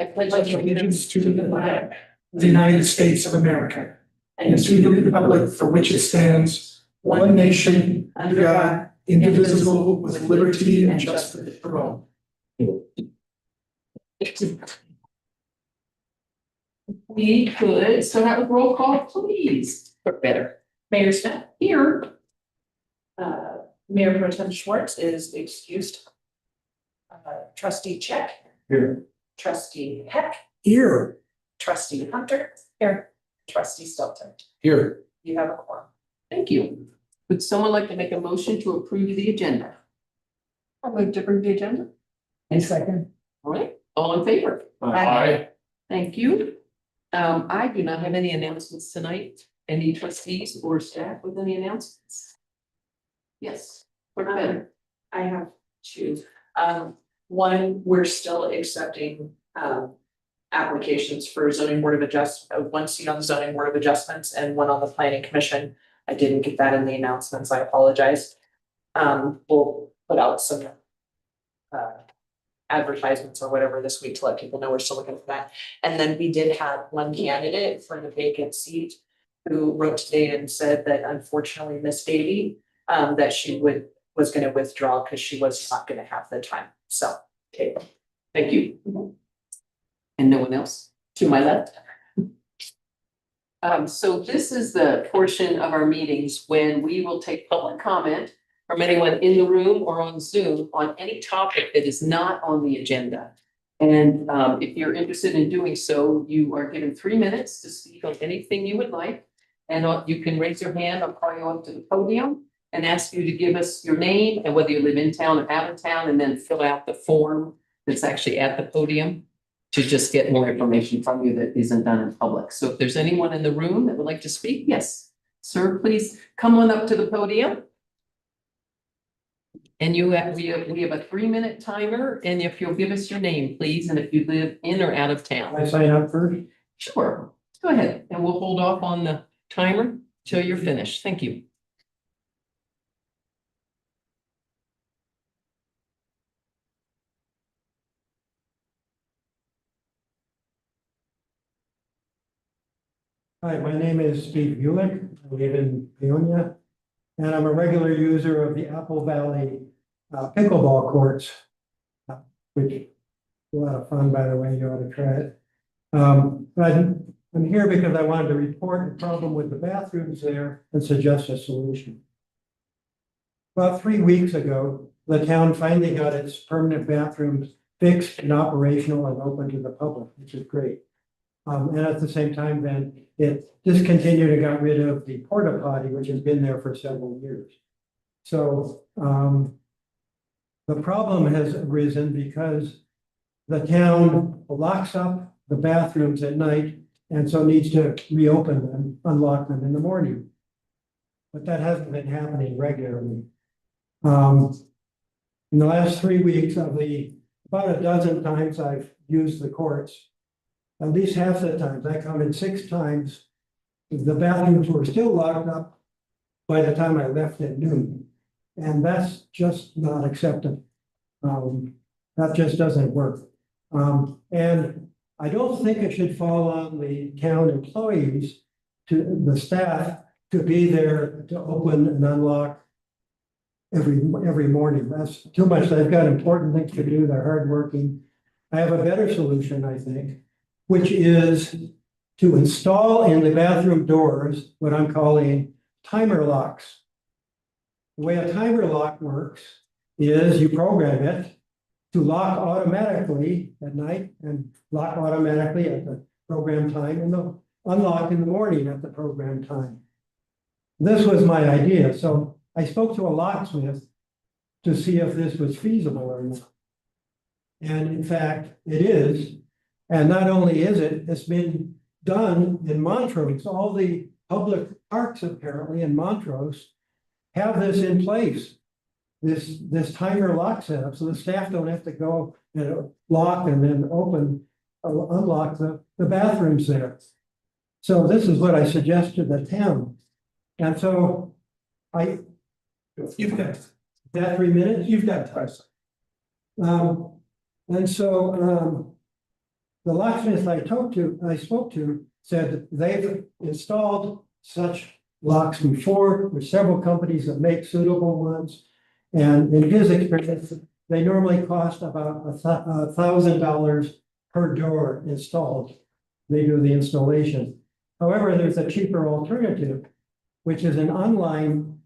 I pledge allegiance to the flag of the United States of America and to the republic for which it stands, one nation, under God, indivisible, with liberty and justice for all. We could start out with roll call, please, or better. Mayor Smith here. Mayor Pro Tem Schwartz is excused. Trustee Check. Here. Trustee Heck. Here. Trustee Hunter. Here. Trustee Stilton. Here. You have a quorum. Thank you. Would someone like to make a motion to approve the agenda? I'll move to approve the agenda. And second. All right, all in favor? Aye. Thank you. I do not have any announcements tonight. Any trustees or staff with any announcements? Yes, or better. I have two. One, we're still accepting applications for zoning board of one seat on the zoning board of adjustments and one on the planning commission. I didn't get that in the announcements. I apologize. We'll put out some advertisements or whatever this week to let people know we're still looking for that. And then we did have one candidate for the vacant seat who wrote today and said that unfortunately Miss Davy, that she was going to withdraw because she was not going to have the time. So, okay. Thank you. And no one else to my left? So this is the portion of our meetings when we will take public comment from anyone in the room or on Zoom on any topic that is not on the agenda. And if you're interested in doing so, you are given 3 minutes to speak on anything you would like. And you can raise your hand. I'll call you up to the podium and ask you to give us your name and whether you live in town or out of town, and then fill out the form that's actually at the podium to just get more information from you that isn't done in public. So if there's anyone in the room that would like to speak, yes, sir, please come on up to the podium. And we have a 3-minute timer, and if you'll give us your name, please, and if you live in or out of town. I sign up first. Sure, go ahead, and we'll hold off on the timer till you're finished. Thank you. Hi, my name is Steve Bulick. I live in Peonia, and I'm a regular user of the Apple Valley pickleball courts, which is a lot of fun, by the way. You ought to try it. But I'm here because I wanted to report the problem with the bathrooms there and suggest a solution. About 3 weeks ago, the town finally got its permanent bathrooms fixed and operational and open to the public, which is great. And at the same time, then it discontinued and got rid of the porta potty, which has been there for several years. So the problem has arisen because the town locks up the bathrooms at night and so needs to reopen them, unlock them in the morning. But that hasn't been happening regularly. In the last 3 weeks of about a dozen times I've used the courts, at least half the times, I counted 6 times, the bathrooms were still locked up by the time I left at noon. And that's just not acceptable. That just doesn't work. And I don't think it should fall on the town employees, to the staff, to be there to open and unlock every morning. That's too much. They've got important things to do. They're hardworking. I have a better solution, I think, which is to install in the bathroom doors what I'm calling timer locks. The way a timer lock works is you program it to lock automatically at night and lock automatically at the program time and unlock in the morning at the program time. This was my idea. So I spoke to a locksmith to see if this was feasible or not. And in fact, it is. And not only is it, it's been done in Montrose. All the public parks apparently in Montrose have this in place, this timer lock setup, so the staff don't have to go and lock and then unlock the bathrooms there. So this is what I suggest to the town. And so you've got that 3 minutes? You've got time. And so the locksmith I spoke to said they've installed such locks before. There's several companies that make suitable ones. And in his experience, they normally cost about $1,000 per door installed. They do the installation. However, there's a cheaper alternative, which is an online,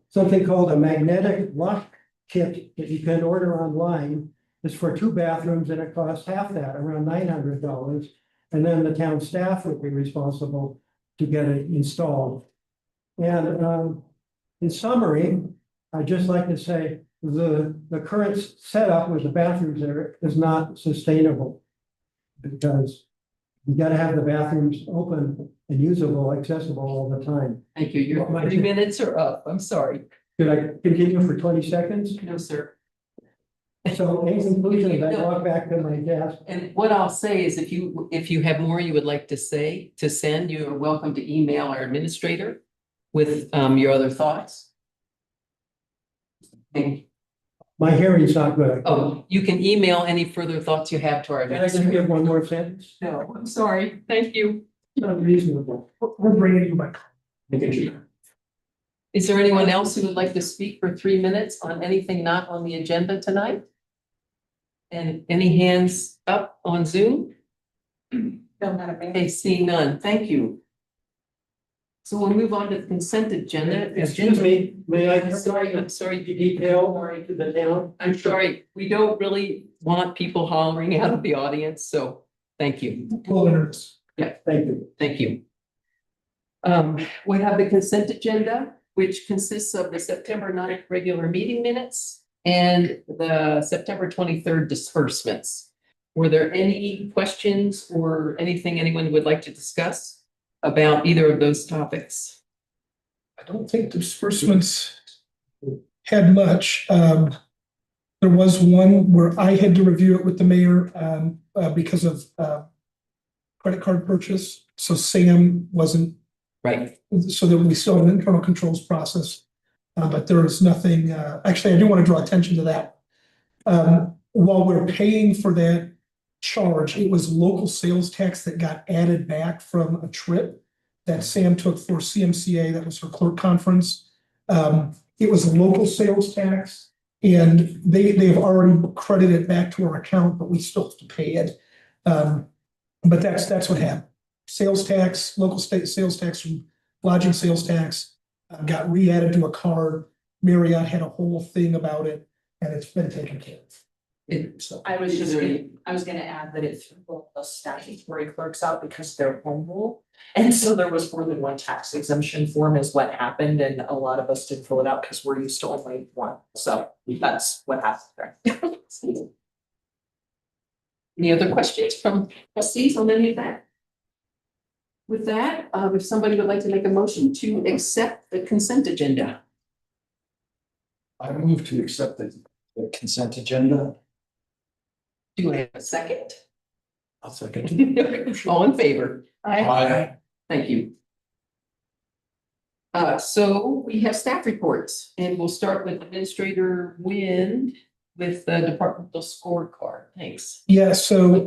something called a magnetic lock kit that you can order online. It's for 2 bathrooms and it costs half that, around $900. And then the town staff would be responsible to get it installed. And in summary, I'd just like to say the current setup with the bathrooms there is not sustainable. Because you gotta have the bathrooms open and usable, accessible all the time. Thank you. Your 30 minutes are up. I'm sorry. Could I continue for 20 seconds? No, sir. So in conclusion, I walk back to my desk. And what I'll say is if you have more you would like to send, you are welcome to email our administrator with your other thoughts. And, My hearing's not good. oh, you can email any further thoughts you have to our Can I just administrator. give one more sentence? No, I'm sorry. Thank you. Unreasonable. We're bringing you back. Is there anyone else who would like to speak for 3 minutes on anything not on the agenda tonight? And any hands up on Zoom? No, Madam Mayor. Okay, seeing none. Thank you. So we'll move on to the consent agenda. Excuse me, may I? I'm sorry. Detail to the town? I'm sorry. We don't really want people hollering out of the audience, so thank you. Thank you. Thank you. We have the consent agenda, which consists of the September 9th regular meeting minutes and the September 23rd disbursements. Were there any questions or anything anyone would like to discuss about either of those topics? I don't think disbursements had much. There was one where I had to review it with the mayor because of credit card purchase. So Sam wasn't, Right. so that we still have an internal controls process. But there is nothing, actually, I do want to draw attention to that. While we're paying for that charge, it was local sales tax that got added back from a trip that Sam took for CMCA, that was her clerk conference. It was a local sales tax and they've already credited it back to our account, but we still have to pay it. But that's what happened. Sales tax, local state sales tax from lodging sales tax got re-added to a card. Marriott had a whole thing about it and it's been taken care of. So I was Is there any- I was gonna add that it threw the statutory clerks out because they're home rule. And so there was more than one tax exemption form is what happened, and a lot of us didn't fill it out because we're used to only one, so that's what happened there. Any other questions from trustees on any of that? With that, if somebody would like to make a motion to accept the consent agenda. I move to accept the consent agenda. Do I have a second? I'll second. All in favor? Aye. Thank you. So we have staff reports and we'll start with Administrator Wind with the departmental scorecard. Thanks. yeah, so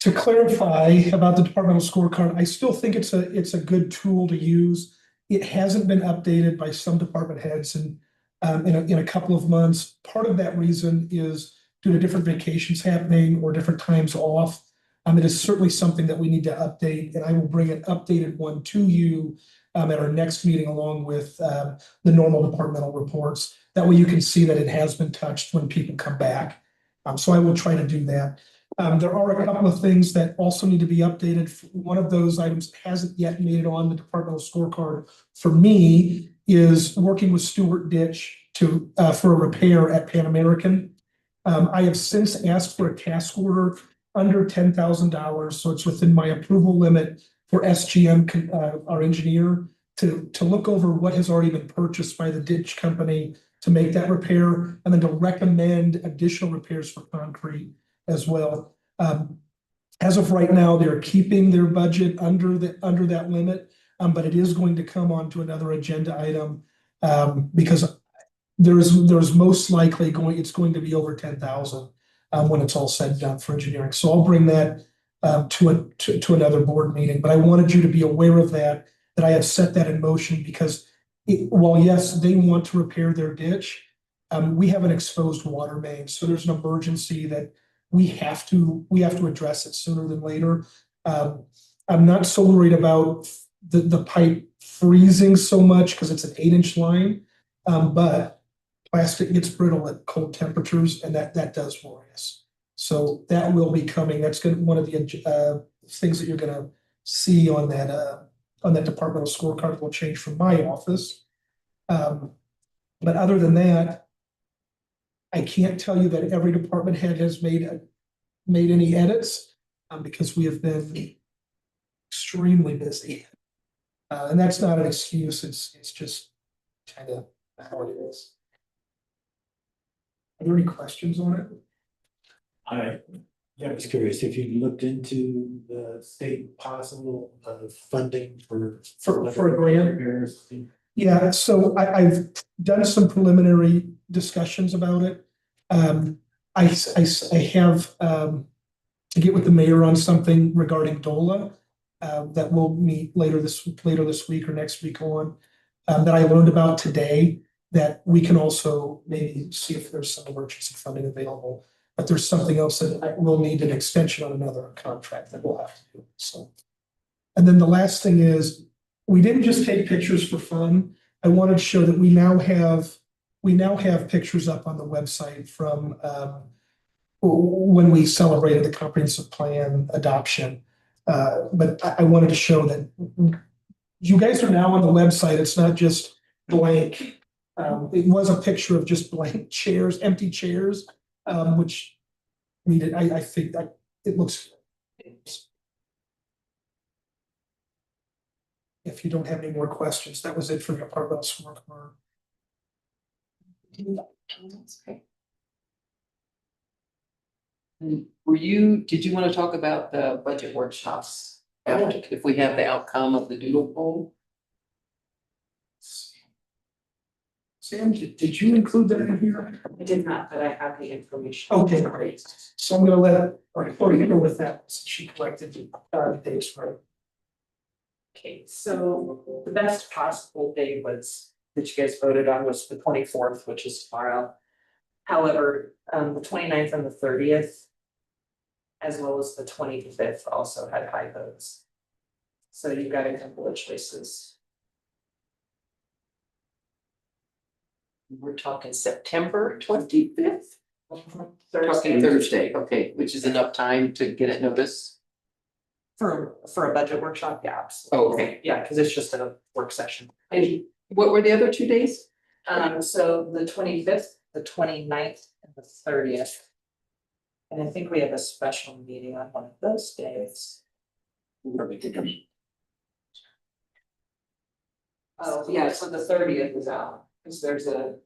to clarify about the departmental scorecard, I still think it's a good tool to use. It hasn't been updated by some department heads and in a couple of months. Part of that reason is due to different vacations happening or different times off. It is certainly something that we need to update, and I will bring an updated one to you at our next meeting along with the normal departmental reports. That way you can see that it has been touched when people come back. So I will try to do that. There are a couple of things that also need to be updated. One of those items hasn't yet made it on the departmental scorecard for me is working with Stewart Ditch for a repair at Pan American. I have since asked for a task order under $10,000, so it's within my approval limit for SGM, our engineer, to look over what has already been purchased by the ditch company to make that repair, and then to recommend additional repairs for concrete as well. As of right now, they're keeping their budget under that limit, but it is going to come on to another agenda item because there's most likely it's going to be over 10,000. when it's all said and done for engineering. So I'll bring that to another board meeting, but I wanted you to be aware of that I have set that in motion because while yes, they want to repair their ditch, we have an exposed water main, so there's an emergency that we have to address it sooner than later. I'm not so worried about the pipe freezing so much because it's an 8-inch line, but plastic gets brittle at cold temperatures, and that does worry us. So that will be coming. That's one of the things that you're gonna see on that departmental scorecard that will change from my office. But other than that, I can't tell you that every department head has made any edits, because we have been extremely busy. And that's not an excuse, it's just kind of how it is. Are there any questions on it? I was curious if you looked into the state possible funding for. For a grant? Repairs. Yeah, so I've done some preliminary discussions about it. I have to get with the mayor on something regarding DOLA that we'll meet later this week or next week on, that I learned about today, that we can also maybe see if there's some emergency funding available. But there's something else that I will need an extension on another contract that we'll have to do, so. And then the last thing is, we didn't just take pictures for fun. I wanted to show that we now have pictures up on the website from when we celebrated the comprehensive plan adoption. But I wanted to show that you guys are now on the website. It's not just blank. It was a picture of just blank chairs, empty chairs, which I think that it looks good. If you don't have any more questions, that was it for the departmental scorecard. That's okay. And did you want to talk about the budget workshops? After, if we have the outcome of the doodle poll? Sam, did you include that in here? I did not, but I have the information. Okay, great. So I'm gonna let our clerk go with that, since she collected the dates for it. Okay, so the best possible day that you guys voted on was the 24th, which is tomorrow. However, the 29th and the 30th, as well as the 25th, also had high votes. So you've got a couple of choices. We're talking September 25th? Talking Thursday, okay, which is enough time to get it noticed? For a budget workshop, yeah, absolutely. Oh, okay. Yeah, because it's just a work session. And what were the other 2 days? So the 25th, the 29th, and the 30th. And I think we have a special meeting on one of those days. Oh, yeah, so the 30th is out, because there's a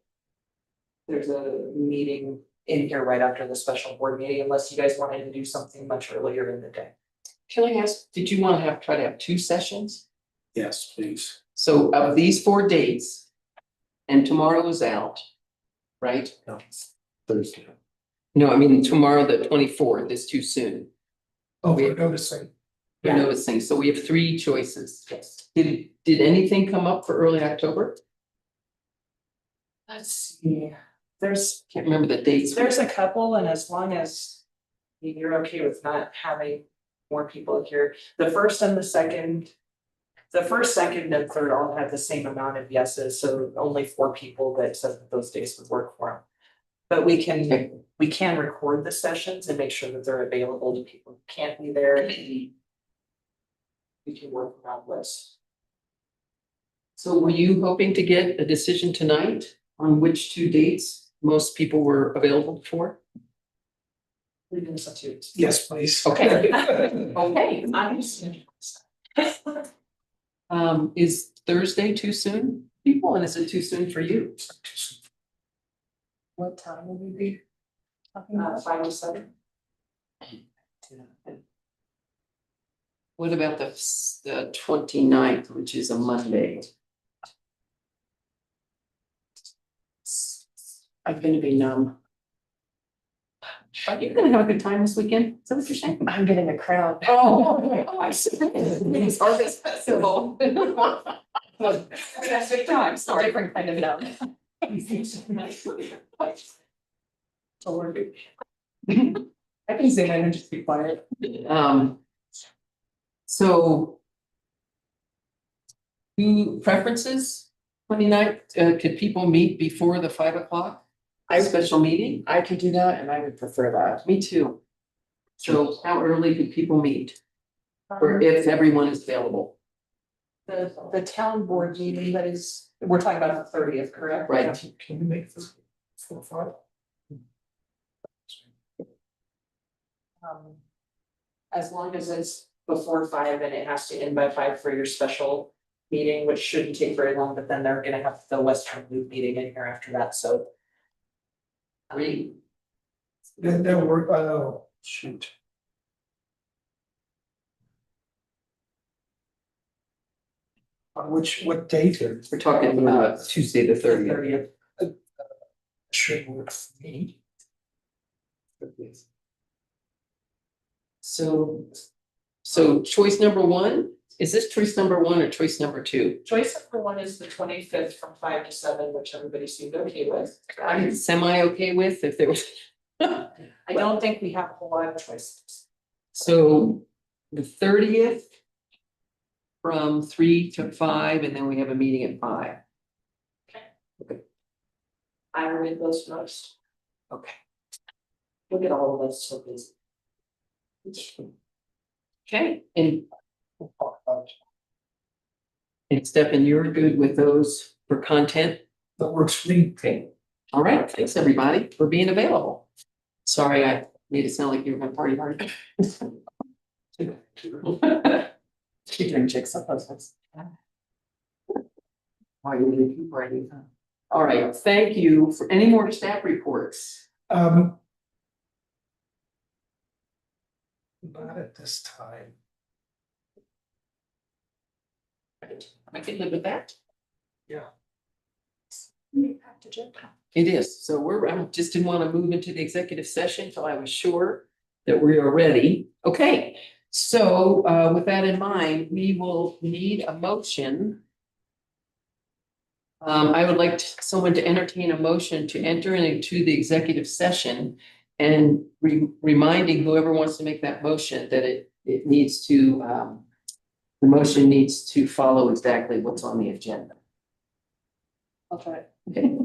meeting in here right after the special board meeting, unless you guys wanted to do something much earlier in the day. Can I ask, did you want to try to have 2 sessions? Yes, please. So of these 4 dates, and tomorrow is out, right? No, Thursday. No, I mean, tomorrow, the 24th is too soon. Oh, we're noticing. We're Yeah. noticing, so we have 3 choices. Yes. Did anything come up for early October? Let's see, there's Can't remember the dates. a couple, and as long as you're okay with not having more people here, the first, second, and third all had the same amount of yeses, so only 4 people that said that those days would work for them. But we can record the sessions and make sure that they're available to people who can't be there. We can work around this. So were you hoping to get a decision tonight on which 2 dates most people were available for? Leaving this up to you. Yes, please. Okay. Okay, I'm just. Is Thursday too soon, people, and is it too soon for you? What time will we be? 5 to 7. What about the 29th, which is a Monday? I'm gonna be numb. Are you gonna have a good time this weekend? Is that what you're saying? I'm getting a crown. Oh, I see. It's Harvest Festival. That's big time, sorry. Different kind of no. I can zoom in and just be quiet. So. Preferences, 29th, could people meet before the 5 o'clock? Special meeting? I could do that and I would prefer that. Me too. So how early could people meet? Or if everyone is available? The town board meeting that is, we're talking about the 30th, correct? Right. Can you make this 4 or 5? As long as it's before 5 and it has to end by 5 for your special meeting, which shouldn't take very long, but then they're gonna have the Western Loop meeting in here after that, so. Three. That work, oh, shoot. On what date? We're talking Tuesday, the 30th. 30th. Should work for me. So choice number one, is this choice number one or choice number two? Choice number 1 is the 25th from 5 to 7, which everybody seemed okay with. I'm semi okay with if there was. I don't think we have a whole lot of choices. So the 30th. From 3 to 5, and then we have a meeting at 5. I will make those most. Okay. Look at all of those so busy. Okay, and Stefan, you're good with those for content? That works for me. Okay. All right, thanks, everybody, for being available. Sorry, I made it sound like you were my party hard. Featuring chicks up those. Why are you recuperating? All right, thank you. For any more staff reports? Not at this time. I can live with that. Yeah. It is, so I just didn't want to move into the executive session until I was sure that we are ready. Okay, so with that in mind, we will need a motion. I would like someone to entertain a motion to enter into the executive session and reminding whoever wants to make that motion that it needs to, the motion needs to follow exactly what's on the agenda. Okay. Okay,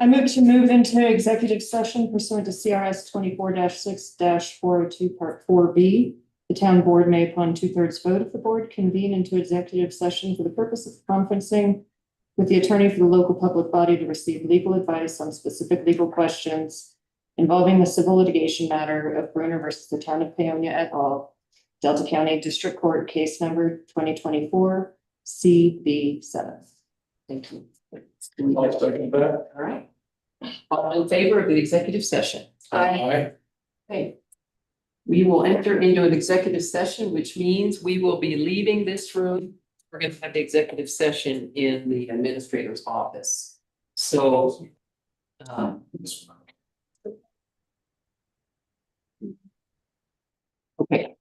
I move to move into executive session pursuant to CRS 24-6-402 Part 4B. The town board may, upon 2/3 vote of the board, convene into executive session for the purpose of conferencing with the attorney for the local public body to receive legal advice on specific legal questions involving the civil litigation matter of Bruner versus the town of Paonia et al., Delta County District Court, case number 2024 CB7. thank you. All right. All in favor of the executive session? Aye. Okay. We will enter into an executive session, which means we will be leaving this room. We're going to have the executive session in the administrator's office. So. Okay,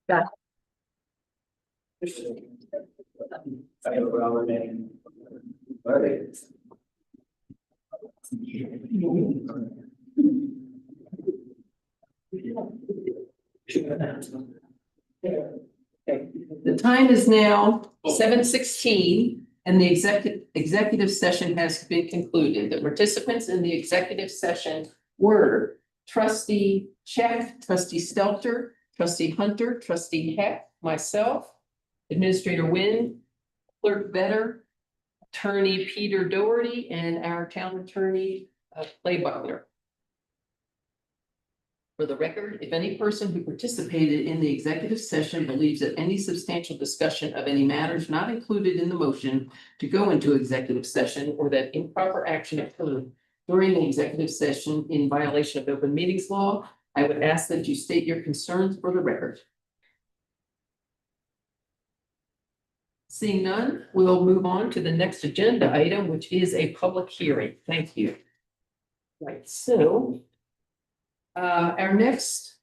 The time is now 7:16 and the executive session has been concluded. The participants in the executive session were trustee Check, trustee Stelter, trustee Hunter, trustee Heck, myself, administrator Wynn, clerk Vetter, attorney Peter Doherty, and our town attorney Clay Butler. For the record, if any person who participated in the executive session believes that any substantial discussion of any matters not included in the motion to go into executive session or that improper action occurred during the executive session in violation of open meetings law, I would ask that you state your concerns for the record. Seeing none, we'll move on to the next agenda item, which is a public hearing. Thank you. Right, so our next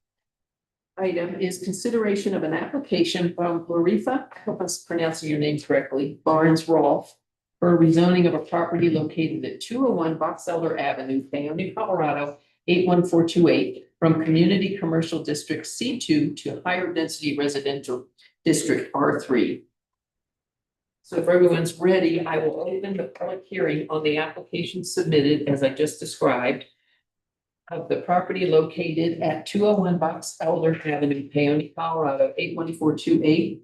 item is consideration of an application from Laritha, I hope I'm pronouncing your name correctly, Barnes Rolfe, for rezoning of a property located at 201 Box Elder Avenue, Paonia, Colorado, 81428, from Community Commercial District C2 to Higher Density Residential District R3. So if everyone's ready, I will open the public hearing on the application submitted as I just described of the property located at 201 Box Elder Avenue, Paonia, Colorado, 81428.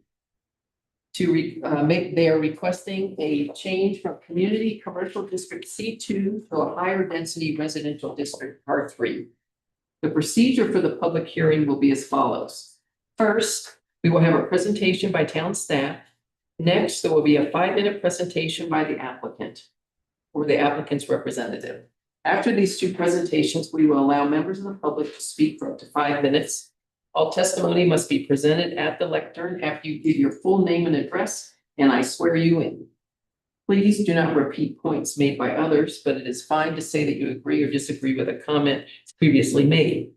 They are requesting a change from Community Commercial District C2 to a Higher Density Residential District R3. The procedure for the public hearing will be as follows. First, we will have a presentation by town staff. Next, there will be a 5-minute presentation by the applicant or the applicant's representative. After these two presentations, we will allow members of the public to speak for up to 5 minutes. All testimony must be presented at the lectern after you give your full name and address, and I swear you in. Please do not repeat points made by others, but it is fine to say that you agree or disagree with a comment previously made.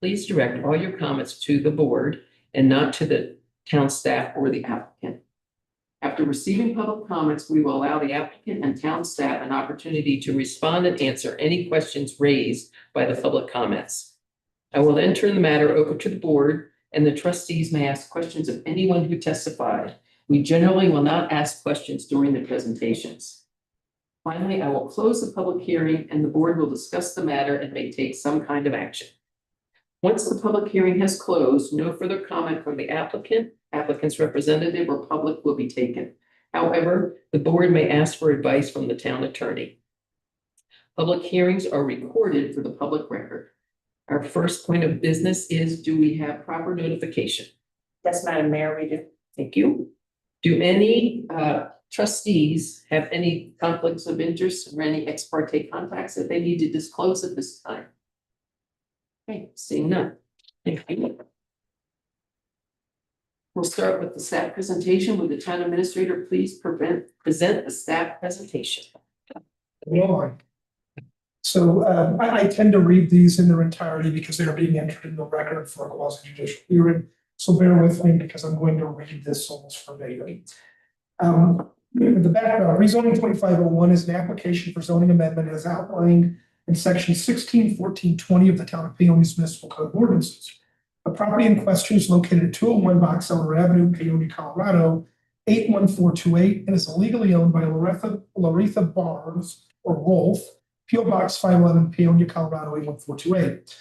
Please direct all your comments to the board and not to the town staff or the applicant. After receiving public comments, we will allow the applicant and town staff an opportunity to respond and answer any questions raised by the public comments. I will then turn the matter over to the board, and the trustees may ask questions of anyone who testified. We generally will not ask questions during the presentations. Finally, I will close the public hearing and the board will discuss the matter and may take some kind of action. Once the public hearing has closed, no further comment from the applicant, applicant's representative, or public will be taken. However, the board may ask for advice from the town attorney. Public hearings are recorded for the public record. Our first point of business is, do we have proper notification? Yes, Madam Mayor, we do. Thank you. Do any trustees have any conflicts of interest or any ex parte contacts that they need to disclose at this time? Okay, seeing none. Thank you. We'll start with the staff presentation. Will the town administrator please present the staff presentation? Well, so I tend to read these in their entirety because they are being entered in the record for a quasi judicial hearing. So bear with me because I'm going to read this almost verbatim. The background, rezoning 2501 is an application for zoning amendment as outlined in section 161420 of the town of Paonia's municipal code of ordinances. The property in question is located at 201 Box Elder Avenue, Paonia, Colorado, 81428, and is illegally owned by Laritha Barnes or Rolfe, P.O. Box 511, Paonia, Colorado, 81428. The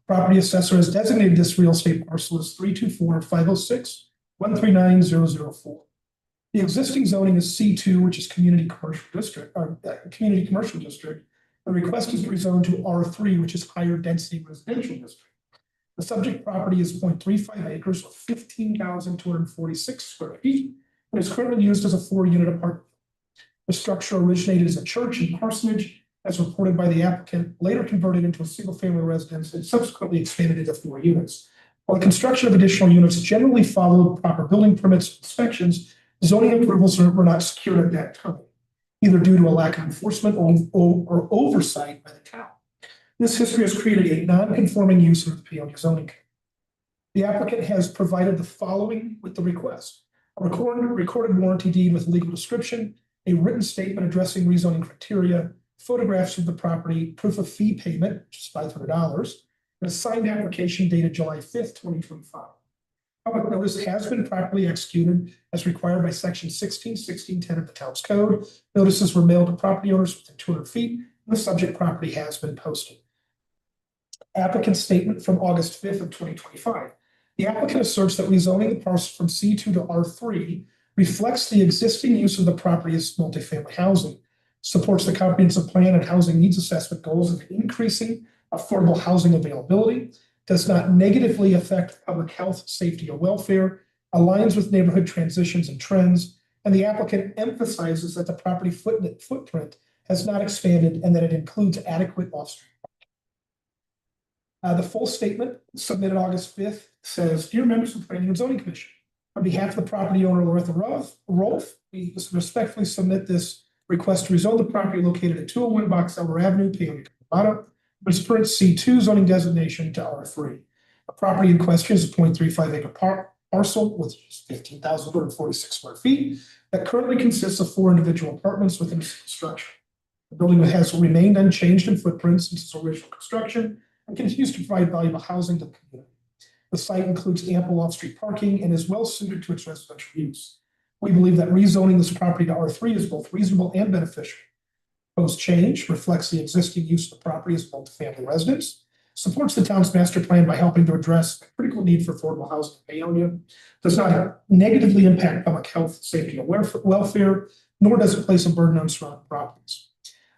property assessor has designated this real estate parcel as 324-506-139004. The existing zoning is C2, which is community commercial district. The request is to rezone to R3, which is higher density residential district. The subject property is 0.35 acres or 15,246 square feet and is currently used as a 4-unit apartment. The structure originated as a church and parsonage, as reported by the applicant, later converted into a single-family residence and subsequently expanded into 4 units. While the construction of additional units generally followed proper building permits and inspections, zoning approvals were not secured at that time, either due to a lack of enforcement or oversight by the town. This history has created a non-conforming use of the Paonia zoning code. The applicant has provided the following with the request: a recorded warranty deed with legal description, a written statement addressing rezoning criteria, photographs of the property, proof of fee payment, which is $500, and a signed application dated July 5th, 2025. Public notice has been properly executed as required by section 16-1610 of the town's code. Notices were mailed to property owners within 200 feet, and the subject property has been posted. Applicant statement from August 5th of 2025. The applicant asserts that rezoning the parcel from C2 to R3 reflects the existing use of the property as multifamily housing, supports the comprehensive plan and housing needs assessment goals of increasing affordable housing availability, does not negatively affect public health, safety, or welfare, aligns with neighborhood transitions and trends, and the applicant emphasizes that the property footprint has not expanded and that it includes adequate off-street. The full statement submitted August 5th says, "Dear members of the Planning and Zoning Commission, on behalf of the property owner, Loretha Rolfe, we respectfully submit this request to rezone the property located at 201 Box Elder Avenue, Paonia, Colorado, from its current C2 zoning designation to R3. The property in question is a 0.35 acre parcel with 15,246 square feet that currently consists of 4 individual apartments within a single structure. The building has remained unchanged in footprint since its original construction and continues to provide valuable housing to the community. The site includes ample off-street parking and is well suited to its residential use. We believe that rezoning this property to R3 is both reasonable and beneficial. Proposed change reflects the existing use of the property as multifamily residence, supports the town's master plan by helping to address the critical need for affordable housing in Paonia, does not negatively impact public health, safety, or welfare, nor does it place a burden on surrounding properties.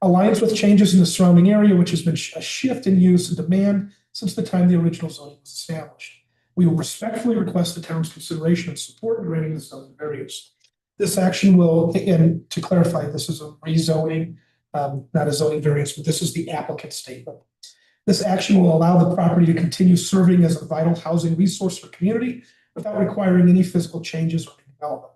Aligns with changes in the surrounding area, which has been a shift in use and demand since the time the original zoning was established. We will respectfully request the town's consideration and support in granting the zoning variance. This action will, and to clarify, this is a rezoning, not a zoning variance, but this is the applicant statement. This action will allow the property to continue serving as a vital housing resource for community without requiring any physical changes or development.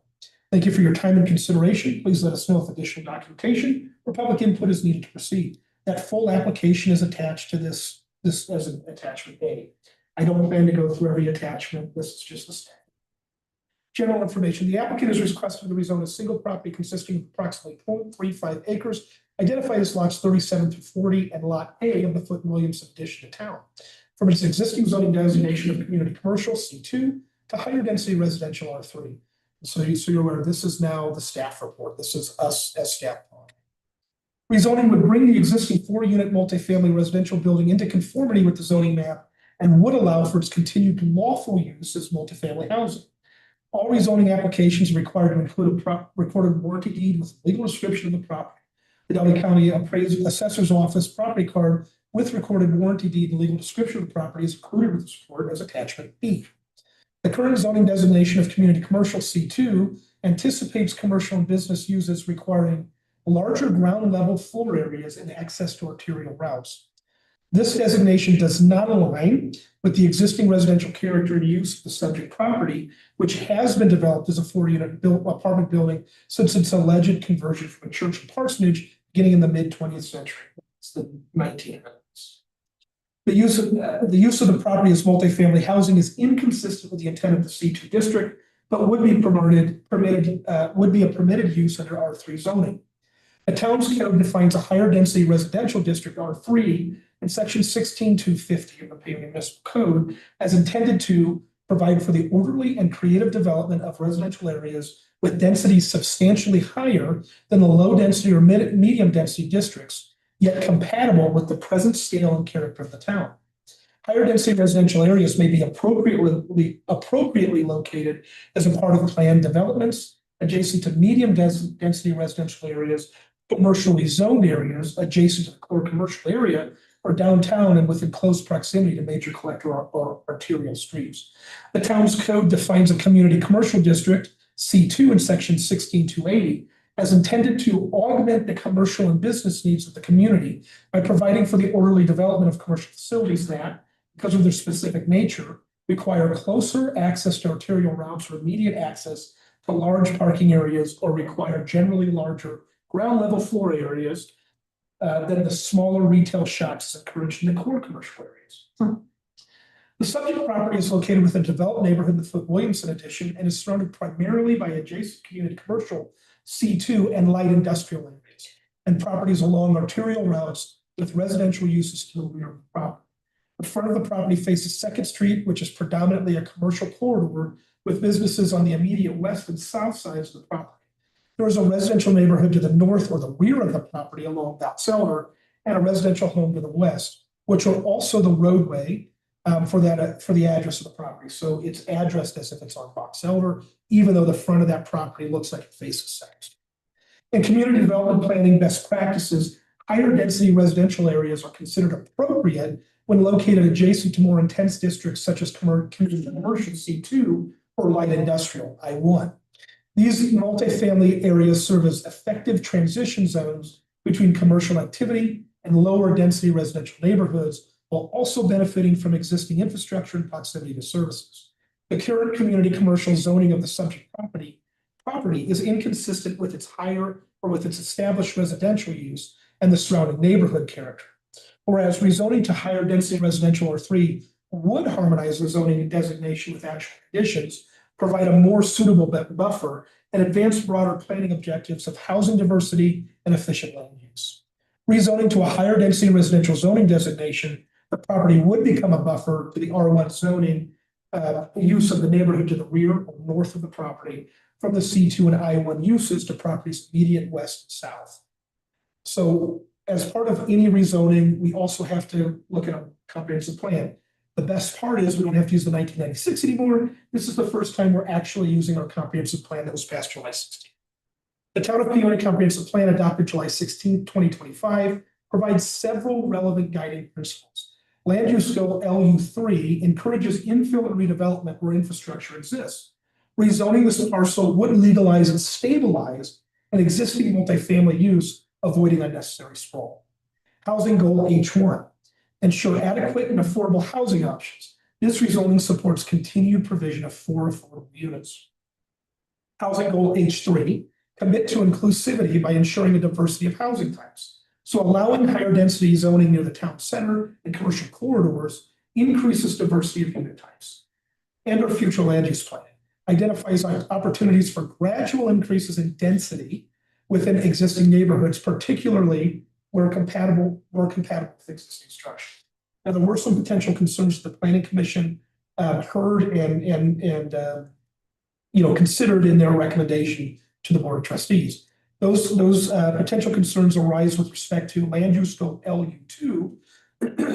Thank you for your time and consideration. Please let us know if additional documentation or public input is needed to proceed. That full application is attached to this as an attachment A. I don't plan to go through every attachment. This is just a step. General information. The applicant is requested to rezone a single property consisting of approximately 0.35 acres, identified as lots 37 through 40 and lot A of the Foot and Williamson addition to town, from its existing zoning designation of community commercial C2 to higher density residential R3. So you're aware, this is now the staff report. This is us as staff. Rezoning would bring the existing 4-unit multifamily residential building into conformity with the zoning map and would allow for its continued lawful use as multifamily housing. All rezoning applications are required to include a recorded warranty deed with legal description of the property. The Delaware County Assessor's Office property card with recorded warranty deed and legal description of the property is included with this report as attachment B. The current zoning designation of community commercial C2 anticipates commercial and business uses requiring larger ground level floor areas and access to arterial routes. This designation does not align with the existing residential character and use of the subject property, which has been developed as a 4-unit apartment building since its alleged conversion from a church and parsonage beginning in the mid-20th century. It's the 1900s. The use of the property as multifamily housing is inconsistent with the intent of the C2 district, but would be would be a permitted use under R3 zoning. The town's code defines a higher density residential district R3 in section 16-250 of the Paonia Municipal Code as intended to provide for the orderly and creative development of residential areas with densities substantially higher than the low density or medium density districts, yet compatible with the present scale and character of the town. Higher density residential areas may be appropriately located as a part of planned developments adjacent to medium density residential areas, commercially zoned areas adjacent to the core commercial area, or downtown and within close proximity to major collector or arterial streets. The town's code defines a community commercial district, C2 in section 16-280, as intended to augment the commercial and business needs of the community by providing for the orderly development of commercial facilities that, because of their specific nature, require closer access to arterial routes or immediate access to large parking areas or require generally larger ground level floor areas than the smaller retail shops encouraged in the core commercial areas. The subject property is located within a developed neighborhood in the Foote Williamson addition and is surrounded primarily by adjacent community commercial C2 and light industrial areas and properties along arterial routes with residential uses to the rear of the property. The front of the property faces Second Street, which is predominantly a commercial corridor with businesses on the immediate west and south sides of the property. There is a residential neighborhood to the north or the rear of the property along Valseller and a residential home to the west, which are also the roadway for the address of the property. So it's addressed as if it's on Box Elder, even though the front of that property looks like it faces Second Street. In community development planning best practices, higher density residential areas are considered appropriate when located adjacent to more intense districts such as commercial C2 or light industrial I1. These multifamily areas serve as effective transition zones between commercial activity and lower density residential neighborhoods, while also benefiting from existing infrastructure and proximity to services. The current community commercial zoning of the subject property is inconsistent with its higher or with its established residential use and the surrounding neighborhood character. Whereas rezoning to higher density residential R3 would harmonize the zoning designation with actual conditions, provide a more suitable buffer, and advance broader planning objectives of housing diversity and efficient land use. Rezoning to a higher density residential zoning designation, the property would become a buffer to the R1 zoning use of the neighborhood to the rear or north of the property from the C2 and I1 uses to properties immediate west and south. So as part of any rezoning, we also have to look at a comprehensive plan. The best part is we don't have to use the 1996 anymore. This is the first time we're actually using our comprehensive plan that was passed July 16. The Town of Peoria Comprehensive Plan adopted July 16, 2025 provides several relevant guiding principles. Land use skill LU3 encourages infill and redevelopment where infrastructure exists. Rezoning this parcel would legalize and stabilize an existing multifamily use, avoiding unnecessary sprawl. Housing goal H1, ensure adequate and affordable housing options. This rezoning supports continued provision of 4 affordable units. Housing goal H3, commit to inclusivity by ensuring a diversity of housing types. So allowing higher density zoning near the town center and commercial corridors increases diversity of unit types. And our future land use plan identifies opportunities for gradual increases in density within existing neighborhoods, particularly where compatible with existing structure. Now, there were some potential concerns that the Planning Commission heard and considered in their recommendation to the Board of Trustees. Those potential concerns arise with respect to land use scope LU2,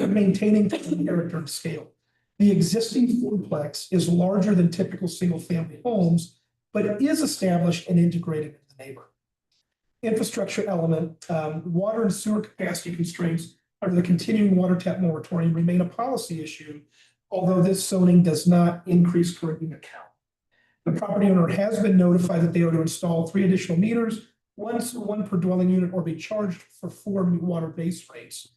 maintaining character and scale. The existing fourplex is larger than typical single-family homes, but it is established and integrated into the neighborhood. Infrastructure element, water and sewer capacity constraints under the continuing water tap moratorium remain a policy issue, although this zoning does not increase current unit count. The property owner has been notified that they are to install 3 additional meters, one per dwelling unit, or be charged for 4 new water base rates.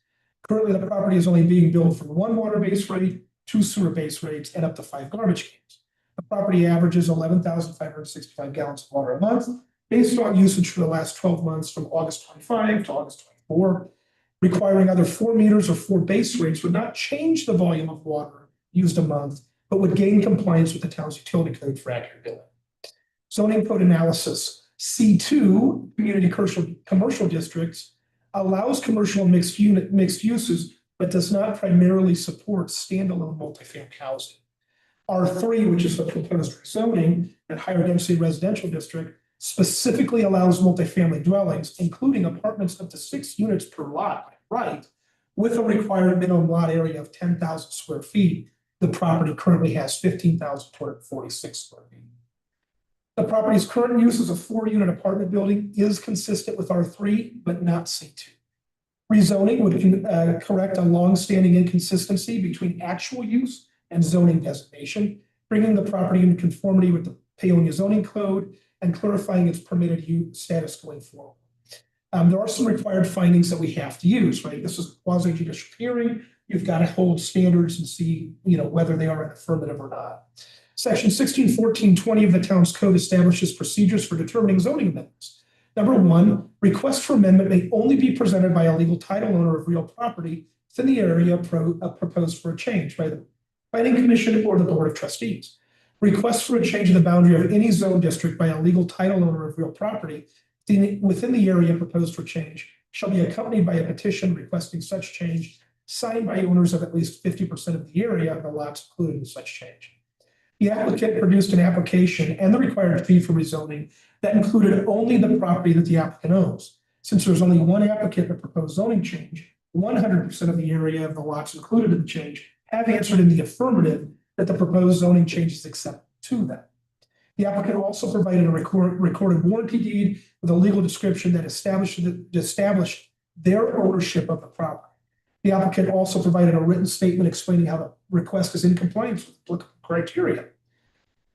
Currently, the property is only being billed for 1 water base rate, 2 sewer base rates, and up to 5 garbage cans. The property averages 11,565 gallons of water a month, based on usage for the last 12 months from August 25 to August 24. Requiring either 4 meters or 4 base rates would not change the volume of water used a month, but would gain compliance with the town's utility code for accurate billing. Zoning code analysis. C2, community commercial districts, allows commercial and mixed uses, but does not primarily support standalone multifamily housing. R3, which is the proposed zoning and higher density residential district, specifically allows multifamily dwellings, including apartments up to 6 units per lot, right, with a required minimum lot area of 10,000 square feet. The property currently has 15,246 square feet. The property's current use as a 4-unit apartment building is consistent with R3, but not C2. Rezoning would correct a long-standing inconsistency between actual use and zoning designation, bringing the property into conformity with the Paonia zoning code and clarifying its permitted use status going forward. There are some required findings that we have to use, right? This is a quasi-judicial hearing. You've got to hold standards and see, whether they are affirmative or not. Section 161420 of the town's code establishes procedures for determining zoning amendments. Number 1, request for amendment may only be presented by a legal title owner of real property within the area proposed for a change, right? Planning Commission, or the Board of Trustees. Requests for a change in the boundary of any zone district by a legal title owner of real property within the area proposed for change shall be accompanied by a petition requesting such change signed by owners of at least 50% of the area of the lots included in such change. The applicant produced an application and the required fee for rezoning that included only the property that the applicant owns. Since there's only one applicant that proposed zoning change, 100% of the area of the lots included in the change have answered in the affirmative that the proposed zoning change is acceptable to them. The applicant also provided a recorded warranty deed with a legal description that established their ownership of the property. The applicant also provided a written statement explaining how the request is in compliance with applicable criteria.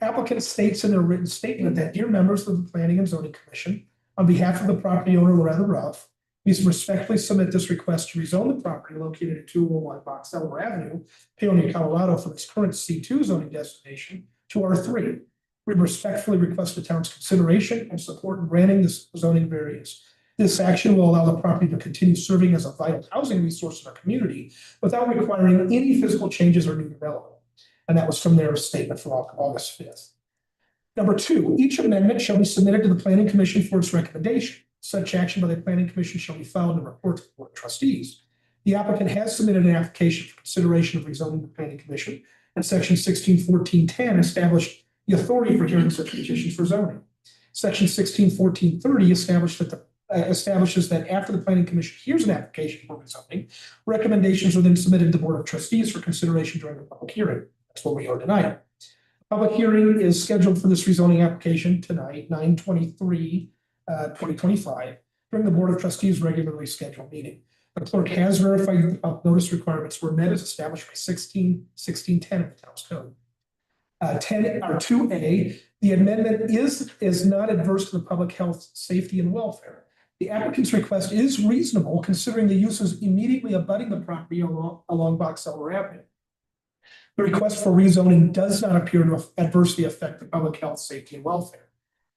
Applicant states in their written statement that, dear members of the Planning and Zoning Commission, on behalf of the property owner Loretta Ruff, we respectfully submit this request to rezone the property located at 201 Box Elder Avenue, Paonia, Colorado, from its current C2 zoning designation to R3. We respectfully request the town's consideration and support in granting this zoning variance. This action will allow the property to continue serving as a vital housing resource in our community without requiring any physical changes or new development. And that was from their statement from August 5th. Number 2, each amendment shall be submitted to the Planning Commission for its recommendation. Such action by the Planning Commission shall be filed in a report to the Board of Trustees. The applicant has submitted an application for consideration of rezoning the Planning Commission, and Section 161410 established the authority for hearing such petitions for zoning. Section 161430 establishes that after the Planning Commission hears an application for rezoning, recommendations are then submitted to the Board of Trustees for consideration during the public hearing. That's what we are tonight. The public hearing is scheduled for this rezoning application tonight, 9/23/2025, during the Board of Trustees' regularly scheduled meeting. The clerk has verified that the notice requirements were met as established by 1610 of the town's code. 2A, the amendment is not adverse to the public health, safety, and welfare. The applicant's request is reasonable considering the uses immediately abutting the property along Box Elder Avenue. The request for rezoning does not appear to adversely affect the public health, safety, and welfare.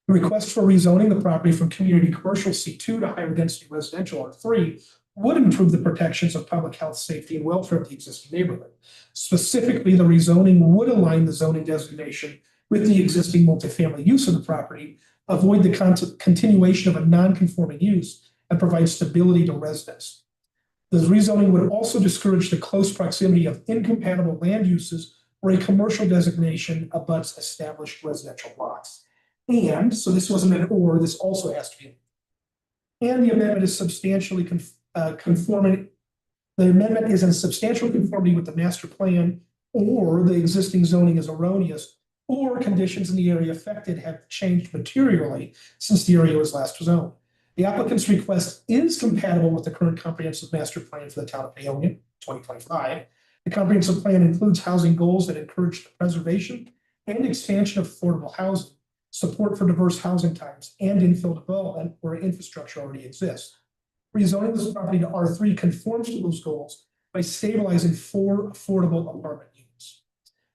The request for rezoning the property from community commercial C2 to higher density residential R3 would improve the protections of public health, safety, and welfare of the existing neighborhood. Specifically, the rezoning would align the zoning designation with the existing multifamily use of the property, avoid the continuation of a non-conforming use, and provide stability to residents. The rezoning would also discourage the close proximity of incompatible land uses where a commercial designation abuts established residential blocks. And, so this wasn't an or, this also has to be. And the amendment is substantially conforming. The amendment is in substantial conformity with the master plan, or the existing zoning is erroneous, or conditions in the area affected have changed materially since the area was last zoned. The applicant's request is compatible with the current comprehensive master plan for the town of Paonia, 2025. The comprehensive plan includes housing goals that encourage the preservation and expansion of affordable housing, support for diverse housing types, and infill development where infrastructure already exists. Rezoning this property to R3 conforms to those goals by stabilizing 4 affordable apartment units.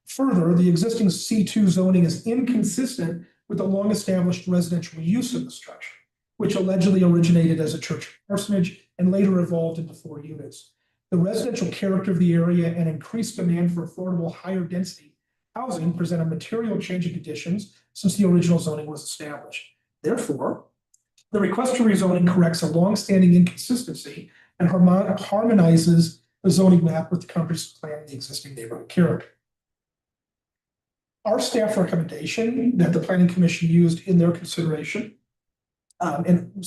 Further, the existing C2 zoning is inconsistent with the long-established residential use of the structure, which allegedly originated as a church parsonage and later evolved into 4 units. The residential character of the area and increased demand for affordable, higher density housing present a material change in conditions since the original zoning was established. Therefore, the request for rezoning corrects a longstanding inconsistency and harmonizes the zoning map with the comprehensive plan and the existing neighborhood character. Our staff recommendation that the Planning Commission used in their consideration and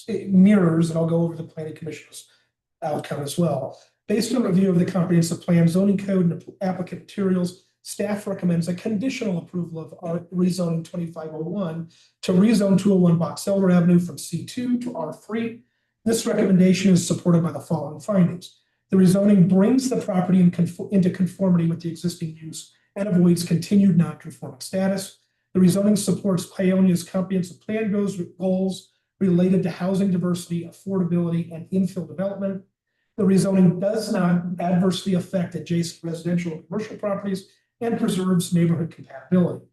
it mirrors, and I'll go over the Planning Commission's outcome as well. Based on review of the comprehensive plan, zoning code, and applicant materials, staff recommends a conditional approval of our rezoning 2501 to rezone 201 Box Elder Avenue from C2 to R3. This recommendation is supported by the following findings. The rezoning brings the property into conformity with the existing use and avoids continued non-conforming status. The rezoning supports Paonia's comprehensive plan goals related to housing diversity, affordability, and infill development. The rezoning does not adversely affect adjacent residential and commercial properties and preserves neighborhood compatibility.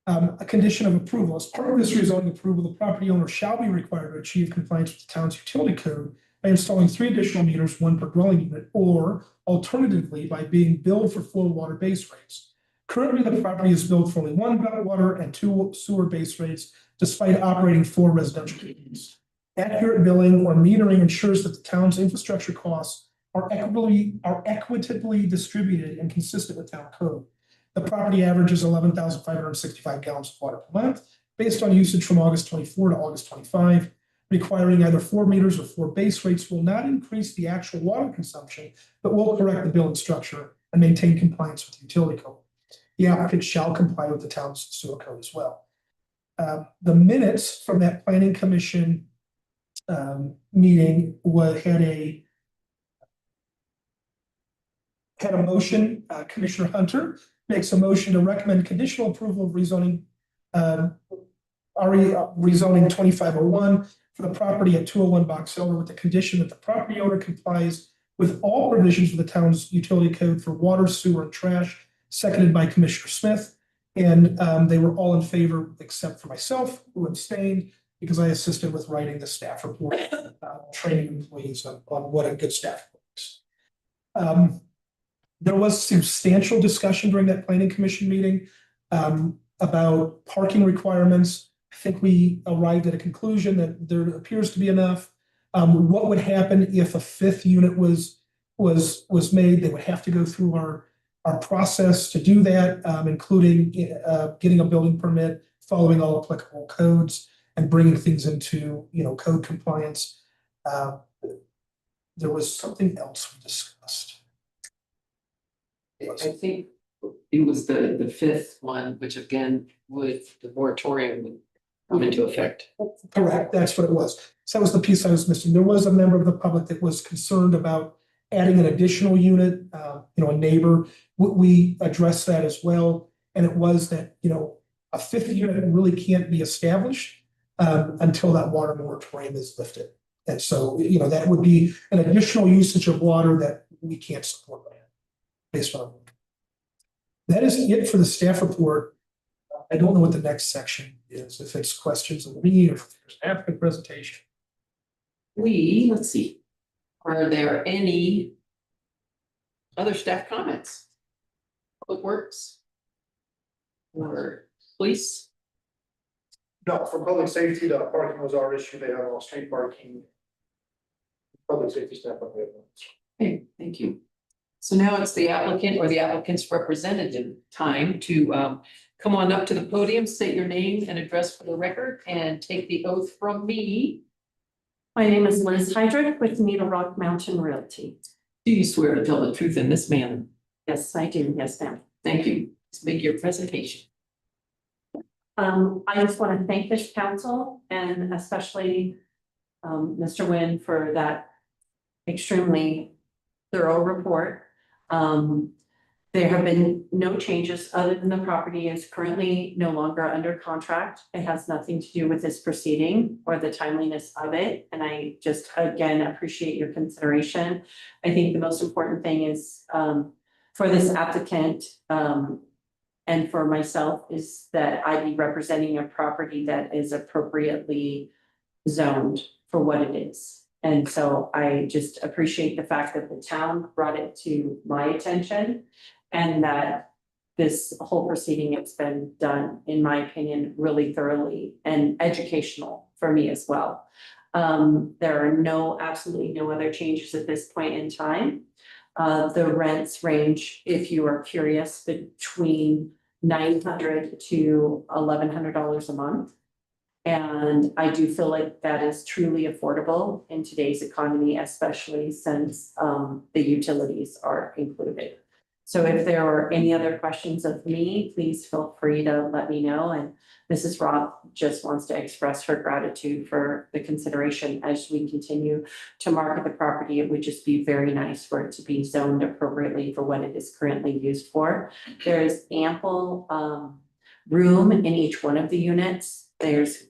A condition of approval. As part of this rezoning approval, the property owner shall be required to achieve compliance with the town's utility code by installing 3 additional meters, 1 per dwelling unit, or alternatively by being billed for flow water base rates. Currently, the property is billed for only 1 water and 2 sewer base rates, despite operating 4 residential units. Accurate billing or metering ensures that the town's infrastructure costs are equitably distributed and consistent with town code. The property averages 11,565 gallons of water per month, based on usage from August 24 to August 25. Requiring either 4 meters or 4 base rates will not increase the actual water consumption, but will correct the billing structure and maintain compliance with the utility code. The applicant shall comply with the town's sewer code as well. The minutes from that planning commission meeting had a motion. Commissioner Hunter makes a motion to recommend conditional approval of rezoning rezoning 2501 for the property at 201 Box Hill with the condition that the property owner complies with all provisions of the town's utility code for water, sewer, and trash, seconded by Commissioner Smith. And they were all in favor except for myself, who abstained because I assisted with writing the staff report, training employees on what a good staff works. There was substantial discussion during that planning commission meeting about parking requirements. I think we arrived at a conclusion that there appears to be enough. What would happen if a 5th unit was made? They would have to go through our process to do that, including getting a building permit, following all applicable codes, and bringing things into code compliance. There was something else we discussed. I think it was the 5th one, which again the moratorium would come into effect. Correct, that's what it was. So that was the piece I was missing. There was a member of the public that was concerned about adding an additional unit, a neighbor. We addressed that as well. And it was that, a 5th unit really can't be established until that water moratorium is lifted. And so, that would be an additional usage of water that we can't support based on. That is it for the staff report. I don't know what the next section is, if it's questions of me or if there's an applicant presentation. Let's see, are there any other staff comments? Public Works? Or police? No, for public safety, the parking was our issue. They have all street parking. Public safety staff. Okay, thank you. So now it's the applicant or the applicant's representative time to come on up to the podium, state your name and address for the record, and take the oath from me. My name is Liz Hydrick with Needle Rock Mountain Realty. Do you swear to tell the truth in this manner? Yes, I do. Yes, ma'am. Thank you. Let's make your presentation. I just want to thank this council and especially Mr. Nguyen for that extremely thorough report. There have been no changes other than the property is currently no longer under contract. It has nothing to do with this proceeding or the timeliness of it. And I just, again, appreciate your consideration. I think the most important thing is for this applicant and for myself is that I be representing a property that is appropriately zoned for what it is. And so I just appreciate the fact that the town brought it to my attention and that this whole proceeding has been done, in my opinion, really thoroughly and educational for me as well. There are absolutely no other changes at this point in time. The rents range, if you are curious, between $900 to $1,100 a month. And I do feel like that is truly affordable in today's economy, especially since the utilities are included. So if there are any other questions of me, please feel free to let me know. And Mrs. Roth just wants to express her gratitude for the consideration as we continue to market the property. It would just be very nice for it to be zoned appropriately for what it is currently used for. There is ample room in each one of the units. There's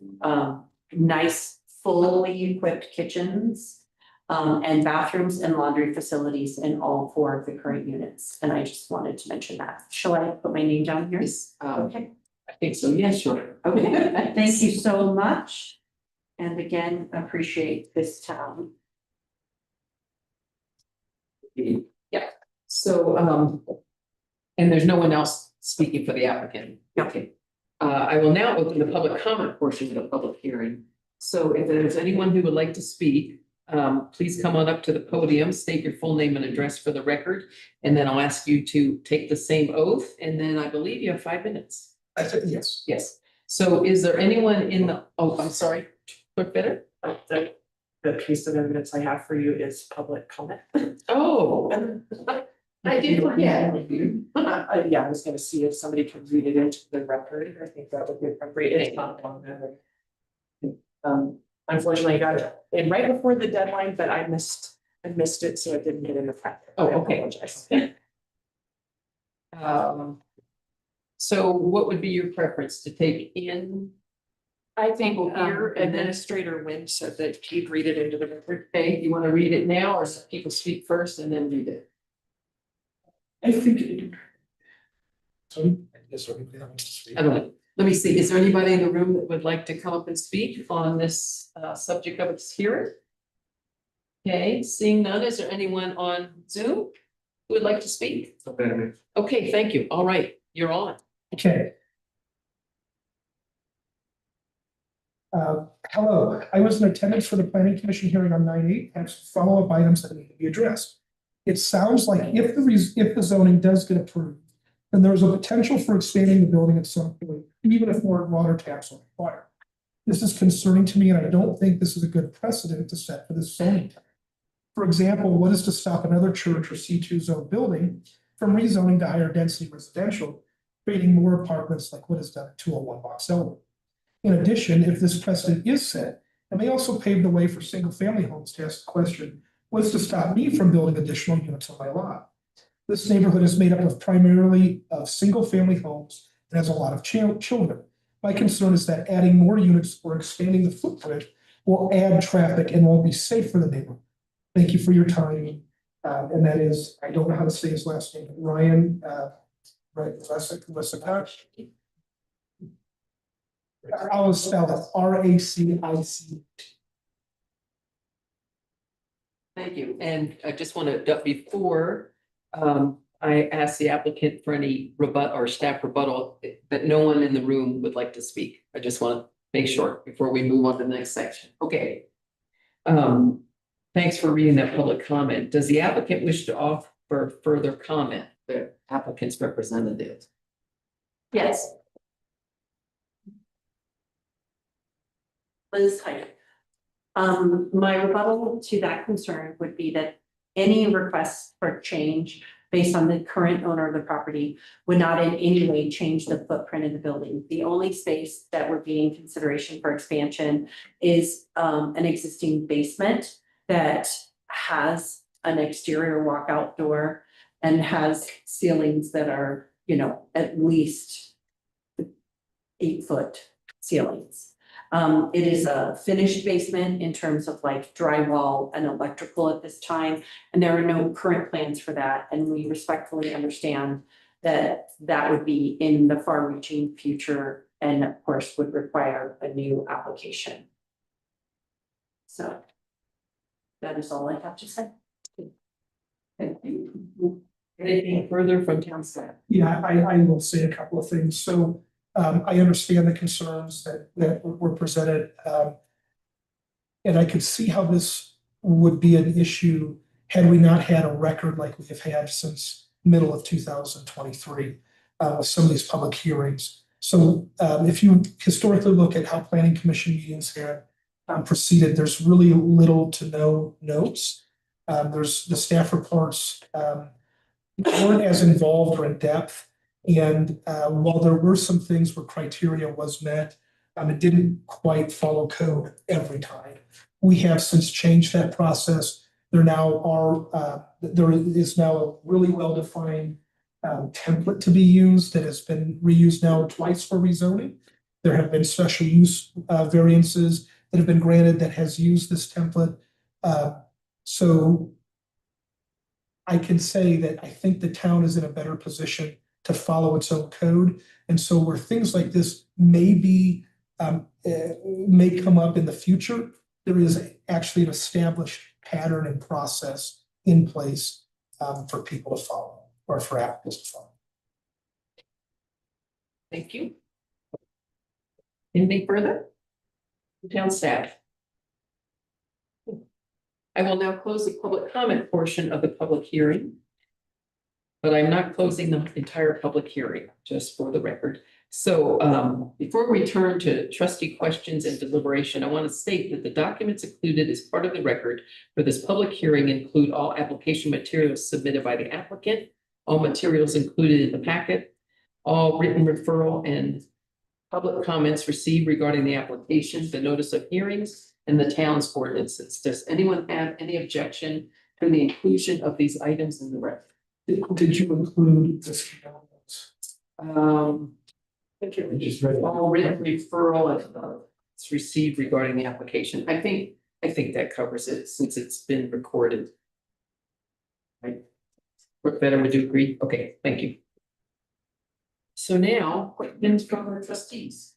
nice, fully equipped kitchens and bathrooms and laundry facilities in all 4 of the current units. And I just wanted to mention that. Shall I put my name down here? Yes, Okay. I think so. Yes, sure. Okay. Thank you so much. And again, appreciate this town Yeah, so, and there's no one else speaking for the applicant. Okay. I will now open the public comment portion of the public hearing. So if there's anyone who would like to speak, please come on up to the podium, state your full name and address for the record. And then I'll ask you to take the same oath, and then I believe you have 5 minutes. I said yes. Yes. So is there anyone in the, oh, I'm sorry, Clerk Bitter? The piece of evidence I have for you is public comment. Oh, I did forget. Yeah, I was gonna see if somebody can read it into the record. I think that would be appropriate. It's not long. Unfortunately, I got it in right before the deadline, but I missed it, so it didn't get in the packet. Oh, I okay. apologize. So what would be your preference, to take in? I think Here, and then- Administrator Wynn said that he'd read it into the record. Okay, you want to read it now, or let people speak first and then read it? I think. So, is there anybody that wants to speak? I don't know. Let me see, is there anybody in the room that would like to come up and speak on this subject of its hearing? Okay, seeing none, is there anyone on Zoom who would like to speak? Okay, thank you. All right, you're on. Okay. Hello, I was in attendance for the planning commission hearing on 9/8, and some follow-up items that need to be addressed. It sounds like if the zoning does get approved, then there's a potential for expanding the building at some point, even if more water taps are required. This is concerning to me, and I don't think this is a good precedent to set for this zoning type. For example, what is to stop another church or C2 zone building from rezoning to higher density residential, creating more apartments like what is done at 201 Box Elder? In addition, if this precedent is set, it may also pave the way for single-family homes to ask the question, what's to stop me from building additional units on my lot? This neighborhood is made up of primarily of single-family homes and has a lot of children. My concern is that adding more units or expanding the footprint will add traffic and won't be safe for the neighborhood. Thank you for your time. And that is, I don't know how to say his last name, Ryan, right, Lesic. I'll spell it, RACIC. Thank you, and I just want to, before I ask the applicant for any staff rebuttal, that no one in the room would like to speak. I just want to make sure before we move on to the next section. Okay. Thanks for reading that public comment. Does the applicant wish to offer further comment, the applicant's representative? Yes. Liz Hyde. My rebuttal to that concern would be that any requests for change based on the current owner of the property would not in any way change the footprint of the building. The only space that would be in consideration for expansion is an existing basement that has an exterior walkout door and has ceilings that are, you know, at least 8-foot ceilings. It is a finished basement in terms of like drywall and electrical at this time, and there are no current plans for that. And we respectfully understand that that would be in the far-reaching future and of course would require a new application. So that is all I have to say. Thank you. Anything further from town staff? Yeah, I will say a couple of things. So I understand the concerns that were presented. And I could see how this would be an issue had we not had a record like we have had since middle of 2023 with some of these public hearings. So if you historically look at how planning commission meetings have proceeded, there's really little to no notes. There's the staff reports weren't as involved or in depth. And while there were some things where criteria was met, it didn't quite follow code every time. We have since changed that process. There is now a really well-defined template to be used that has been reused now twice for rezoning. There have been special use variances that have been granted that has used this template. So I can say that I think the town is in a better position to follow its own code. And so where things like this may come up in the future, there is actually an established pattern and process in place for people to follow or for applicants to follow. Thank you. Anything further? Town staff. I will now close the public comment portion of the public hearing. But I'm not closing the entire public hearing, just for the record. So before we turn to trustee questions and deliberation, I want to state that the documents included as part of the record for this public hearing include all application materials submitted by the applicant, all materials included in the packet, all written referral and public comments received regarding the application, the notice of hearings, and the town's ordinances. Does anyone have any objection to the inclusion of these items in the record? Did you include this? Just read it. All written referral and it's received regarding the application. I think that covers it since it's been recorded. Right? Work better, would you agree? Okay, thank you. So now, questions from our trustees.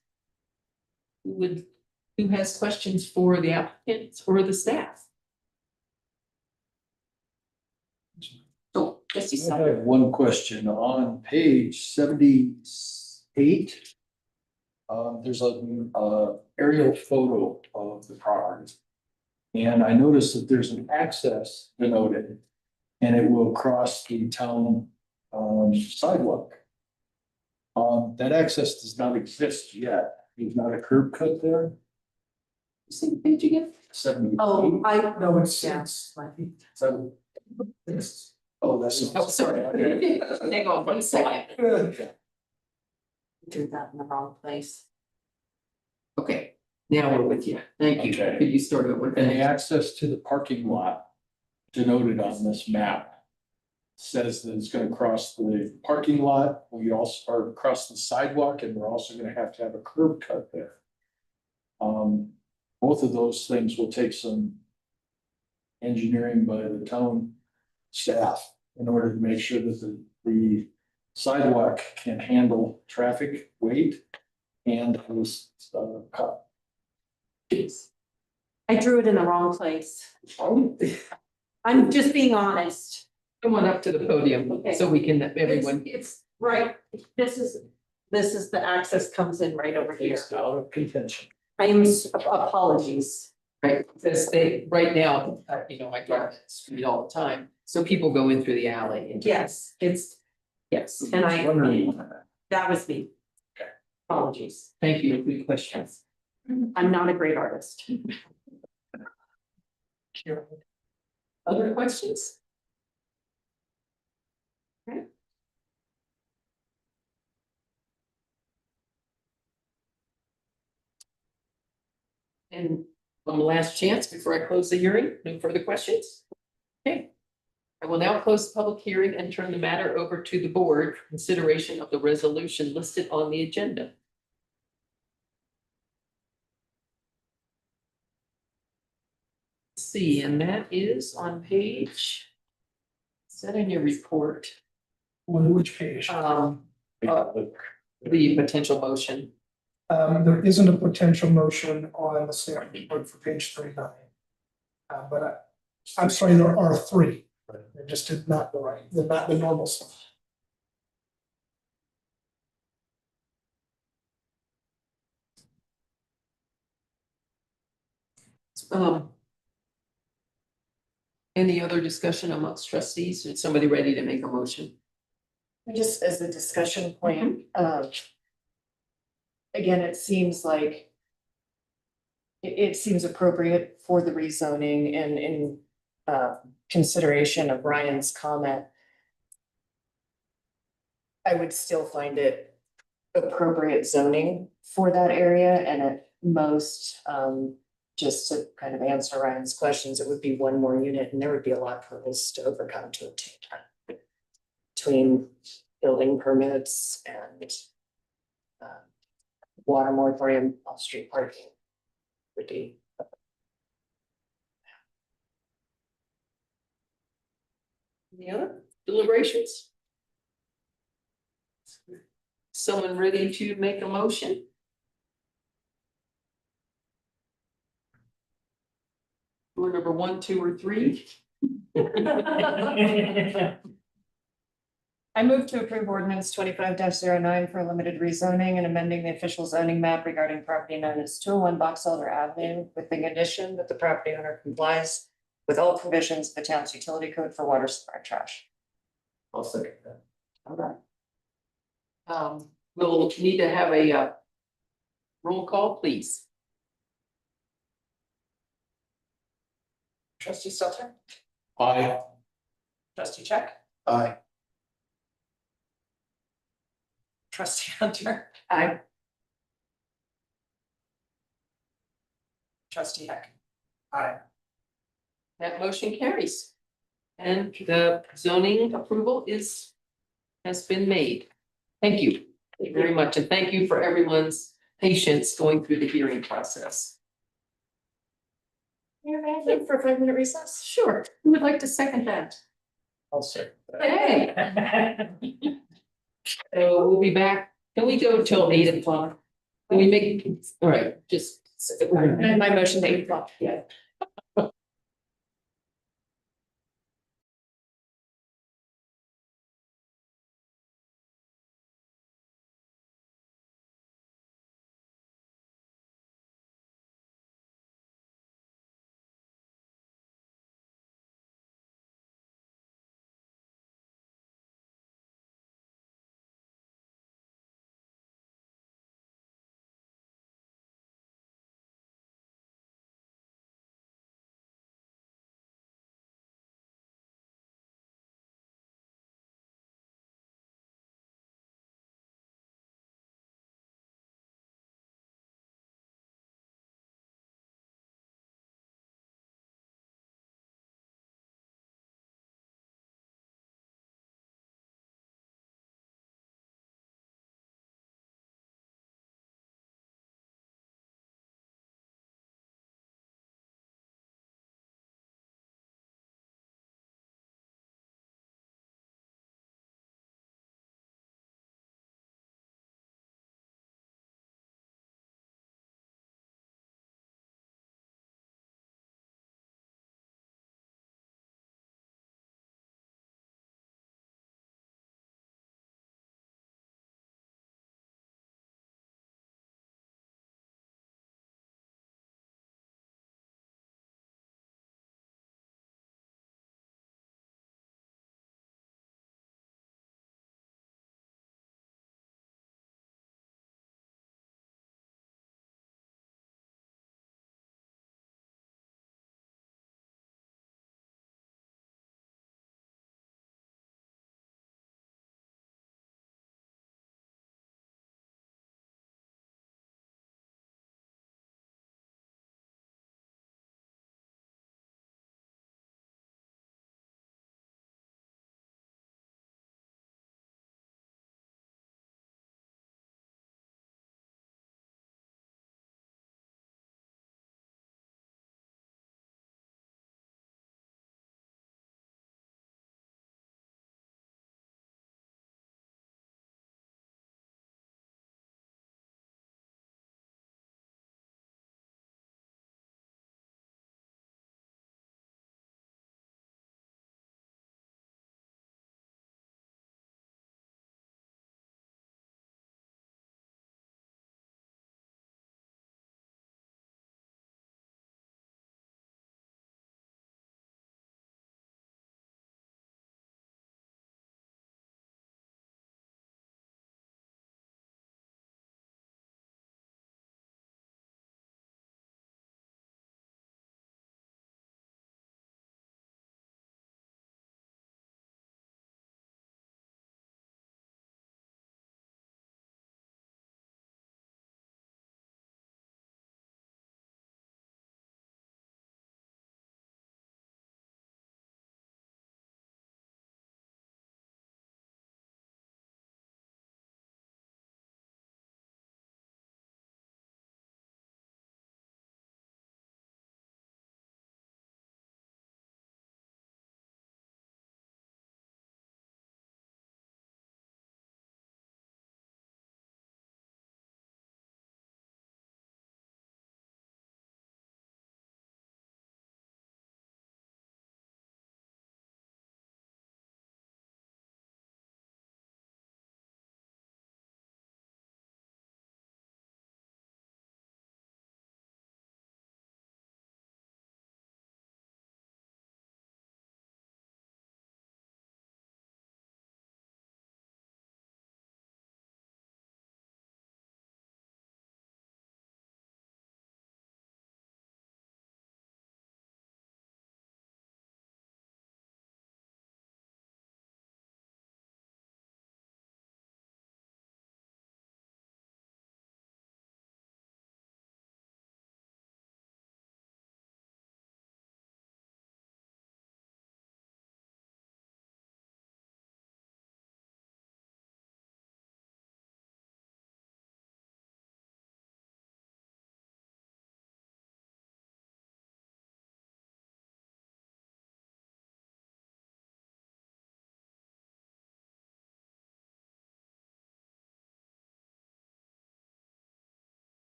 Who has questions for the applicants or the staff? Oh, trustee I Sutton. have one question on page 78. There's a aerial photo of the property. And I noticed that there's an access denoted and it will cross the town sidewalk. That access does not exist yet. There's not a curb cut there. See the page again? 78. Oh, I, No, it's, Yeah. it's, So- it's. Oh, that's. Oh, sorry. Hang on one second. did that in the wrong place. Okay, now we're with you. Thank you. Okay. Could you start over with And the that? access to the parking lot denoted on this map says that it's gonna cross the parking lot, we also are across the sidewalk, and we're also gonna have to have a curb cut there. Both of those things will take some engineering by the town staff in order to make sure that the sidewalk can handle traffic weight and this cut. I drew it in the wrong place. I'm just being honest. Come on up to the podium Okay. so we can, everyone. It's right, this is the access comes in right over here. It's out of contention. Apologies. Right, because right now, I drive that street all the time, so people go in through the alley. and- Yes, yes, and Wondering. that was me. Okay. Apologies. Thank you, good questions. I'm not a great artist. Other questions? Okay. And one last chance before I close the hearing, no further questions? Okay. I will now close the public hearing and turn the matter over to the board for consideration of the resolution listed on the agenda. Let's see, and that is on page. Is that in your report? On which page? The potential motion. There isn't a potential motion on the staff report for page 39. But I'm sorry, there are three. They're just not the right, they're not the normal stuff. Any other discussion amongst trustees? Is somebody ready to make a motion? Just as a discussion point, again, it seems like it seems appropriate for the rezoning and in consideration of Ryan's comment. I would still find it appropriate zoning for that area, and at most, just to kind of answer Ryan's questions, it would be one more unit and there would be a lot of hurdles to overcome to obtain that. Between building permits and water moratorium, off-street parking would be. Any other deliberations? Someone ready to make a motion? Or number 1, 2, or 3? I move to approve ordinance 25-09 for limited rezoning and amending the official zoning map regarding property known as 201 Box Elder Avenue with the condition that the property owner complies with all provisions of the town's utility code for water supply and trash. I'll second that. All right. We'll need to have a roll call, please. Trustee Stelter, Aye. trustee Check, Aye. trustee Hunter, Aye. trustee Heck. That motion carries. And the zoning approval has been made. Thank you very much, and thank you for everyone's patience going through the hearing process. For a 5-minute recess? Sure, who would like to second that? I'll second that. Hey. So we'll be back. Can we go till 8 o'clock? Can we make, all right, just. And my motion to 8 o'clock. Yeah.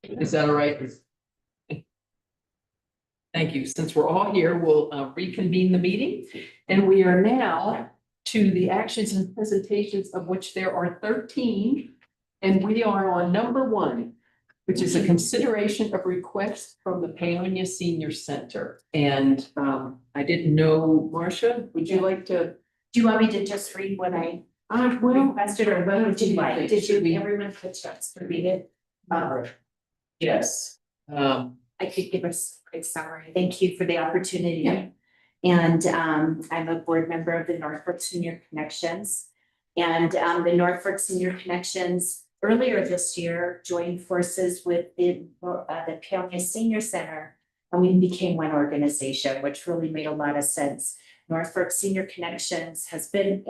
Is that all right? Thank you. Since we're all here, we'll reconvene the meeting. And we are now to the actions and presentations, of which there are 13. And we are on number 1, which is a consideration of request from the Paonia Senior Center. And I didn't know, Marcia, would you like to? Do you want me to just read what I Well, requested, or what would you like? Did Should we- you, everyone put a chance to read it? yes. I could give us a quick summary. Thank you for the opportunity. Yeah. And I'm a board member of the Norfolk Senior Connections. And the Norfolk Senior Connections earlier this year joined forces with the Paonia Senior Center. And we became one organization, which really made a lot of sense. Norfolk Senior Connections has been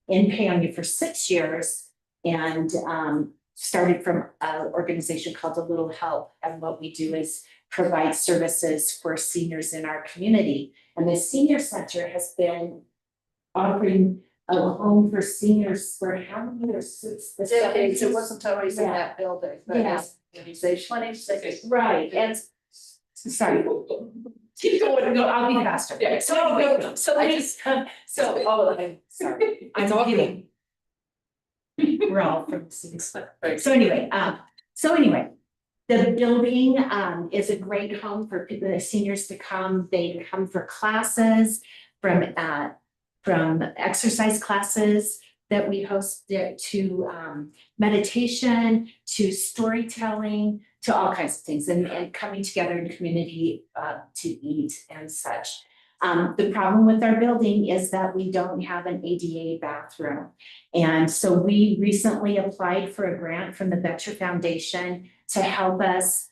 in Paonia for 6 years and started from an organization called A Little Help. And what we do is provide services for seniors in our community. And the Senior Center has been offering a home for seniors for how many years? Since the Decades, it 70s. wasn't always in Yeah. that building, but Yeah. it's organization. 26. Right, and sorry. Keep going, No, I'll be faster. Yeah. So anyway, so I I just- so I'm sorry. It's I'm all good. getting. We're all from the same spot. So anyway, the building is a great home for people, the seniors to come. They come for classes from exercise classes that we host there to meditation, to storytelling, to all kinds of things, and coming together in community to eat and such. The problem with our building is that we don't have an ADA bathroom. And so we recently applied for a grant from the Betcher Foundation to help us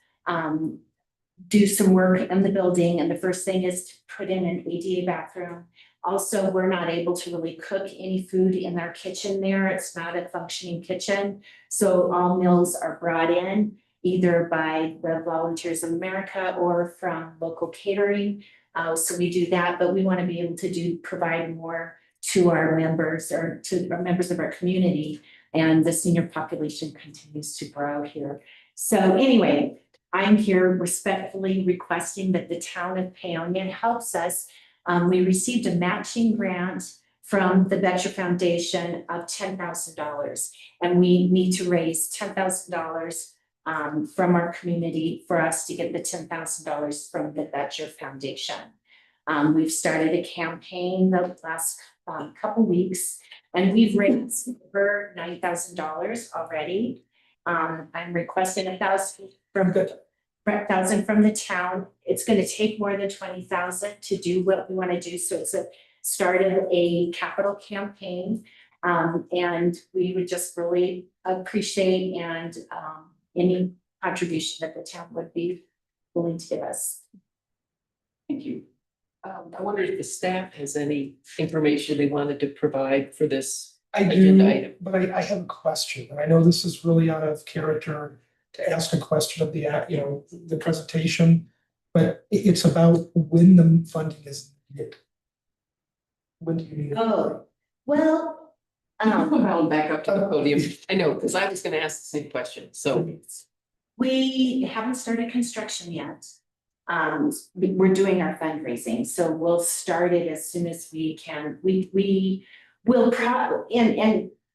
do some work in the building. And the first thing is to put in an ADA bathroom. Also, we're not able to really cook any food in our kitchen there. It's not a functioning kitchen. So all meals are brought in either by the Volunteers of America or from local catering. So we do that, but we want to be able to provide more to our members or to our members of our community. And the senior population continues to grow here. So anyway, I'm here respectfully requesting that the town of Paonia helps us. We received a matching grant from the Betcher Foundation of $10,000. And we need to raise $10,000 from our community for us to get the $10,000 from the Betcher Foundation. We've started a campaign the last couple weeks, and we've raised over $9,000 already. I'm requesting $1,000 from the town. It's going to take more than $20,000 to do what we want to do. So it's started a capital campaign, and we would just really appreciate and any contribution that the town would be willing to give us. Thank you. I wonder if the staff has any information they wanted to provide for this. I Agenda do, item. but I have a question, and I know this is really out of character to ask a question of the presentation, but it's about when the funding is needed. When do you need it? Oh, well, You can come out and back up to the podium. I know, because I was gonna ask the same question, so. we haven't started construction yet. We're doing our fundraising, so we'll start it as soon as we can. We will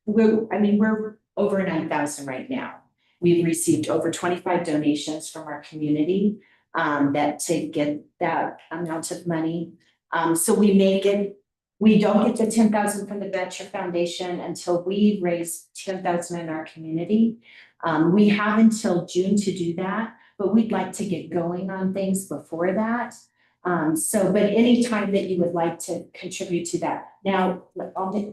we're over 9,000 right now. We've received over 25 donations from our community that to get that amount of money. So we don't get the 10,000 from the Betcher Foundation until we raise 10,000 in our community. We have until June to do that, but we'd like to get going on things before that. But any time that you would like to contribute to that. Now,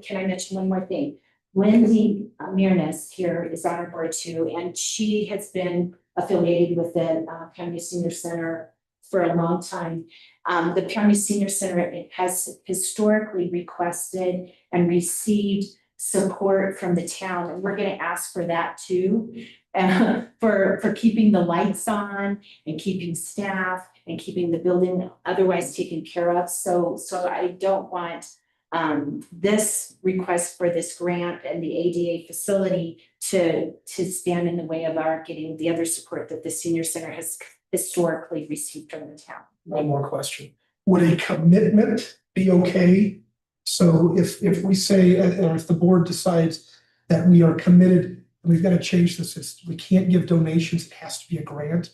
can I mention one more thing? Lindsay Mearness here is on our board too, and she has been affiliated with the Paonia Senior Center for a long time. The Paonia Senior Center has historically requested and received support from the town, and we're gonna ask for that too. For keeping the lights on and keeping staff and keeping the building otherwise taken care of. So I don't want this request for this grant and the ADA facility to stand in the way of our getting the other support that the senior center has historically received from the town. One more question. Would a commitment be okay? So if we say, or if the board decides that we are committed, we've got to change this, we can't give donations, it has to be a grant.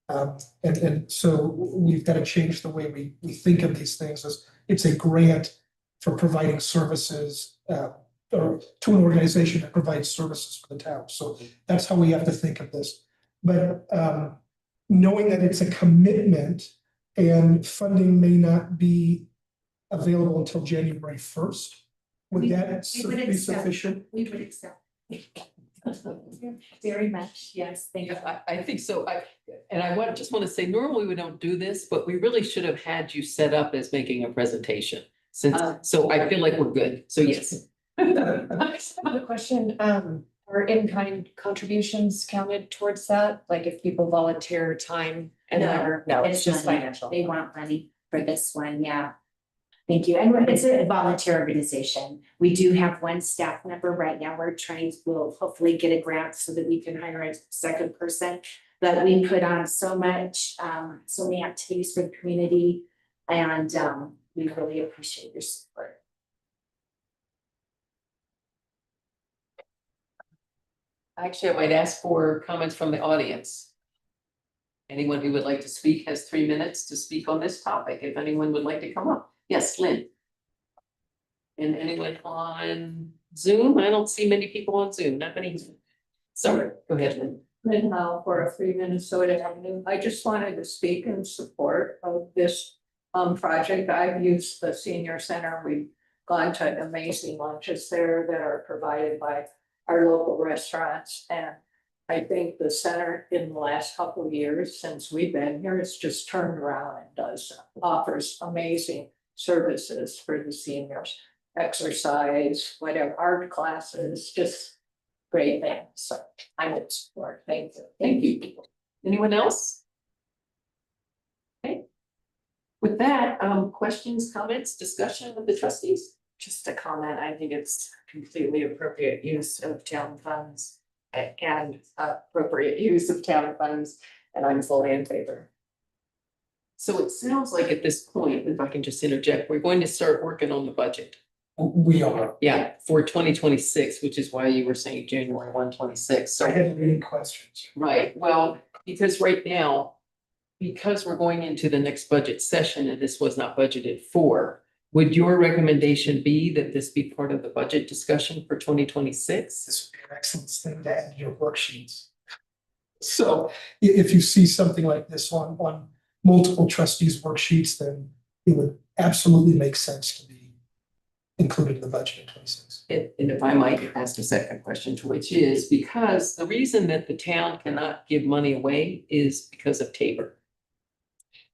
And so we've got to change the way we think of these things as it's a grant for providing services, or to an organization that provides services for the town. So that's how we have to think of this. But knowing that it's a commitment and funding may not be available until January 1st, would We that would be accept. sufficient? We would accept. Very much, yes, thank you. Yeah, I think so. Just want to say, normally we don't do this, but we really should have had you set up as making a presentation. So I feel like we're good. So yes. I have a question, are in-kind contributions counted towards that? Like if people volunteer time and No, whatever? No, it's just money. financial. They want money for this one, yeah. Thank you. And it's a volunteer organization. We do have one staff member right now. We'll hopefully get a grant so that we can hire a second person. But we put on so many activities for the community, and we really appreciate your support. Actually, I might ask for comments from the audience. Anyone who would like to speak has 3 minutes to speak on this topic, if anyone would like to come up. Yes, Lynn. And anyone on Zoom? I don't see many people on Zoom, not many. Sorry, go ahead, Lynn. Lynn Howell for a 3 Minnesota Avenue. I just wanted to speak in support of this project. I've used the senior center. We've gone to amazing lunches there that are provided by our local restaurants. And I think the center in the last couple of years since we've been here, it's just turned around and offers amazing services for the seniors, exercise, whatever, art classes, just great things. So I'm in support. Thank you. Thank you. Anyone else? Okay. With that, questions, comments, discussion with the trustees? Just a comment, I think it's completely appropriate use of town funds and appropriate use of town funds, and I'm fully in favor. So it sounds like at this point, if I can just interject, we're going to start working on the budget. We are. Yeah, for 2026, which is why you were saying January 1, 2026. So I had any questions. right, well, because right now, because we're going into the next budget session and this was not budgeted for, would your recommendation be that this be part of the budget discussion for 2026? This would be an excellent thing to add to your worksheets. So if you see something like this on multiple trustees worksheets, then it would absolutely make sense to be included in the budget in 26. And if I might ask a second question, which is because the reason that the town cannot give money away is because of Tabor.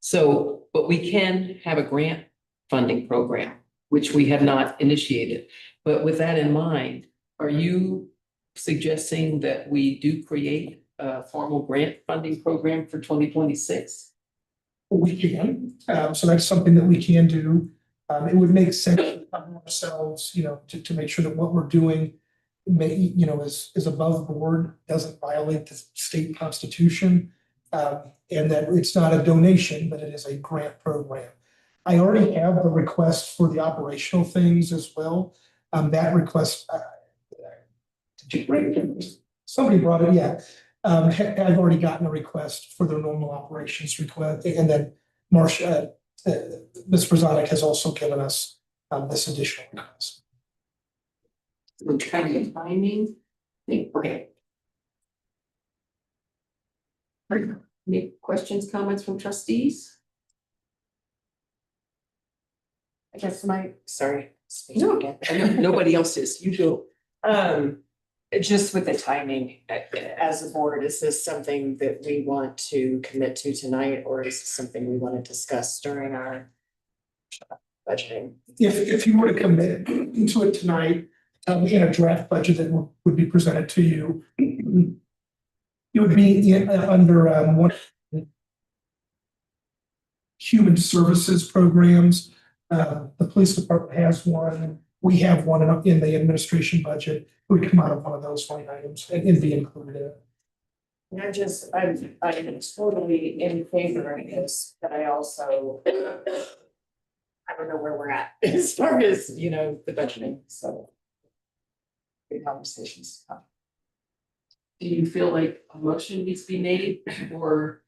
So, but we can have a grant funding program, which we have not initiated. But with that in mind, are you suggesting that we do create a formal grant funding program for 2026? We can, so that's something that we can do. It would make sense to cover ourselves, to make sure that what we're doing is above board, doesn't violate the state constitution. And that it's not a donation, but it is a grant program. I already have the request for the operational things as well. That request, did you bring it? Somebody brought it, yeah. I've already gotten a request for their normal operations request, and then Marcia, Ms. Brzonek has also given us this additional request. We're trying to get timing. Okay. Any questions, comments from trustees? I guess sorry. No, nobody else is. You go. Just with the timing, as a board, is this something that we want to commit to tonight, or is this something we want to discuss during our budgeting? If you were to commit to it tonight, in a draft budget that would be presented to you, it would be under one human services programs. The police department has one, we have one in the administration budget, it would come out of one of those line items and be included in it. I'm totally in favor of this, but I also. I don't know where we're at as far as, you know, the budgeting, so. Good conversations. Do you feel like a motion needs to be made or?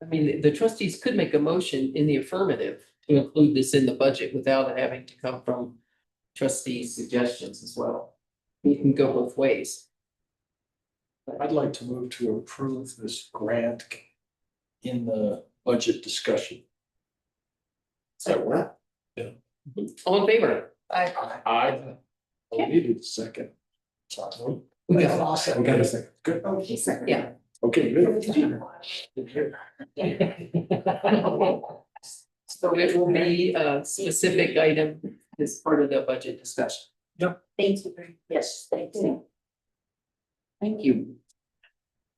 I mean, the trustees could make a motion in the affirmative to include this in the budget without it having to come from trustees' suggestions as well. You can go both ways. I'd like to move to approve this grant in the budget discussion. Does that work? All in favor? I needed a second. Sorry. We got We got a second. Good. Yeah. Okay, good. So it will be a specific item as part of the budget discussion. Thank you. Yes, thank you. Thank you.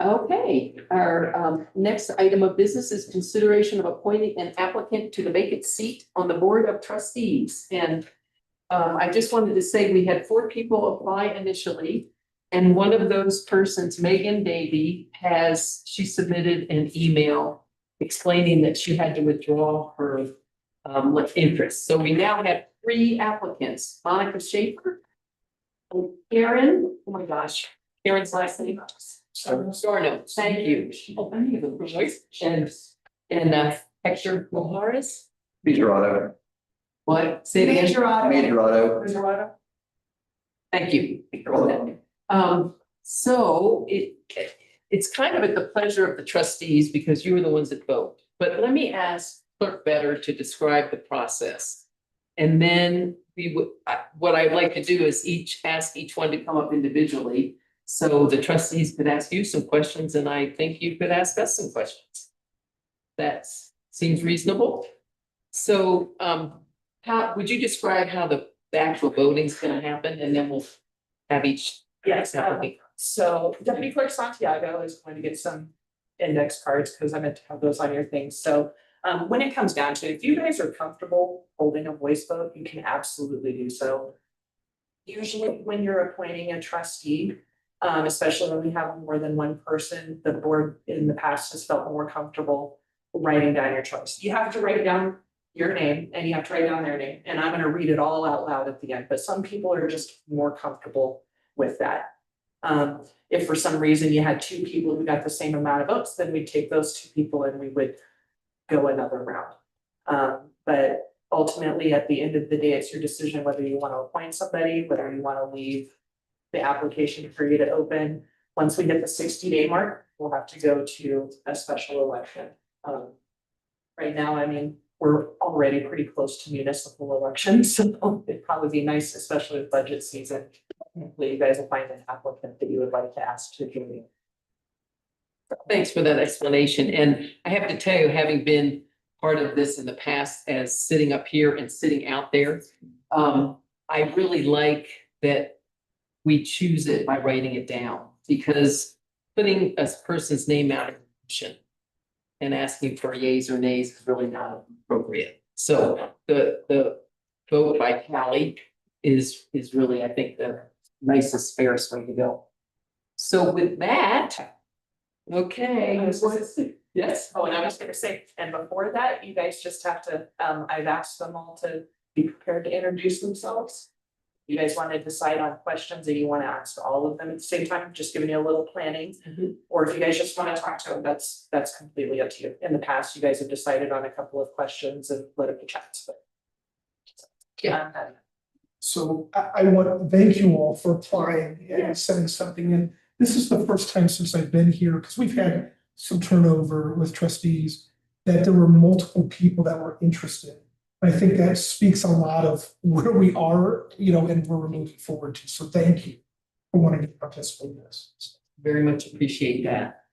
Okay, our next item of business is consideration of appointing an applicant to the vacant seat on the Board of Trustees. And I just wanted to say we had 4 people apply initially. And one of those persons, Megan Davy, she submitted an email explaining that she had to withdraw her interest. So we now have 3 applicants, Monica Schaefer, and Karen, oh my gosh, Karen's last name. Storno, thank you. Oh, I need a voice. And Hector Mojares. Majorado. What? Say it again. Majorado. Thank you. So it's kind of at the pleasure of the trustees because you were the ones that vote. But let me ask Clerk Better to describe the process. And then what I'd like to do is ask each one to come up individually. So the trustees could ask you some questions and I think you could ask us some questions. That seems reasonable. So how would you describe how the actual voting is going to happen and then we'll have each. Yes, so Deputy Clerk Santiago is going to get some index cards because I meant to have those on your things. So when it comes down to it, if you guys are comfortable holding a voice vote, you can absolutely do so. Usually when you're appointing a trustee, especially when we have more than one person, the board in the past has felt more comfortable writing down your choice. You have to write down your name and you have to write down their name. And I'm going to read it all out loud at the end, but some people are just more comfortable with that. If for some reason you had 2 people who got the same amount of votes, then we'd take those 2 people and we would go another round. But ultimately, at the end of the day, it's your decision whether you want to appoint somebody, whether you want to leave the application for you to open. Once we hit the 60-day mark, we'll have to go to a special election. Right now, I mean, we're already pretty close to municipal elections, so it'd probably be nice, especially with budget season. Hopefully you guys will find an applicant that you would like to ask to join you. Thanks for that explanation. And I have to tell you, having been part of this in the past as sitting up here and sitting out there, I really like that we choose it by writing it down because putting a person's name out in the motion and asking for yays or nays is really not appropriate. So the vote by Callie is really, I think, the nicest, fairest way to go. So with that, okay. Yes. Oh, and I was gonna say, and before that, you guys just have to, I've asked them all to be prepared to introduce themselves. You guys want to decide on questions that you want to ask all of them at the same time, just giving you a little planning. Or if you guys just want to talk to them, that's completely up to you. In the past, you guys have decided on a couple of questions and let it be chats, but. Yeah. So I want to thank you all for applying and sending something in. This is the first time since I've been here, because we've had some turnover with trustees, that there were multiple people that were interested. I think that speaks a lot of where we are, and where we're moving forward to. So thank you for wanting to participate in this. Very much appreciate that.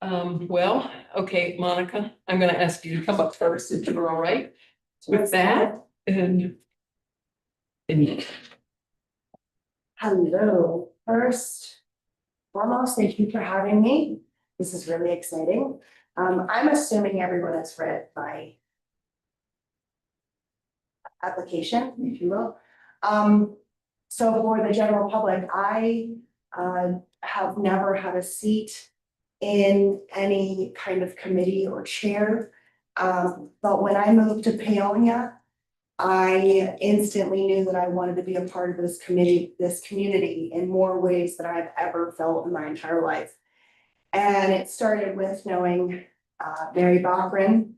Well, okay, Monica, I'm gonna ask you to come up first if you're all right with that and. Hello, first, foremost, thank you for having me. This is really exciting. I'm assuming everyone has read my application, if you will. So for the general public, I have never had a seat in any kind of committee or chair. But when I moved to Paonia, I instantly knew that I wanted to be a part of this community in more ways than I've ever felt in my entire life. And it started with knowing Mary Bachran,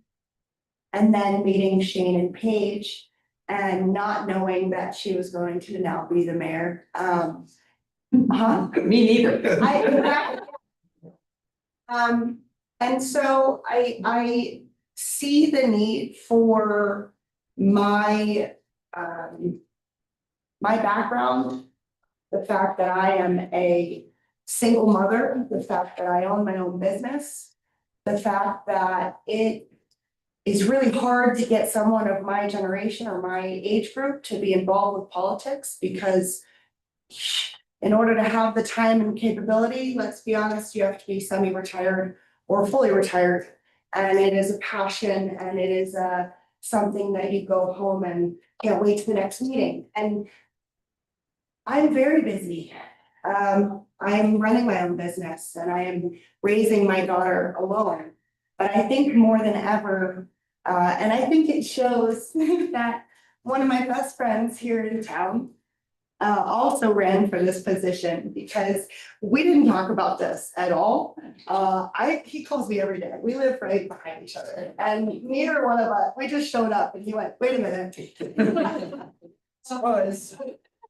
and then meeting Shane and Paige, and not knowing that she was going to now be the mayor. Me neither. And so I see the need for my background, the fact that I am a single mother, the fact that I own my own business, the fact that it is really hard to get someone of my generation or my age group to be involved with politics, because in order to have the time and capability, let's be honest, you have to be semi-retired or fully retired. And it is a passion, and it is something that you go home and can't wait to the next meeting. And I'm very busy. I'm running my own business, and I am raising my daughter alone. But I think more than ever, and I think it shows that one of my best friends here in town also ran for this position, because we didn't talk about this at all. He calls me every day. We live right behind each other, and neither one of us, we just showed up and he went, wait a minute.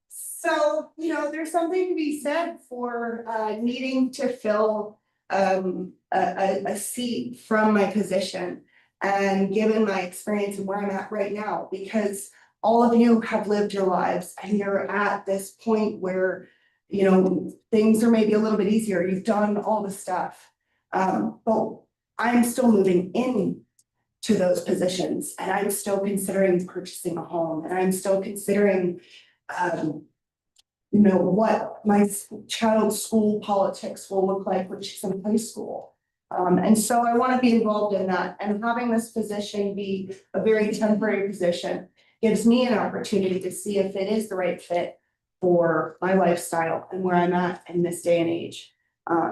So, you know, there's something to be said for needing to fill a seat from my position, and given my experience and where I'm at right now, because all of you have lived your lives and you're at this point where, you know, things are maybe a little bit easier. You've done all the stuff. But I'm still moving in to those positions, and I'm still considering purchasing a home, and I'm still considering, you know, what my child's school politics will look like when she's in high school. And so I want to be involved in that, and having this position be a very temporary position gives me an opportunity to see if it is the right fit for my lifestyle and where I'm at in this day and age.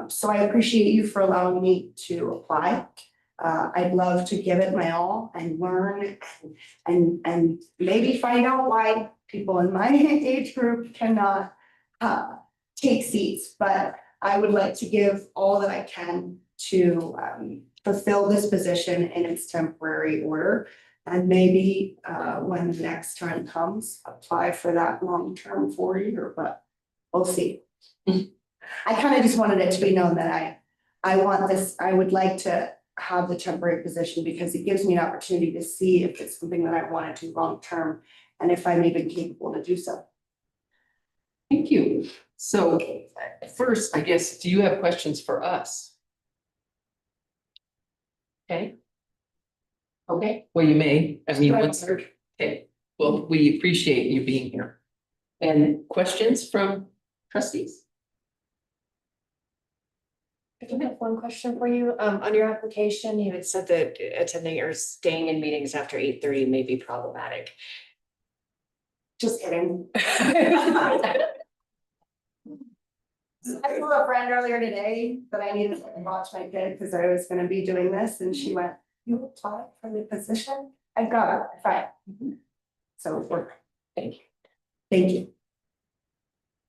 So I appreciate you for allowing me to apply. I'd love to give it my all and learn and maybe find out why people in my age group cannot take seats, but I would like to give all that I can to fulfill this position in its temporary order. And maybe when the next time comes, apply for that long-term 4-year, but we'll see. I kind of just wanted it to be known that I want this, I would like to have the temporary position, because it gives me an opportunity to see if it's something that I want to do long-term, and if I'm even capable to do so. Thank you. So first, I guess, do you have questions for us? Okay. Okay, well, you may, I mean, okay, well, we appreciate you being here. And questions from trustees? I do have one question for you. On your application, you had said that attending or staying in meetings after 8:30 may be problematic. Just kidding. I told a friend earlier today that I needed to watch my kid because I was gonna be doing this, and she went, "You applied for the position?" I got it, fine. So we're, thank you. Thank you.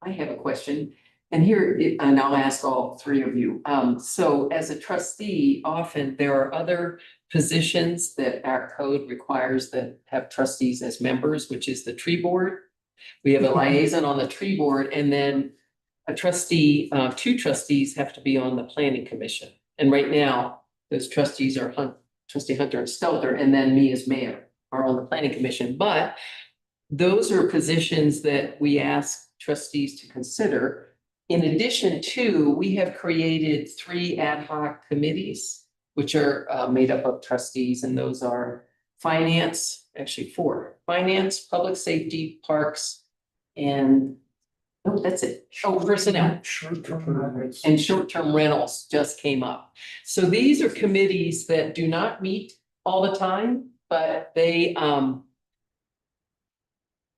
I have a question, and here, and I'll ask all three of you. So as a trustee, often there are other positions that our code requires that have trustees as members, which is the tree board. We have a liaison on the tree board, and then a trustee, 2 trustees have to be on the planning commission. And right now, those trustees are Trustee Hunter and Stelter, and then me as mayor are on the planning commission. But those are positions that we ask trustees to consider. In addition to, we have created 3 ad hoc committees, which are made up of trustees, and those are finance, actually 4, finance, public safety, parks, and oh, that's it. Oh, personnel. And short-term rentals just came up. So these are committees that do not meet all the time, but they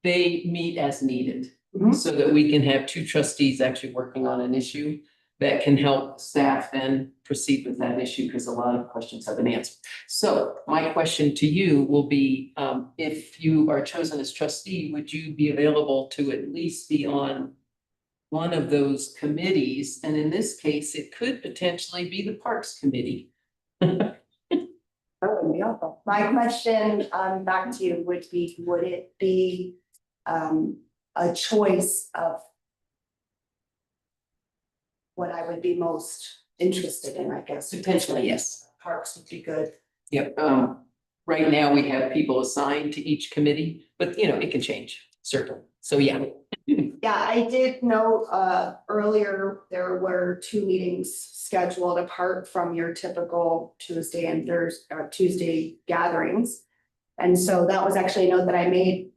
they meet as needed. Mhm. So that we can have two trustees actually working on an issue that can help staff then proceed with that issue, because a lot of questions have been answered. So my question to you will be, if you are chosen as trustee, would you be available to at least be on one of those committees? And in this case, it could potentially be the Parks Committee. My question, back to you would it be, a choice of what I would be most interested in, I guess? Potentially, yes. Parks would be good. Yep, right now we have people assigned to each committee, but you know, it can change, certainly. So, yeah. Yeah, I did know, earlier, there were 2 meetings scheduled apart from your typical Tuesday and Tuesday gatherings. And so that was actually a note that I made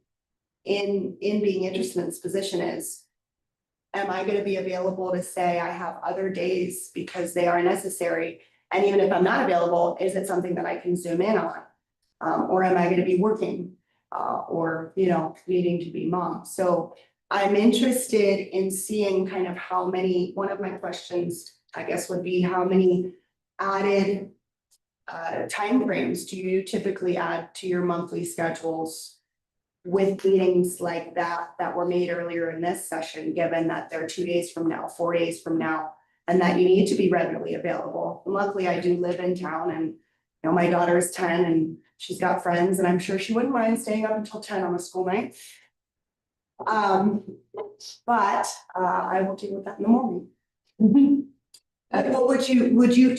in being interested in this position is, am I gonna be available to say I have other days because they are necessary? And even if I'm not available, is it something that I can zoom in on? Or am I gonna be working, or, you know, needing to be mom? So I'm interested in seeing kind of how many, one of my questions, I guess, would be how many added timeframes do you typically add to your monthly schedules with meetings like that were made earlier in this session, given that they're 2 days from now, 4 days from now, and that you need to be readily available? And luckily, I do live in town, and you know, my daughter is 10 and she's got friends, and I'm sure she wouldn't mind staying up until 10 on a school night. But I will deal with that in the morning. But do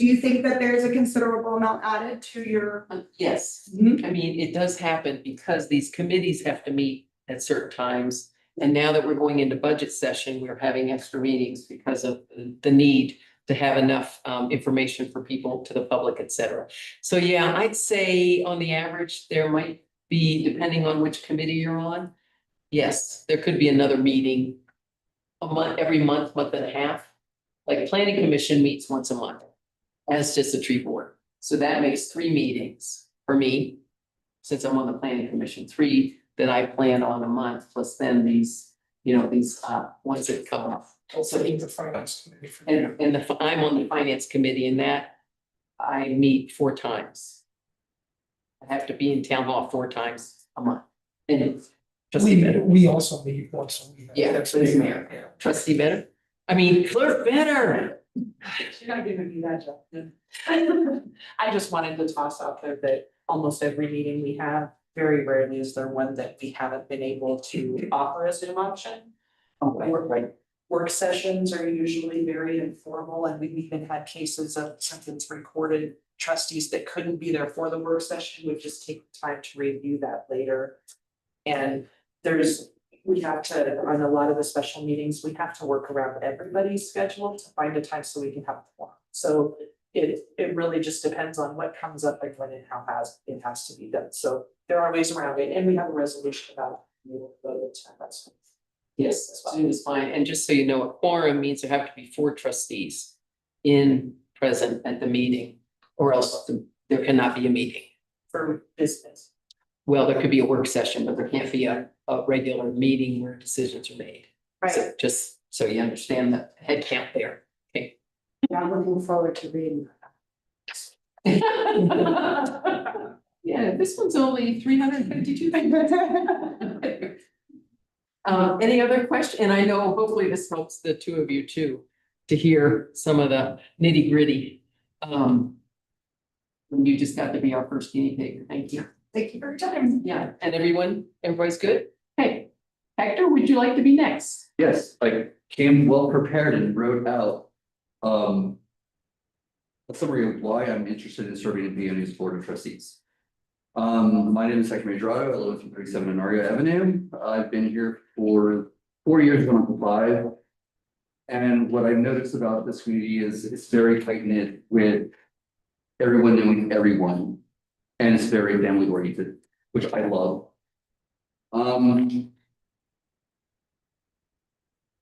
you think that there's a considerable amount added to your? Yes, I mean, it does happen because these committees have to meet at certain times. And now that we're going into budget session, we're having extra meetings because of the need to have enough information for people, to the public, et cetera. So, yeah, I'd say on the average, there might be, depending on which committee you're on. Yes, there could be another meeting a month, every month, month and a half. Like planning commission meets once a month, as does the tree board. So that makes 3 meetings for me, since I'm on the planning commission, 3 that I plan on a month, plus then these, you know, these ones that come up. Also, in the finance committee. for you. And I'm on the finance committee, and that I meet 4 times. I have to be in town hall 4 times a month. And trustee better. We also meet once a week. Yeah, That's that's me. mayor. Trustee better? I mean, clerk better. You're not giving me that job. I just wanted to toss out there that almost every meeting we have, very rarely is there one that we haven't been able to offer a Zoom option. Right. Work sessions are usually very informal, and we've even had cases of something's recorded, trustees that couldn't be there for the work session would just take time to review that later. And we have to, on a lot of the special meetings, we have to work around everybody's schedule to find a time so we can have a forum. So it really just depends on what comes up and when and how it has to be done. So there are ways around it, and we have a resolution about that's. Yes, Zoom is fine. And just so you know, a quorum means there have to be 4 trustees present at the meeting, or else there cannot be a meeting. For business. Well, there could be a work session, but there can't be a regular meeting where decisions are made. So just so you understand the head count there. Okay. Yeah, I'm looking forward to reading. Yeah, this one's only 352. Any other question? And I know hopefully this helps the 2 of you too, to hear some of the nitty gritty. You just got to be our first guinea pig. Thank you. Thank you for your time. Yeah, and everybody's good? Hey, Hector, would you like to be next? Yes, I came well prepared and wrote out a summary of why I'm interested in serving in PNU's Board of Trustees. My name is Hector Madrado. I live at 37 Honoria Avenue. I've been here for 4 years, going on to 5. And what I've noticed about this community is it's very tight knit, with everyone knowing everyone. And it's very family oriented, which I love.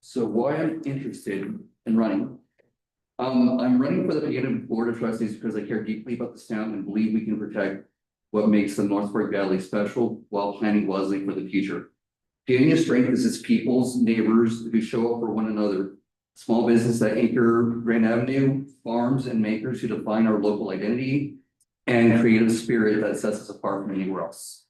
So why I'm interested in running. I'm running for the PNU Board of Trustees because I care deeply about this town and believe we can protect what makes the North Fork Valley special while planning wisely for the future. Peonia's strength is its people's neighbors who show up for one another. Small business that anchor Grand Avenue, farms and makers who define our local identity, and creative spirit that sets us apart from anywhere else.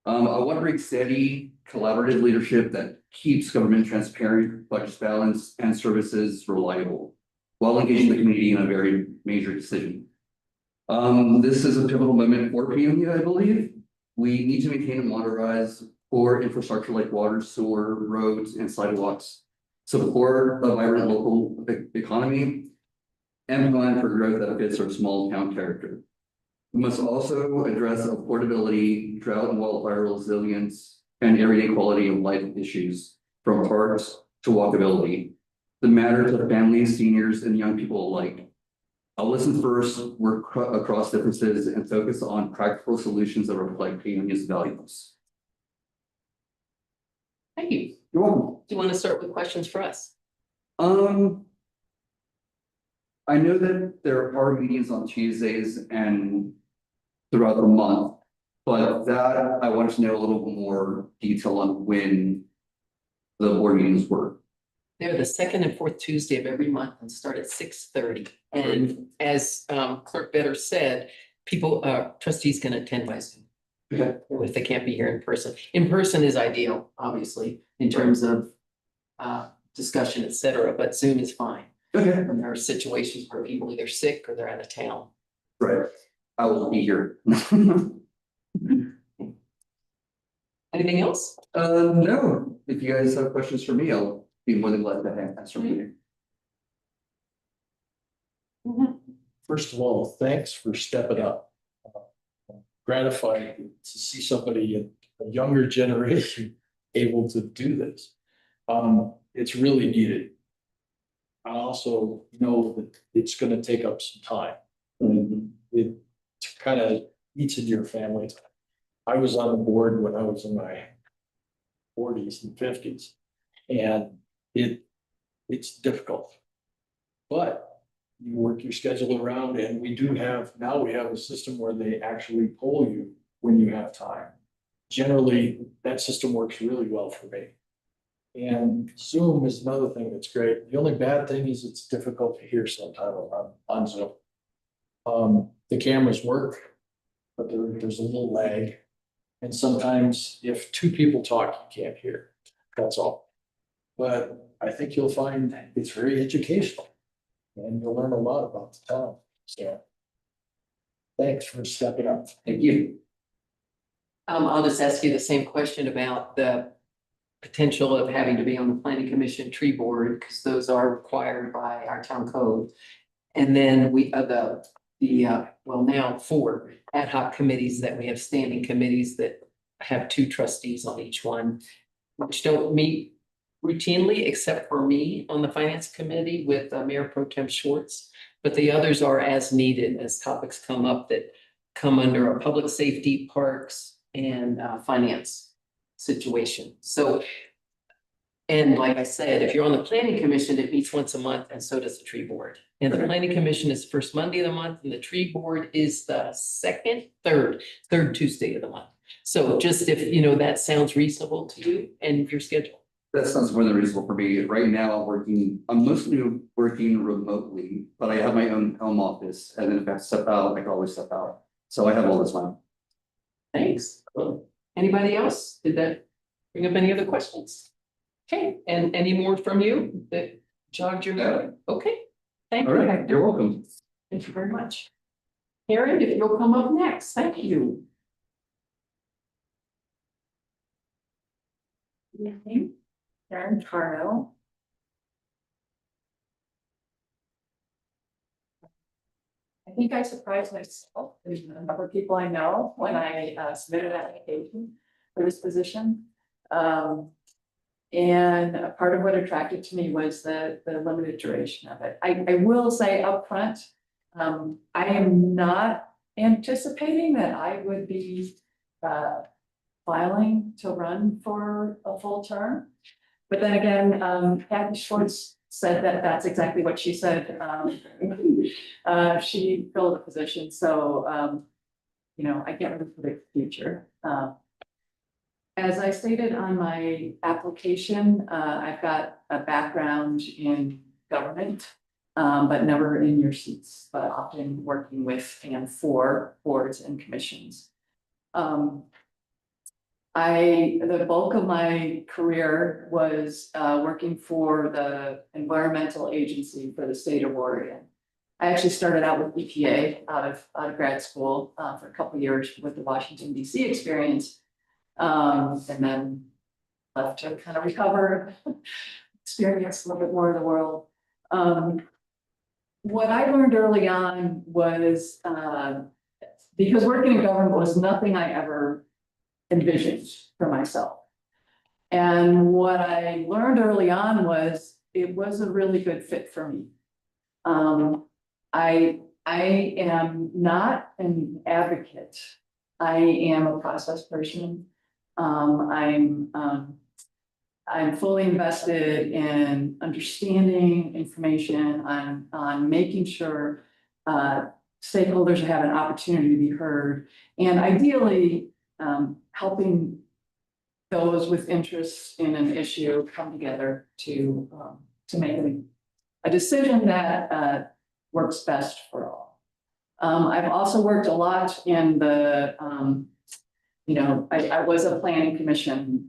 I want to bring steady, collaborative leadership that keeps government transparent, budgets balanced, and services reliable, while engaging the community in a very major decision. This is a pivotal moment for Peonia, I believe. We need to maintain and modernize core infrastructure like water, sewer, roads, and sidewalks, support a vibrant local economy, and plan for growth that fits our small town character. We must also address affordability, drought and wildfire resilience, and everyday quality of life issues, from parks to walkability, that matter to families, seniors, and young people alike. I'll listen first, work across differences, and focus on practical solutions that reflect Peonia's values. Thank you. You're welcome. Do you want to start with questions for us? I know that there are meetings on Tuesdays and throughout the month, but that I wanted to know a little more detail on when the board meetings were. They're the second and fourth Tuesday of every month and start at 6:30. And as Clerk Better said, trustees can attend by Zoom. Okay. If they can't be here in person. In person is ideal, obviously, in terms of discussion, et cetera, but Zoom is fine. Okay. And there are situations where people either sick or they're out of town. Right. I will be here. Anything else? No, if you guys have questions for me, I'll be more than glad to answer them. First of all, thanks for stepping up. Gratified to see somebody in a younger generation able to do this. It's really needed. I also know that it's gonna take up some time. And it kind of eats into your family time. I was on the board when I was in my 40s and 50s, and it's difficult. But you work your schedule around, and we have a system where they actually poll you when you have time. Generally, that system works really well for me. And Zoom is another thing that's great. The only bad thing is it's difficult to hear sometimes on Zoom. The cameras work, but there's a little lag. And sometimes if two people talk, you can't hear. That's all. But I think you'll find it's very educational. And you'll learn a lot about the town. So thanks for stepping up. Thank you. I'll just ask you the same question about the potential of having to be on the planning commission tree board, because those are required by our town code. And then now 4 ad hoc committees that we have, standing committees that have 2 trustees on each one, which don't meet routinely, except for me on the finance committee with Mayor Pro Tem Schwartz. But the others are as needed as topics come up that come under a public safety, parks, and finance situation. So, and like I said, if you're on the planning commission, it meets once a month, and so does the tree board. And the planning commission is the first Monday of the month, and the tree board is the third Tuesday of the month. So just if, that sounds reasonable to you and your schedule. That sounds more than reasonable for me. Right now, I'm mostly working remotely, but I have my own home office, and then if I have to step out, I can always step out. So I have all this time. Thanks. Cool. Anybody else? Did that bring up any other questions? Okay, and any more from you that jogged your memory? Okay, thank All you, right, Hector. you're welcome. Thank you very much. Karen, if you'll come up next, thank you. Good evening, Karen Carno. I think I surprised myself, there's a number of people I know when I submitted an application for this position. And a part of what attracted to me was the limited duration of it. I will say upfront, I am not anticipating that I would be filing to run for a full term. But then again, Kathy Schwartz said that that's exactly what she said. She filled the position, so I can't really predict the future. As I stated on my application, I've got a background in government, but never in your seats, but often working with and for boards and commissions. The bulk of my career was working for the environmental agency for the state of Oregon. I actually started out with EPA out of grad school for a couple of years with the Washington DC experience. And then left to kind of recover, experience a little bit more of the world. What I learned early on was, because working in government was nothing I ever envisioned for myself. And what I learned early on was it was a really good fit for me. I am not an advocate. I am a process person. I'm fully invested in understanding information, on making sure stakeholders have an opportunity to be heard, and ideally helping those with interests in an issue come together to make a decision that works best for all. I've also worked a lot in the I was a planning commission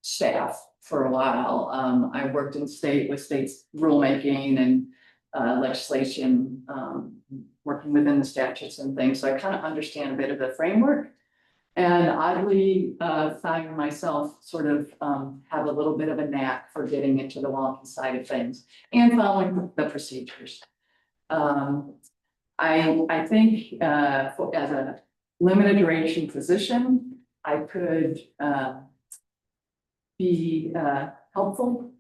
staff for a while. I worked in with states rulemaking and legislation, working within the statutes and things. So I kind of understand a bit of the framework. And oddly, found myself sort of have a little bit of a knack for getting into the wonky side of things and following the procedures. I think as a limited duration position, I could be helpful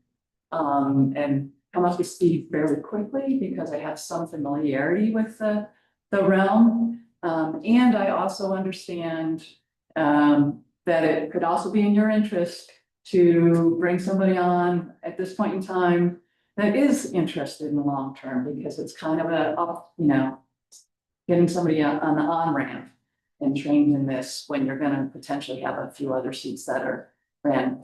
and come up to speed fairly quickly because I have some familiarity with the realm. And I also understand that it could also be in your interest to bring somebody on at this point in time that is interested in the long term, because it's kind of getting somebody on the on-ramp and trained in this when you're going to potentially have a few other seats that are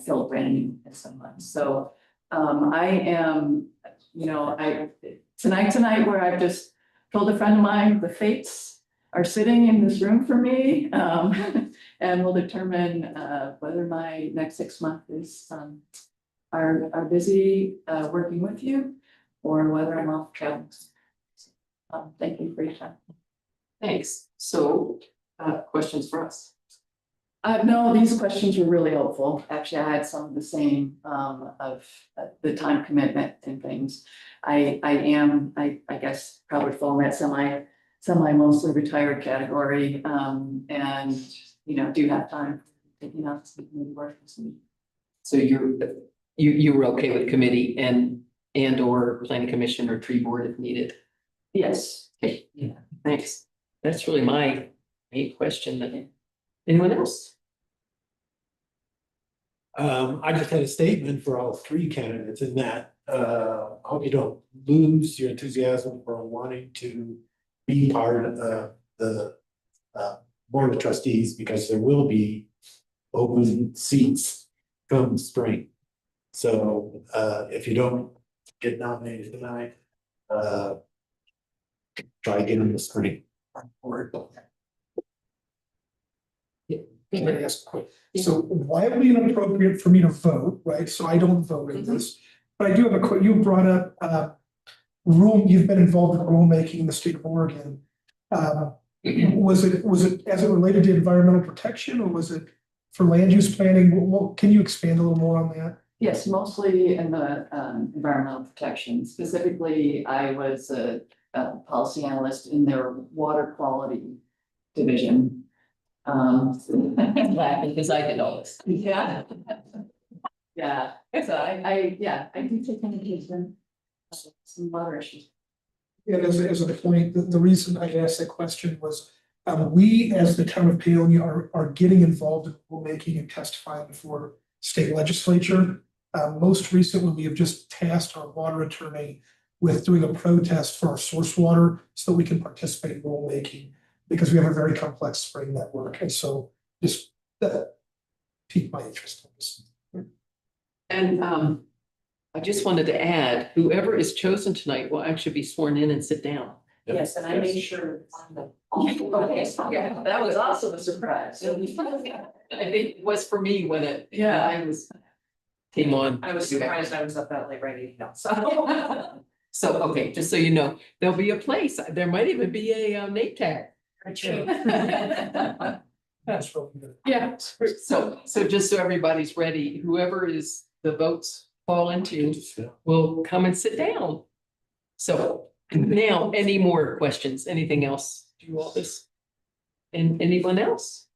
filled brand new at someone. So I am, tonight where I've just told a friend of mine, the fates are sitting in this room for me, and will determine whether my next 6 months is are busy working with you, or whether I'm off traveling. Thank you for your time. Thanks. So, questions for us? No, these questions were really helpful. Actually, I had some of the same of the time commitment and things. I guess probably fall in that semi mostly retired category, and do have time taking out some committee work. So you were okay with committee and or planning commission or tree board if needed? Yes. Okay, yeah, thanks. That's really my main question. Then anyone else? I just had a statement for all three candidates in that, I hope you don't lose your enthusiasm for wanting to be part of the board of trustees, because there will be open seats come spring. So if you don't get nominated tonight, try again in the spring. Can I ask a quick? So why would it be inappropriate for me to vote, right? So I don't vote in this, but I do have a quick, you brought up you've been involved in rulemaking in the state of Oregon. Was it as it related to environmental protection, or was it for land use planning? Well, can you expand a little more on that? Yes, mostly in the environmental protection. Specifically, I was a policy analyst in their water quality division. I'm laughing because I did all this. Yeah. Yeah, so I do take engagement, some water issues. And as a point, the reason I asked that question was, we as the town of Paonia are getting involved in rulemaking and testifying before state legislature. Most recently, we have just tasked our water attorney with doing a protest for our source water so that we can participate in rulemaking, because we have a very complex spring network. And so just to piqued my interest in this. And I just wanted to add, whoever is chosen tonight will actually be sworn in and sit down. Yes, and I made sure. That was also a surprise. I think it was for me when it, Yeah. I was, came on. I was surprised I was up that late writing notes, so. So, okay, just so you know, there'll be a place, there might even be a name tag. That's really good. Yeah, so just so everybody's ready, whoever is the votes fall into will come and sit down. So now, any more questions, anything else? Do you all this? And anyone else?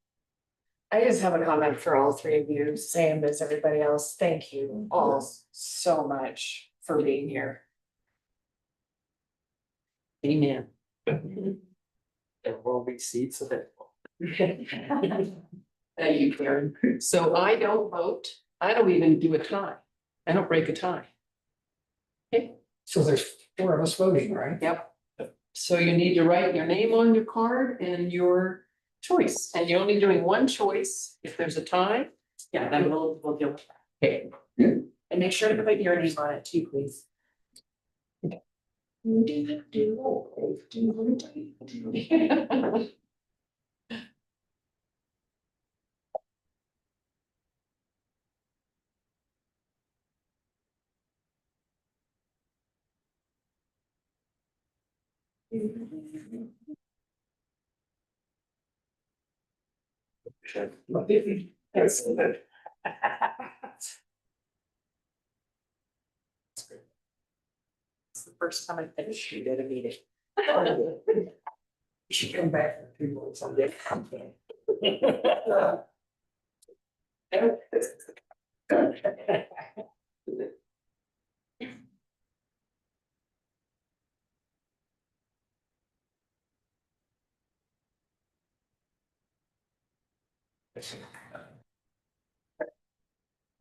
I just have a comment for all three of you, same as everybody else. Thank you all so much for being here. Amen. There will be seats available. Thank you, Karen. So I don't vote, I don't even do a tie, I don't break a tie. Okay, So there's 4 of us voting, right? yep. So you need to write your name on your card and your choice, and you're only doing one choice if there's a tie. Yeah, then we'll deal with that. Okay. And make sure to put your name on it too, please. That's good. It's the first time I finished you at a meeting. You should come back for people someday.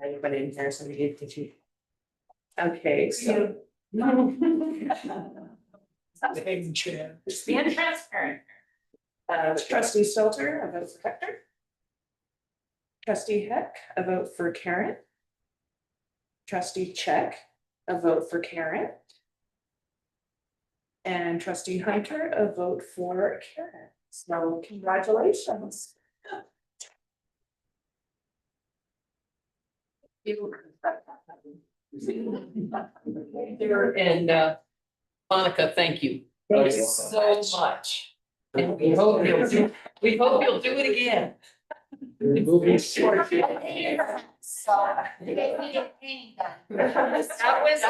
Anybody in here, somebody did you? Okay, so. Hey, Chad. Just being transparent. Trustee Stelter, a vote for Hector. Trustee Heck, a vote for Karen. Trustee Check, a vote for Karen. And trustee Hunter, a vote for Karen. So congratulations. And Monica, thank you. Thank you so much. And we hope you'll do it again. So, you guys need a painting done. That was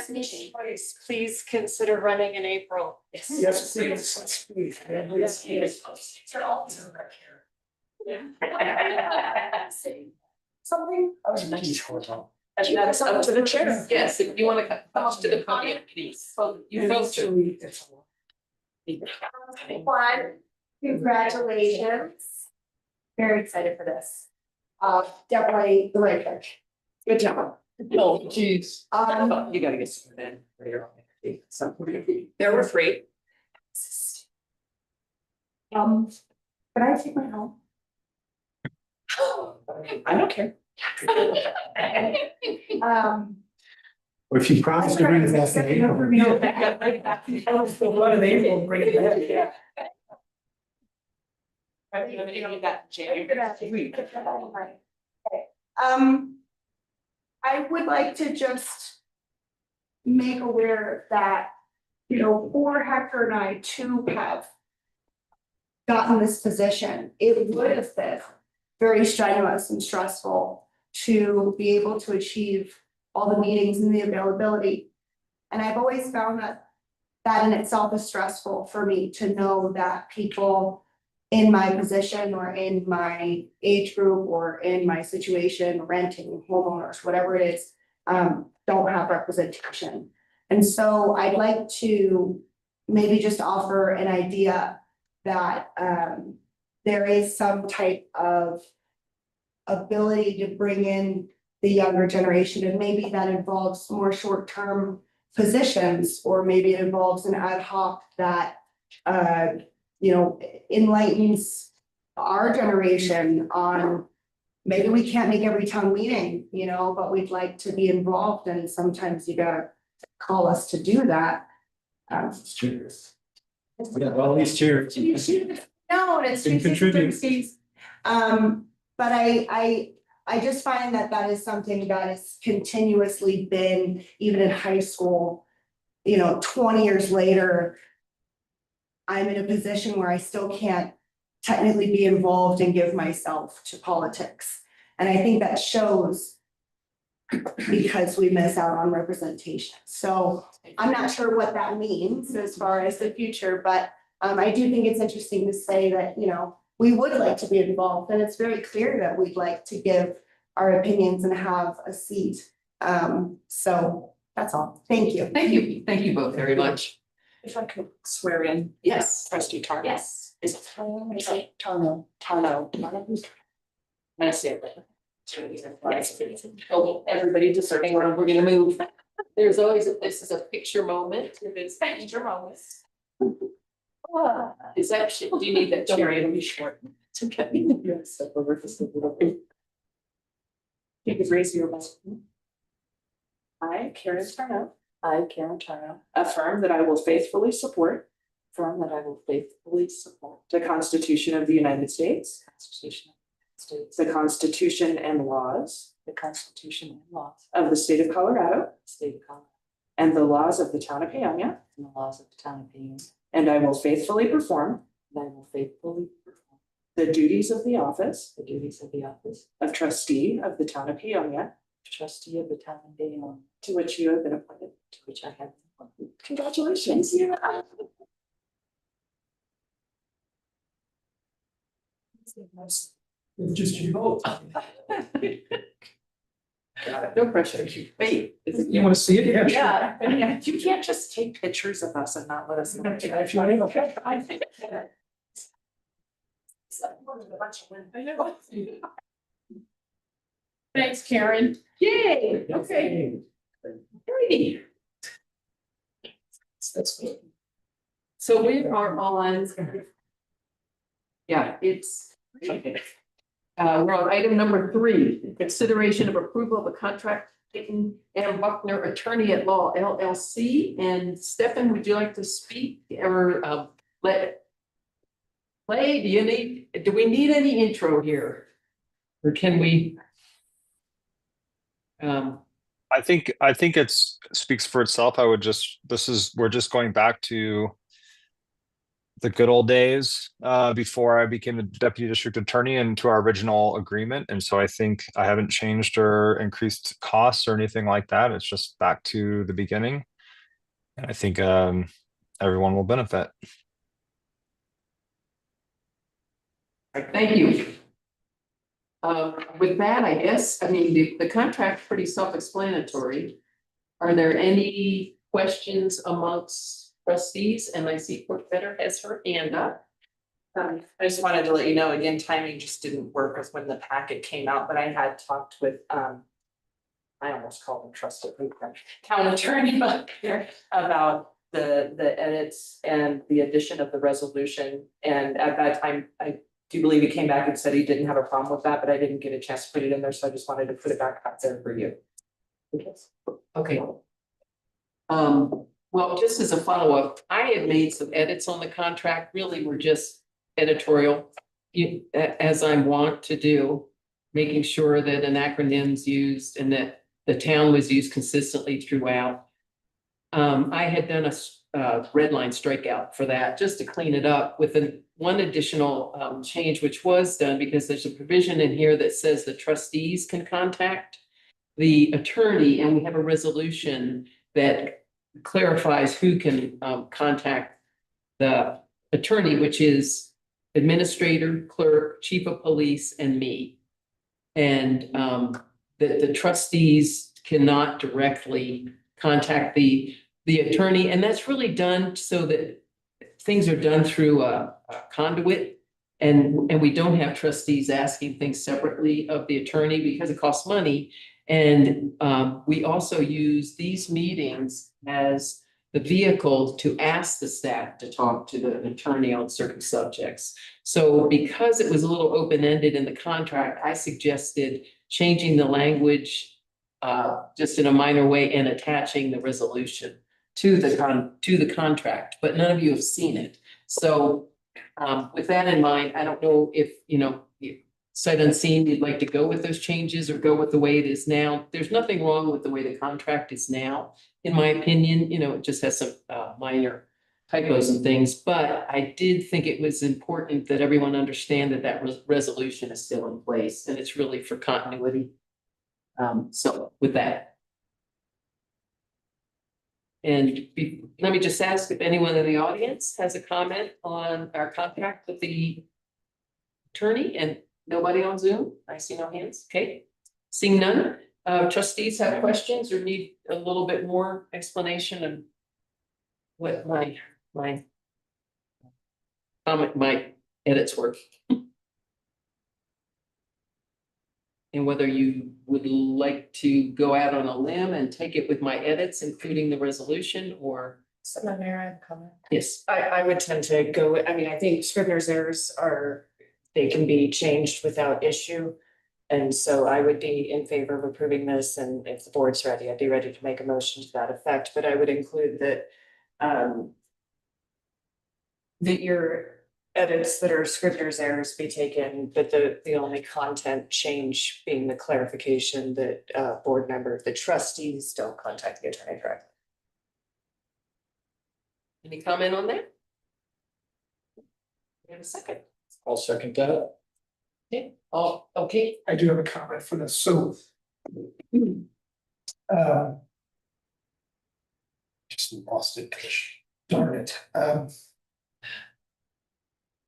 a choice. Please consider running in April. Yes, please, let's speak. Something. Geez, hold on. And that's up to the chair. Yes, if you want to come up to the podium, please. You both do. It's a lot. One, congratulations. Very excited for this. Definitely the right pick. Good job. Oh, geez. You gotta get some in for your own. There were 3. Can I take my home? I don't care. Or if you promise to bring it back in April. One of April, bring it back, yeah. I would like to just make aware that, for Hector and I to have gotten this position, it would have been very strenuous and stressful to be able to achieve all the meetings and the availability. And I've always found that in itself is stressful for me to know that people in my position or in my age group or in my situation, renting, homeowners, whatever it is, don't have representation. And so I'd like to maybe just offer an idea that there is some type of ability to bring in the younger generation, and maybe that involves more short-term positions, or maybe it involves an ad hoc that enlightens our generation on maybe we can't make every town meeting, you know, but we'd like to be involved and sometimes you gotta call us to do that. Cheers. We got all these chairs. No, and it's. Can contribute. But I just find that that is something that has continuously been, even in high school, you know, 20 years later. I'm in a position where I still can't technically be involved and give myself to politics. And I think that shows because we miss out on representation. So I'm not sure what that means as far as the future, but I do think it's interesting to say that, you know, we would like to be involved, and it's very clear that we'd like to give our opinions and have a seat. So that's all. Thank you. Thank you both very much. If I could swear in. Yes. Trustee Tarno. Yes. Is it Tarno? Is it Tarno? Tarno. I see it. Yes. Oh, everybody deserving. Hang on, we're gonna move. There's always, this is a picture moment. It is picture moments. Is that, do you need that? Don't worry, it'll be short. It's okay. Yeah, step over just a little bit. You could raise your voice. I, Karen Tarno. I, Karen Turner, Affirm that I will faithfully support affirm that I will faithfully support the Constitution of the United States, the Constitution of the United States, the Constitution and laws the Constitution and laws of the state of Colorado, of the state of Colorado, and the laws of the town of Paonia, and the laws of the town of Peonia, and I will faithfully perform and I will faithfully perform the duties of the office the duties of the office of trustee of the town of Paonia, of trustee of the town of Peonia, to which you have been appointed. to which I have been appointed. Congratulations. Just you. No pressure. Wait. You want to see it? Yeah. Yeah, and yeah, you can't just take pictures of us and not let us know. If you want to, okay. I think. It's like more than a bunch of women. I know. Thanks, Karen. Yay, okay. Great. That's good. So we are on. Yeah, it's. We're on item number 3, consideration of approval of a contract, Clayton M. Buckner, Attorney at Law LLC. And Stefan, would you like to speak or let? Clay, do we need any intro here? Or can we? I think it's speaks for itself. I would just, we're just going back to the good old days before I became the deputy district attorney and to our original agreement. And so I think I haven't changed or increased costs or anything like that. It's just back to the beginning. And I think everyone will benefit. Thank you. With that, I guess, I mean, the contract's pretty self-explanatory. Are there any questions amongst trustees? And I see Court Better has her hand up. I just wanted to let you know, again, timing just didn't work with when the packet came out, but I had talked with, I almost called him trusted town attorney up here about the edits and the addition of the resolution. And at that time, I do believe he came back and said he didn't have a problem with that, but I didn't get a chance to put it in there, so I just wanted to put it back out there for you. Okay. Well, just as a follow-up, I had made some edits on the contract, really were just editorial. As I want to do, making sure that an acronym's used and that the town was used consistently throughout. I had done a red line strikeout for that, just to clean it up with one additional change, which was done because there's a provision in here that says the trustees can contact the attorney, and we have a resolution that clarifies who can contact the attorney, which is administrator, clerk, chief of police, and me. And that the trustees cannot directly contact the attorney, and that's really done so that things are done through a conduit, and we don't have trustees asking things separately of the attorney because it costs money. And we also use these meetings as the vehicle to ask the staff to talk to the attorney on certain subjects. So because it was a little open-ended in the contract, I suggested changing the language just in a minor way and attaching the resolution to the contract, but none of you have seen it. So with that in mind, I don't know if, sight unseen, you'd like to go with those changes or go with the way it is now. There's nothing wrong with the way the contract is now, in my opinion. It just has some minor typos and things, but I did think it was important that everyone understand that resolution is still in place and it's really for continuity. So with that. And let me just ask if anyone in the audience has a comment on our contract with the attorney, and nobody on Zoom? I see no hands. Okay, seeing none, trustees have questions or need a little bit more explanation of what my comment, my edits were. And whether you would like to go out on a limb and take it with my edits, including the resolution, or. So Mayor, I have a comment. Yes. I would tend to go, I think Scrivener's errors they can be changed without issue. And so I would be in favor of approving this, and if the board's ready, I'd be ready to make a motion to that effect, but I would include that that your edits that are Scrivener's errors be taken, but the only content change being the clarification that the trustees don't contact the attorney directly. Any comment on that? We have a second. I'll second that. Okay, okay. I do have a comment for this, so. Just lost it, darn it.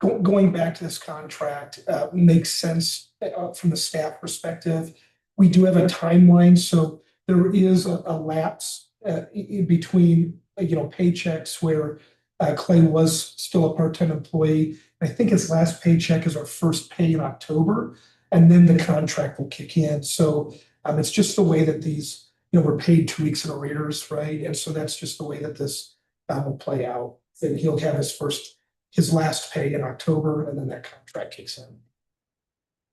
Going back to this contract, makes sense from the staff perspective. We do have a timeline, so there is a lapse in between, paychecks where Clay was still a part-time employee. I think his last paycheck is our first pay in October, and then the contract will kick in. So it's just the way that these, we're paid 2 weeks in arrears, right? And so that's just the way that this will play out. And he'll have his last pay in October, and then that contract kicks in.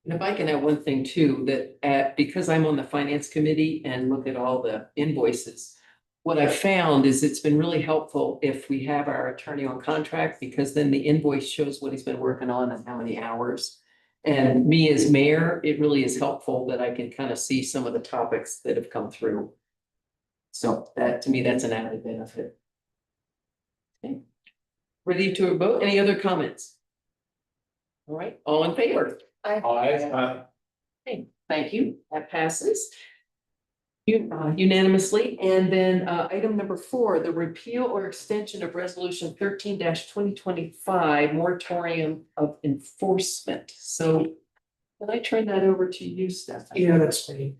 And if I can add one thing too, that because I'm on the finance committee and look at all the invoices, what I've found is it's been really helpful if we have our attorney on contract, because then the invoice shows what he's been working on and how many hours. And me as mayor, it really is helpful that I can kind of see some of the topics that have come through. So that, to me, that's an added benefit. Okay. Ready to vote? Any other comments? All right, all in favor? Aye. Okay, thank you. That passes unanimously. And then item number 4, the repeal or extension of resolution 13-2025 moratorium of enforcement. So can I turn that over to you, Steph? Yeah, that's me.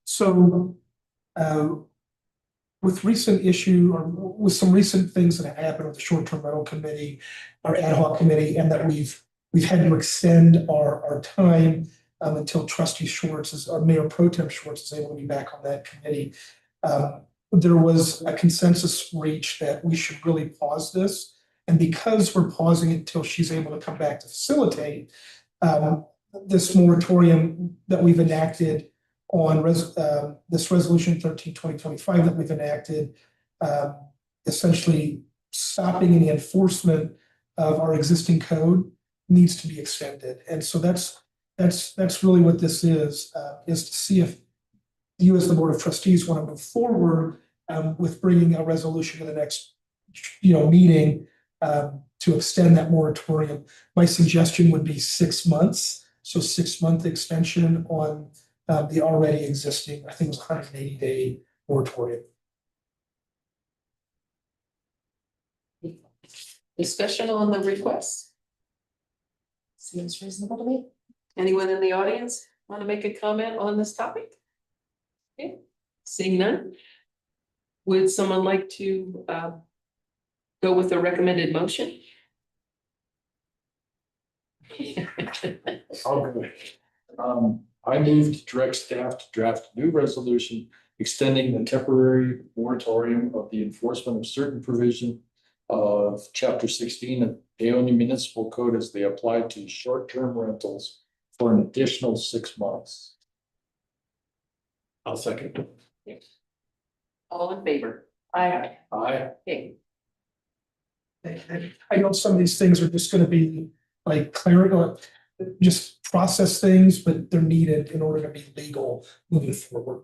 So with some recent things that have happened with the short-term rental committee, our ad hoc committee, and that we've had to extend our time until Trustee Schwartz or Mayor Pro Tem Schwartz is able to be back on that committee. There was a consensus reached that we should really pause this. And because we're pausing it until she's able to come back to facilitate, this moratorium that we've enacted on this resolution 13-2025 that we've enacted, essentially stopping any enforcement of our existing code needs to be extended. And so that's really what this is to see if you as the Board of Trustees want to move forward with bringing a resolution to the next meeting to extend that moratorium. My suggestion would be 6 months. So 6-month extension on the already existing, I think it was 180-day moratorium. Discussion on the request? Seems reasonable to me. Anyone in the audience want to make a comment on this topic? Okay, seeing none. Would someone like to go with the recommended motion? I'll go. I move to direct staff to draft a new resolution extending the temporary moratorium of the enforcement of certain provision of chapter 16 of Paonia Municipal Code as they apply to short-term rentals for an additional 6 months. I'll second. All in favor? I, Okay, I know some of these things are just gonna be like clerical, just process things, but they're needed in order to be legal moving forward.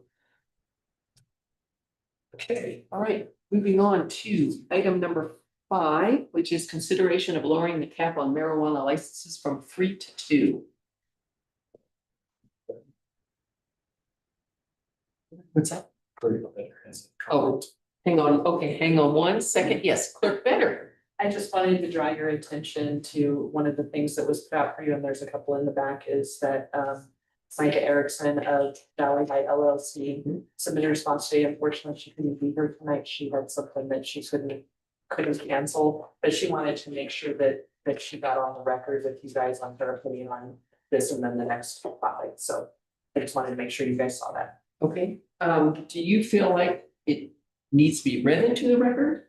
Okay, all right, moving on to item number 5, which is consideration of lowering the cap on marijuana licenses from 3 to 2. What's that? Oh, hang on, okay, hang on 1 second. Yes, Clerk Better. I just wanted to draw your attention to one of the things that was put out for you, and there's a couple in the back, is that Micah Erickson of Valley High LLC submitted a response today. Unfortunately, she couldn't be here tonight. She had something that she couldn't cancel, but she wanted to make sure that she got on the record with you guys on her opinion on this and then the next topic. So I just wanted to make sure you guys saw that. Okay, do you feel like it needs to be read into the record?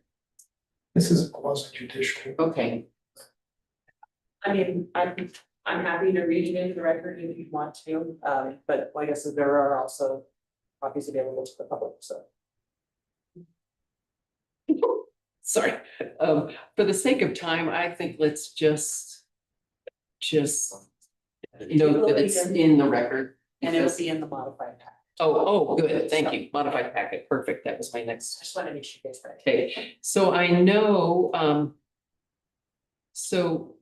this is a quasi judicial. Okay, I mean, I'm happy to read it into the record if you want to, but like I said, there are also copies available to the public, so. sorry. For the sake of time, I think let's just note that it's in the record. And it will be in the modified pack. Oh, good, thank you. Modified packet, perfect. That was my next. I just wanted to make sure you guys. Okay, so I know, so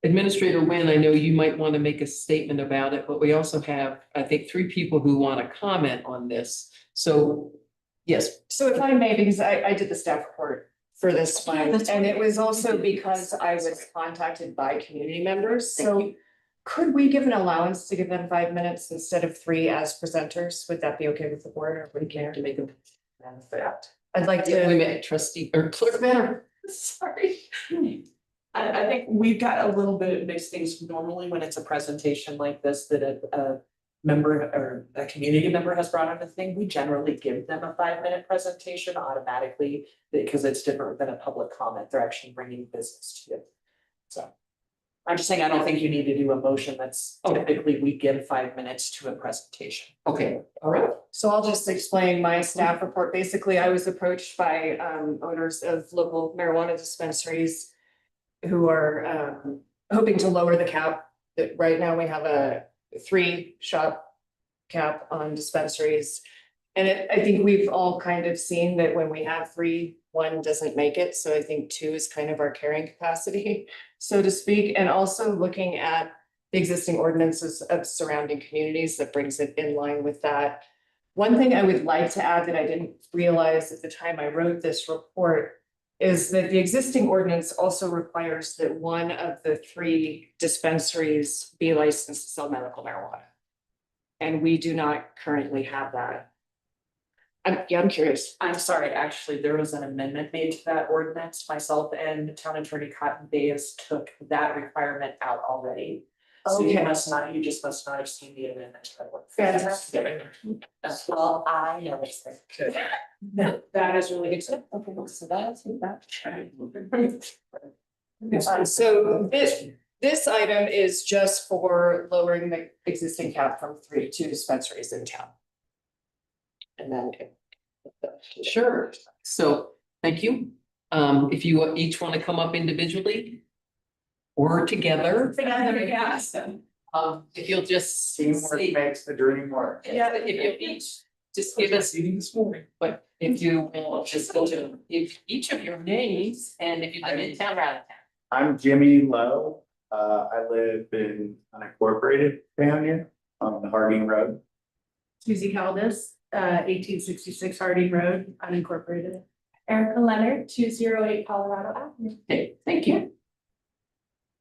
Administrator Nguyen, I know you might want to make a statement about it, but we also have, I think, 3 people who want to comment on this. So, yes, So if I may, because I did the staff report for this one, That's and it was also You did. because I was contacted by community members, Thank so. you. Could we give an allowance to give them 5 minutes instead of 3 as presenters? Would that be okay with the board, or would you care? to make them. I'd like Yeah, we to, met trustee or clerk better. Sorry. I think we've got a little bit of mixed things normally when it's a presentation like this that a member or a community member has brought up a thing. We generally give them a 5-minute presentation automatically because it's different than a public comment. They're actually bringing business to you. So I'm just saying, I don't think you need to do a motion. That's typically we give 5 minutes to a presentation. Okay, all right. so I'll just explain my staff report. Basically, I was approached by owners of local marijuana dispensaries who are hoping to lower the cap. That right now we have a 3-shop cap on dispensaries. And I think we've all kind of seen that when we have 3, 1 doesn't make it. So I think 2 is kind of our carrying capacity, so to speak. And also looking at the existing ordinances of surrounding communities that brings it in line with that. One thing I would like to add that I didn't realize at the time I wrote this report is that the existing ordinance also requires that one of the 3 dispensaries be licensed to sell medical marijuana. And we do not currently have that. I'm curious. I'm sorry, actually, there was an amendment made to that ordinance. Myself and Town Attorney Cotton Davis took that requirement out already. So you just must not have seen the amendment. Fantastic. Well, I know it's. That is really good stuff. Okay, so that's that. So this item is just for lowering the existing cap from 3 to 2 dispensaries in town. And then. Sure. So, thank you. If you each want to come up individually or together. Together, yes. If you'll just. Teamwork makes the dream work. Yeah, if you'll each just give us, Meeting this morning. but if you will just go to, if each of your names and if you've been in town or out of town. I'm Jimmy Lowe. I live in unincorporated Paonia on the Harding Road. Susie Caldas, 1866 Harding Road, unincorporated. Erica Leonard, 208 Colorado Avenue. Okay, thank you.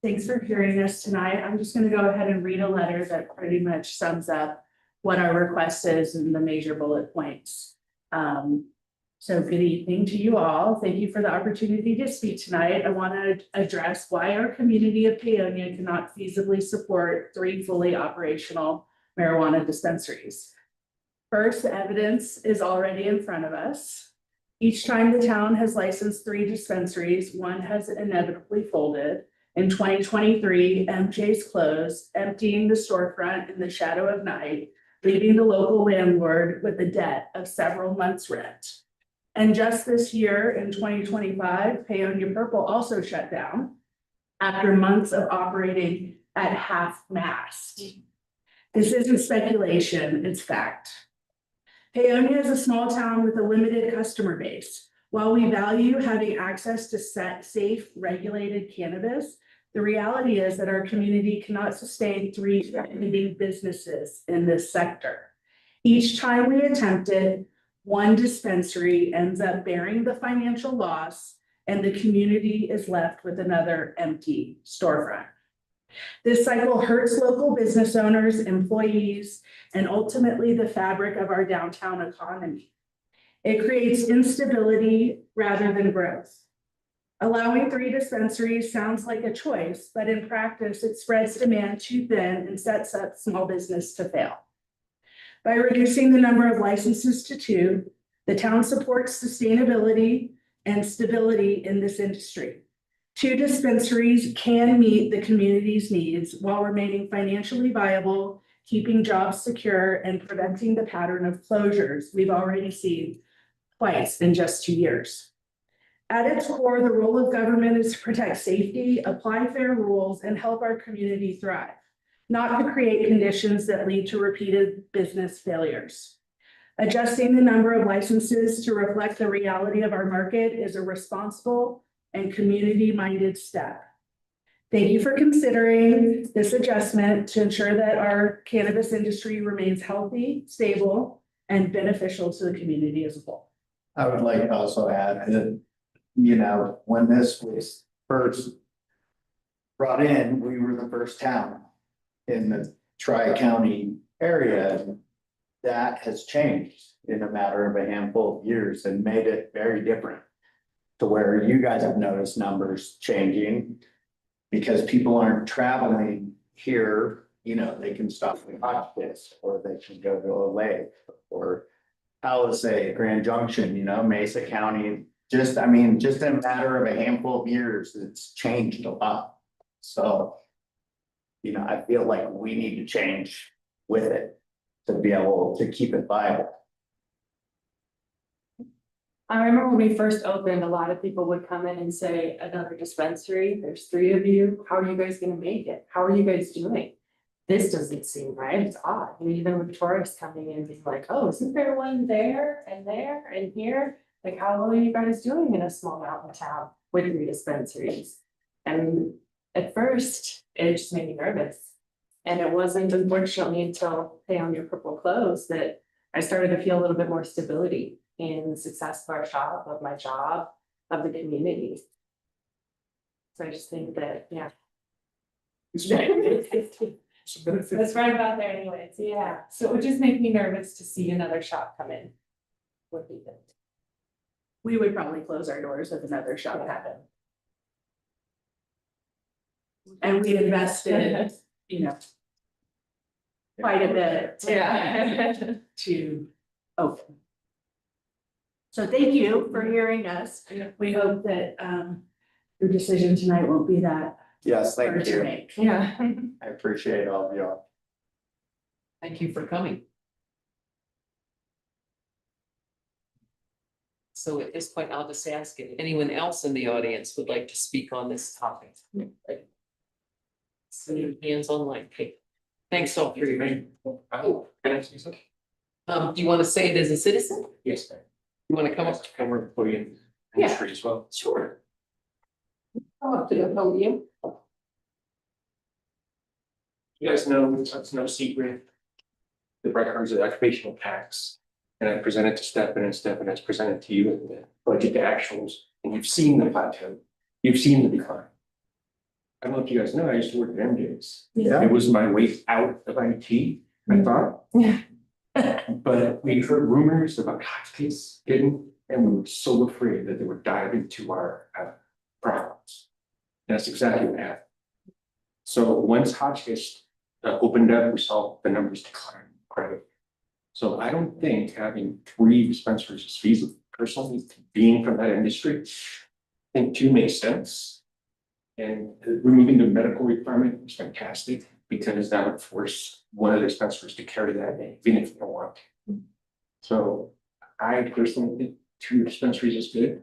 Thanks for hearing us tonight. I'm just gonna go ahead and read a letter that pretty much sums up what our request is and the major bullet points. So good evening to you all. Thank you for the opportunity to speak tonight. I want to address why our community of Paonia cannot feasibly support 3 fully operational marijuana dispensaries. First, the evidence is already in front of us. Each time the town has licensed 3 dispensaries, one has inevitably folded. In 2023, MJ's closed, emptying the storefront in the shadow of night, leaving the local landlord with a debt of several months' rent. And just this year, in 2025, Paonia Purple also shut down after months of operating at half-mast. This isn't speculation, it's fact. Paonia is a small town with a limited customer base. While we value having access to safe, regulated cannabis, the reality is that our community cannot sustain 3 thriving businesses in this sector. Each time we attempt it, one dispensary ends up bearing the financial loss, and the community is left with another empty storefront. This cycle hurts local business owners, employees, and ultimately the fabric of our downtown economy. It creates instability rather than growth. Allowing 3 dispensaries sounds like a choice, but in practice, it spreads demand too thin and sets up small business to fail. By reducing the number of licenses to 2, the town supports sustainability and stability in this industry. 2 dispensaries can meet the community's needs while remaining financially viable, keeping jobs secure, and preventing the pattern of closures we've already seen twice in just 2 years. At its core, the role of government is to protect safety, apply fair rules, and help our community thrive, not to create conditions that lead to repeated business failures. Adjusting the number of licenses to reflect the reality of our market is a responsible and community-minded step. Thank you for considering this adjustment to ensure that our cannabis industry remains healthy, stable, and beneficial to the community as a whole. I would like to also add that, you know, when this was first brought in, we were the first town in the Tri-County area. That has changed in a matter of a handful of years and made it very different to where you guys have noticed numbers changing because people aren't traveling here. You know, they can stop in Hotchkiss or they can go to a lake or Palisade, Grand Junction, you know, Mesa County. Just in a matter of a handful of years, it's changed a lot. So, you know, I feel like we need to change with it to be able to keep it viable. I remember when we first opened, a lot of people would come in and say, another dispensary, there's 3 of you, how are you guys gonna make it? How are you guys doing? This doesn't seem right, it's odd, and even with tourists coming in being like, oh, isn't there one there and here? Like, how are you guys doing in a small mountain town with 3 dispensaries? And at first, it just made me nervous. And it wasn't unfortunately until Paonia Purple closed that I started to feel a little bit more stability in the success of our shop, of my job, of the community. So I just think that, yeah. That's right about there anyways, yeah. So it would just make me nervous to see another shop come in. Would be good. We would probably close our doors if another shop happened. And we invested, you know, quite a bit to open. So thank you for hearing us. We hope that your decision tonight won't be that Yes, hard thank to you. make. Yeah. I appreciate all of y'all. Thank you for coming. So at this point, I'll just ask if anyone else in the audience would like to speak on this topic. See hands online. Okay. Thanks all for your. Oh, can I say something? Do you want to say it as a citizen? Yes, ma'am. You want to come up? Come work for you in Yeah. the street as well. Sure. Come up to the podium. You guys know, it's no secret. The records of occupational tax, and I presented to Stefan and Stefan has presented to you in the budget actuals, and you've seen the plateau. You've seen the decline. I don't know if you guys know, I used to work at MJ's. Yeah. It was my way out of IT, I thought. Yeah. But we heard rumors about Hotchkiss getting, and we were so afraid that they would dive into our problems. That's exactly what happened. So once Hotchkiss opened up, we saw the numbers decline quite a bit. So I don't think having 3 dispensaries is feasible. Personally, being from that industry, I think 2 makes sense. And removing the medical requirement is fantastic because that would force one of the dispensaries to carry that name, even if they don't want to. So I personally think 2 dispensaries is good.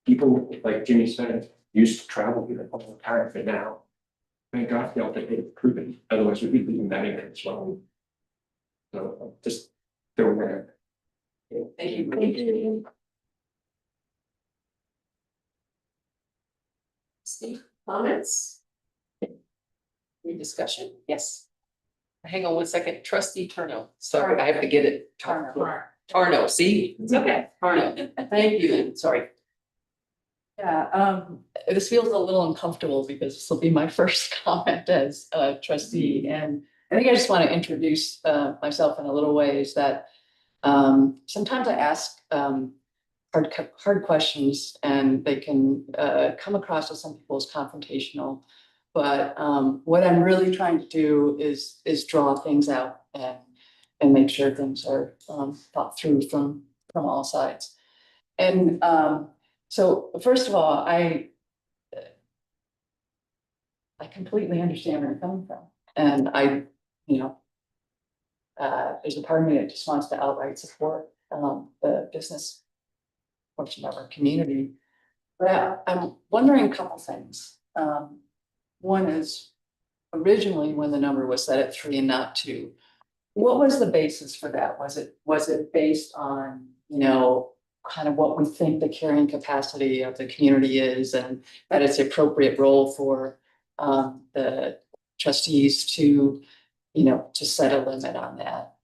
People, like Jimmy said, used to travel here all the time, but now, thank God, Delta did it proven, otherwise we'd be leaving that in as well. So just throw that. Thank you. Thank you. Steve, comments? Any discussion? Yes. Hang on one second. Trustee Turno. Sorry, I have to get it. Tarno, see? It's okay. Tarno. Thank you. Sorry. Yeah, this feels a little uncomfortable because this will be my first comment as a trustee. And I think I just want to introduce myself in a little ways that sometimes I ask hard questions and they can come across to some people as confrontational. But what I'm really trying to do is draw things out and make sure things are thought through from all sides. And so first of all, I completely understand where you're coming from. And there's a part of me that just wants to outright support the business portion of our community. But I'm wondering a couple things. One is originally when the number was set at 3 and not 2, what was the basis for that? Was it based on, kind of what we think the carrying capacity of the community is and that it's the appropriate role for the trustees to set a limit on that?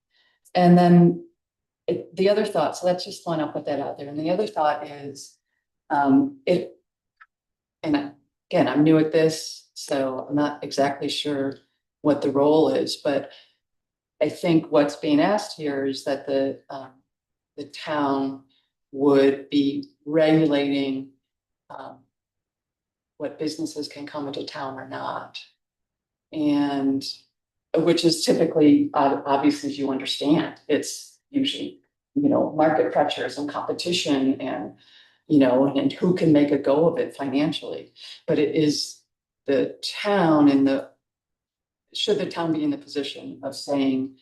And then the other thought, so let's just want to put that out there. And the other thought is, and again, I'm new at this, so I'm not exactly sure what the role is, but I think what's being asked here is that the town would be regulating what businesses can come into town or not. And which is typically, obviously, as you understand, it's usually, market pressures and competition and, and who can make a go of it financially. But it is the town should the town be in the position of saying,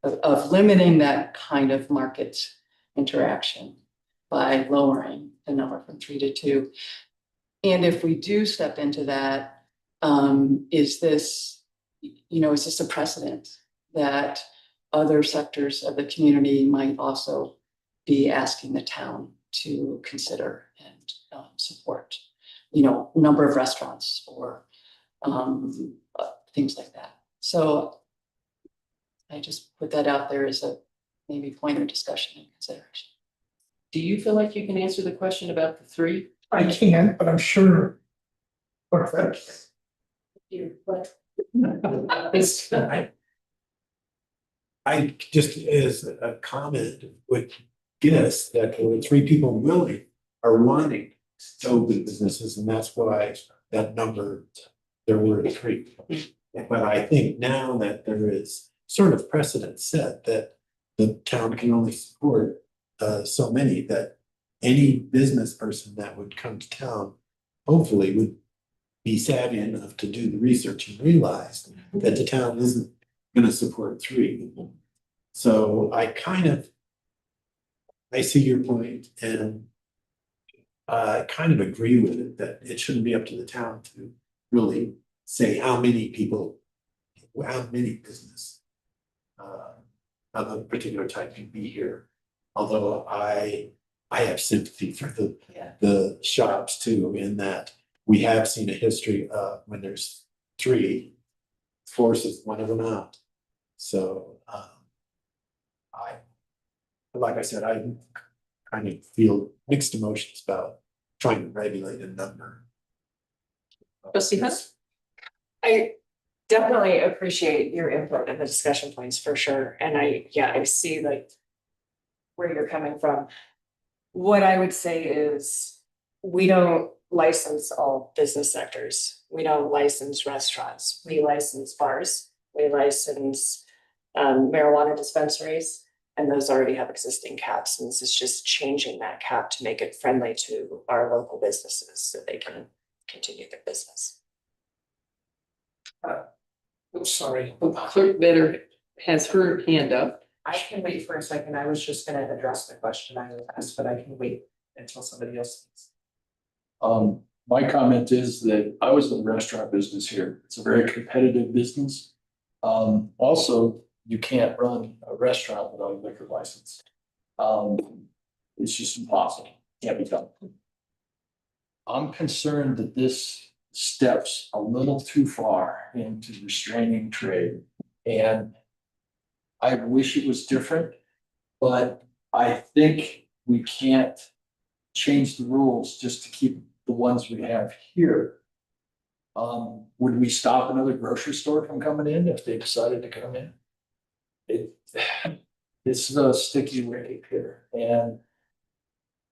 of limiting that kind of market interaction by lowering the number from 3 to 2. And if we do step into that, is this a precedent that other sectors of the community might also be asking the town to consider and support, number of restaurants or things like that. So I just put that out there as a maybe point of discussion and consideration. Do you feel like you can answer the question about the 3? I can't, but I'm sure. Perfect. I just as a comment would guess that the 3 people willing are wanting to open businesses, and that's why that number, there were 3. But I think now that there is sort of precedent set that the town can only support so many, that any business person that would come to town hopefully would be savvy enough to do the research and realize that the town isn't going to support 3. So I see your point and I kind of agree with it that it shouldn't be up to the town to really say how many business of a particular type can be here. Although I have sympathy for the shops too, in that we have seen a history of when there's 3, forces one of them out. So like I said, I kind of feel mixed emotions about trying to regulate a number. I definitely appreciate your input and the discussion points for sure. And I see like where you're coming from. What I would say is we don't license all business sectors. We don't license restaurants. We license bars. We license marijuana dispensaries. And those already have existing caps, and this is just changing that cap to make it friendly to our local businesses so they can continue their business. I'm sorry, Clerk Better has her hand up. I can wait for a second. I was just gonna address the question I was asked, but I can wait until somebody else speaks. My comment is that I was in the restaurant business here. It's a very competitive business. Also, you can't run a restaurant without a liquor license. It's just impossible. Can't be done. I'm concerned that this steps a little too far into restraining trade. And I wish it was different, but I think we can't change the rules just to keep the ones we have here. Would we stop another grocery store from coming in if they decided to come in? It's a sticky wicket here, and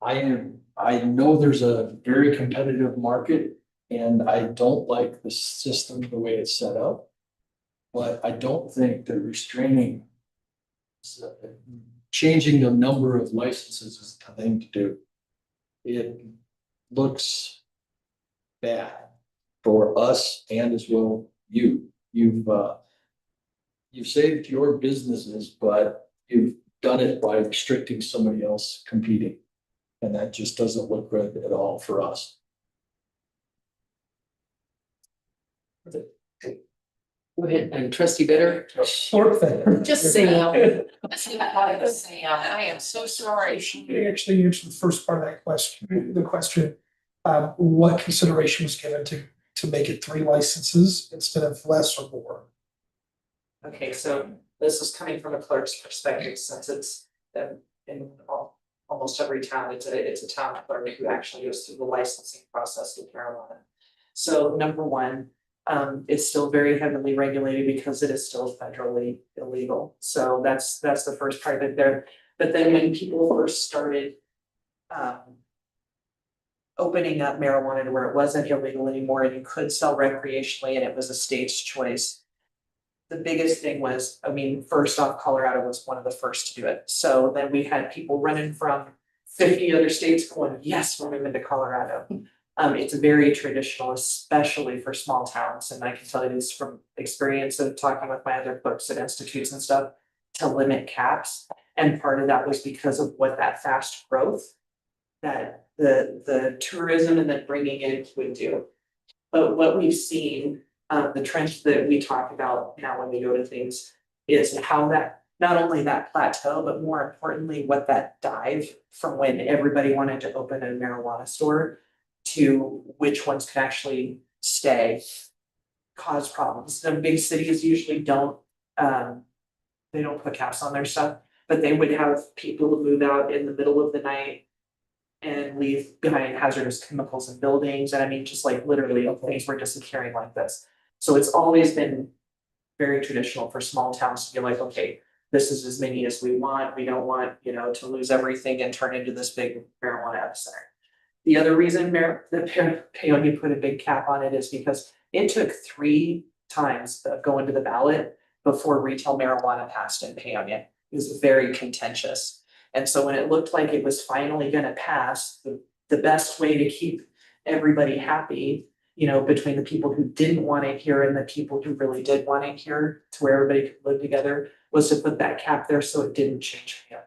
I know there's a very competitive market, and I don't like the system the way it's set up. But I don't think that changing the number of licenses is the thing to do. It looks bad for us and as well you. You've saved your businesses, but you've done it by restricting somebody else competing. And that just doesn't look good at all for us. Go ahead, and Trustee Better. Short thing. Just Sam. Sam, I am so sorry. She actually answered the first part of that question, the question, what consideration was given to make it 3 licenses instead of less or more? Okay, so this is coming from a clerk's perspective, since it's in almost every town, it's a town clerk who actually goes through the licensing process with marijuana. So number one, it's still very heavily regulated because it is still federally illegal. So that's the first part of it there. But then when people first started opening up marijuana to where it wasn't illegal anymore and you could sell recreationally and it was a state's choice, the biggest thing was, I mean, first off, Colorado was one of the first to do it. So then we had people running from 50 other states going, yes, we're moving to Colorado. It's very traditional, especially for small towns. And I can tell you this from experience of talking with my other clerks at institutes and stuff, to limit caps. And part of that was because of what that fast growth that the tourism and then bringing in would do. But what we've seen, the trends that we talk about now when we go to things is how that, not only that plateau, but more importantly, what that dive from when everybody wanted to open a marijuana store to which ones can actually stay, cause problems. The big cities usually don't, they don't put caps on their stuff, but they would have people move out in the middle of the night and leave behind hazardous chemicals in buildings. And I mean, just like literally things were disappearing like this. So it's always been very traditional for small towns to be like, okay, this is as many as we want. We don't want, to lose everything and turn into this big marijuana epicenter. The other reason the Paonia put a big cap on it is because it took 3 times of going to the ballot before retail marijuana passed in Paonia. It was very contentious. And so when it looked like it was finally gonna pass, the best way to keep everybody happy, between the people who didn't want it here and the people who really did want it here, to where everybody could live together, was to put that cap there so it didn't change again.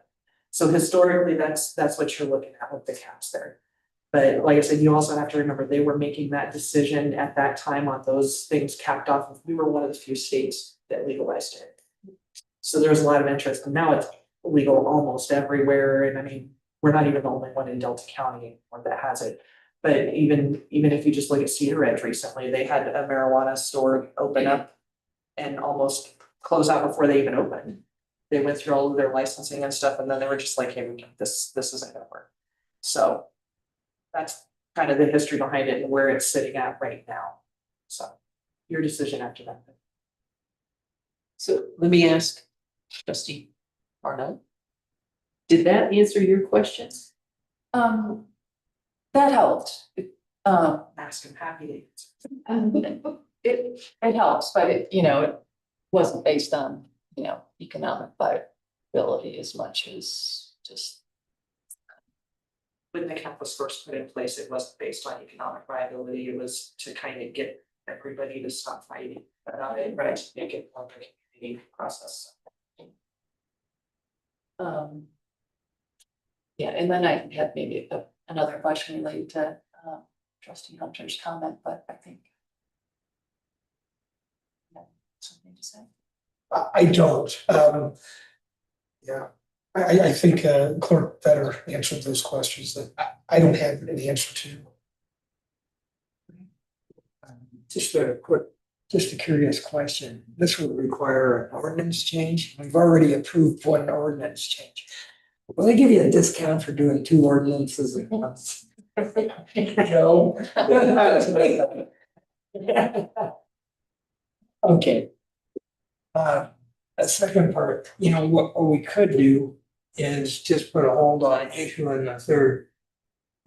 So historically, that's what you're looking at with the caps there. But like I said, you also have to remember they were making that decision at that time on those things capped off. We were one of the few states that legalized it. So there was a lot of interest, and now it's legal almost everywhere. And I mean, we're not even the only one in Delta County that has it. But even if you just look at Cedar Ridge recently, they had a marijuana store open up and almost close out before they even opened. They went through all of their licensing and stuff, and then they were just like, hey, this isn't gonna work. So that's kind of the history behind it and where it's sitting at right now. So your decision after that. So let me ask Trustee Arno. Did that answer your questions? That helped. Ask him happy. It helps, but it wasn't based on, economic, but ability as much as just. When the cap was first put in place, it wasn't based on economic viability, it was to kind of get everybody to stop fighting about it, right? Make it more of a community process. Yeah, and then I had maybe another question related to trustee Hunter's comment, but I think. Yeah, something to say. I don't, yeah. I think Clerk better answered those questions that I don't have an answer to. Just a curious question. This would require an ordinance change. We've already approved one ordinance change. Will they give you a discount for doing 2 ordinances at once? No. Okay. A second part, what we could do is just put a hold on issuing the third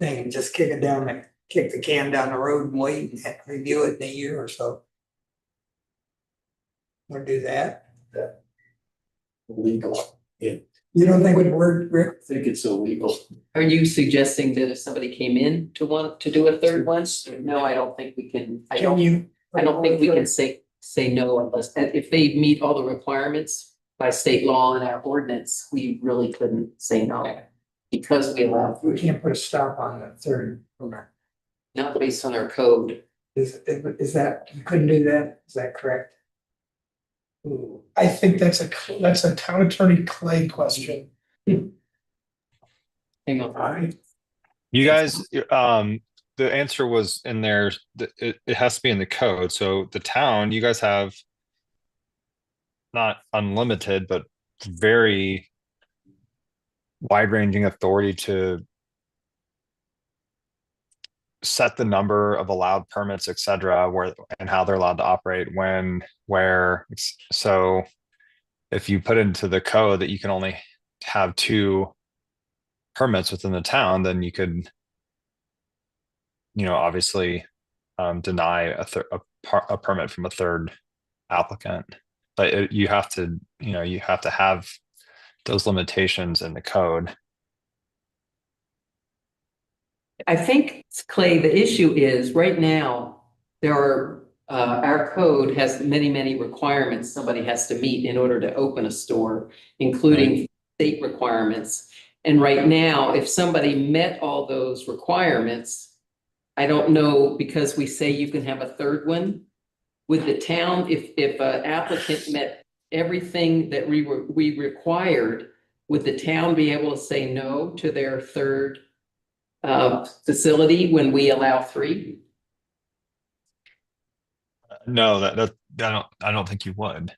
thing and just kick the can down the road and wait and review it in a year or so. Or do that. Legal. Yeah. You don't think it would work, Rick? I think it's illegal. Are you suggesting that if somebody came in to want to do a third one? No, I don't think we can, I don't think we can say no unless, and if they meet all the requirements by state law and our ordinance, we really couldn't say no. Because we allow, We can't put a stop on the third. not based on our code. Is that, you couldn't do that? Is that correct? I think that's a town attorney Clay question. Hang on. You guys, the answer was in there, it has to be in the code, so the town, you guys have. Not unlimited, but very. Wide-ranging authority to. Set the number of allowed permits, et cetera, where and how they're allowed to operate when, where, so. If you put into the code that you can only have 2 permits within the town, then you could. Obviously, deny a permit from a third applicant, but you have to, you have to have those limitations in the code. I think, Clay, the issue is right now, there are, our code has many, many requirements somebody has to meet in order to open a store, including state requirements. And right now, if somebody met all those requirements, I don't know, because we say you can have a third one. With the town, if an applicant met everything that we required, would the town be able to say no to their third facility when we allow 3? No, I don't think you would.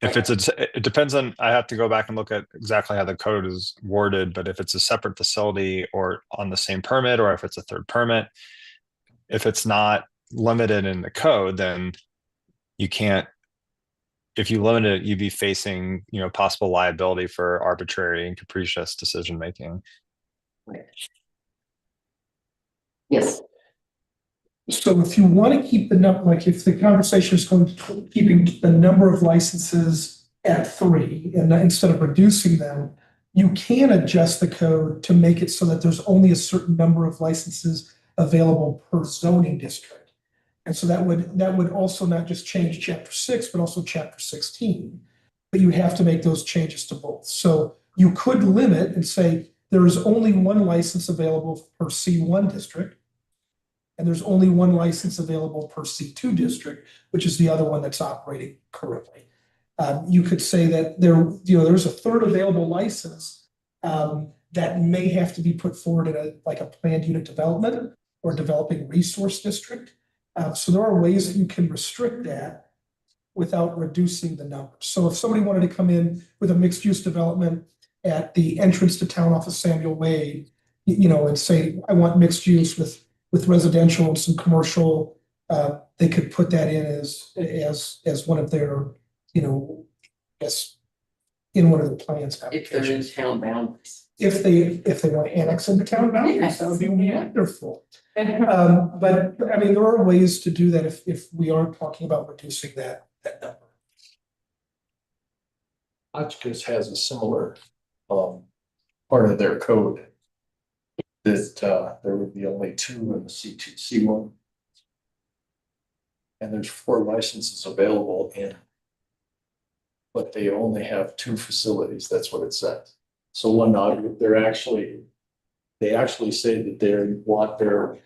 If it depends on, I have to go back and look at exactly how the code is worded, but if it's a separate facility or on the same permit, or if it's a third permit, if it's not limited in the code, then you can't, if you limit it, you'd be facing, possible liability for arbitrary and capricious decision-making. Right. Yes. So if you want to keep the number, like if the conversation is going to keeping the number of licenses at 3 and instead of reducing them, you can adjust the code to make it so that there's only a certain number of licenses available per zoning district. And so that would also not just change chapter 6, but also chapter 16. But you have to make those changes to both. So you could limit and say there is only 1 license available per C1 district. And there's only 1 license available per C2 district, which is the other one that's operating currently. You could say that there's a third available license that may have to be put forward in a planned unit development or developing resource district. So there are ways that you can restrict that without reducing the number. So if somebody wanted to come in with a mixed use development at the entrance to town off of Samuel Wade, and say, I want mixed use with residential and some commercial, they could put that in as one of their, as in one of the plans. If they're in town boundaries. If they want to annex into town boundaries, that would be wonderful. But I mean, there are ways to do that if we aren't talking about reducing that number. Hotchkiss has a similar part of their code. That, there would be only 2 in the C2, C1. And there's 4 licenses available in. But they only have 2 facilities, that's what it says. So they actually say that they want their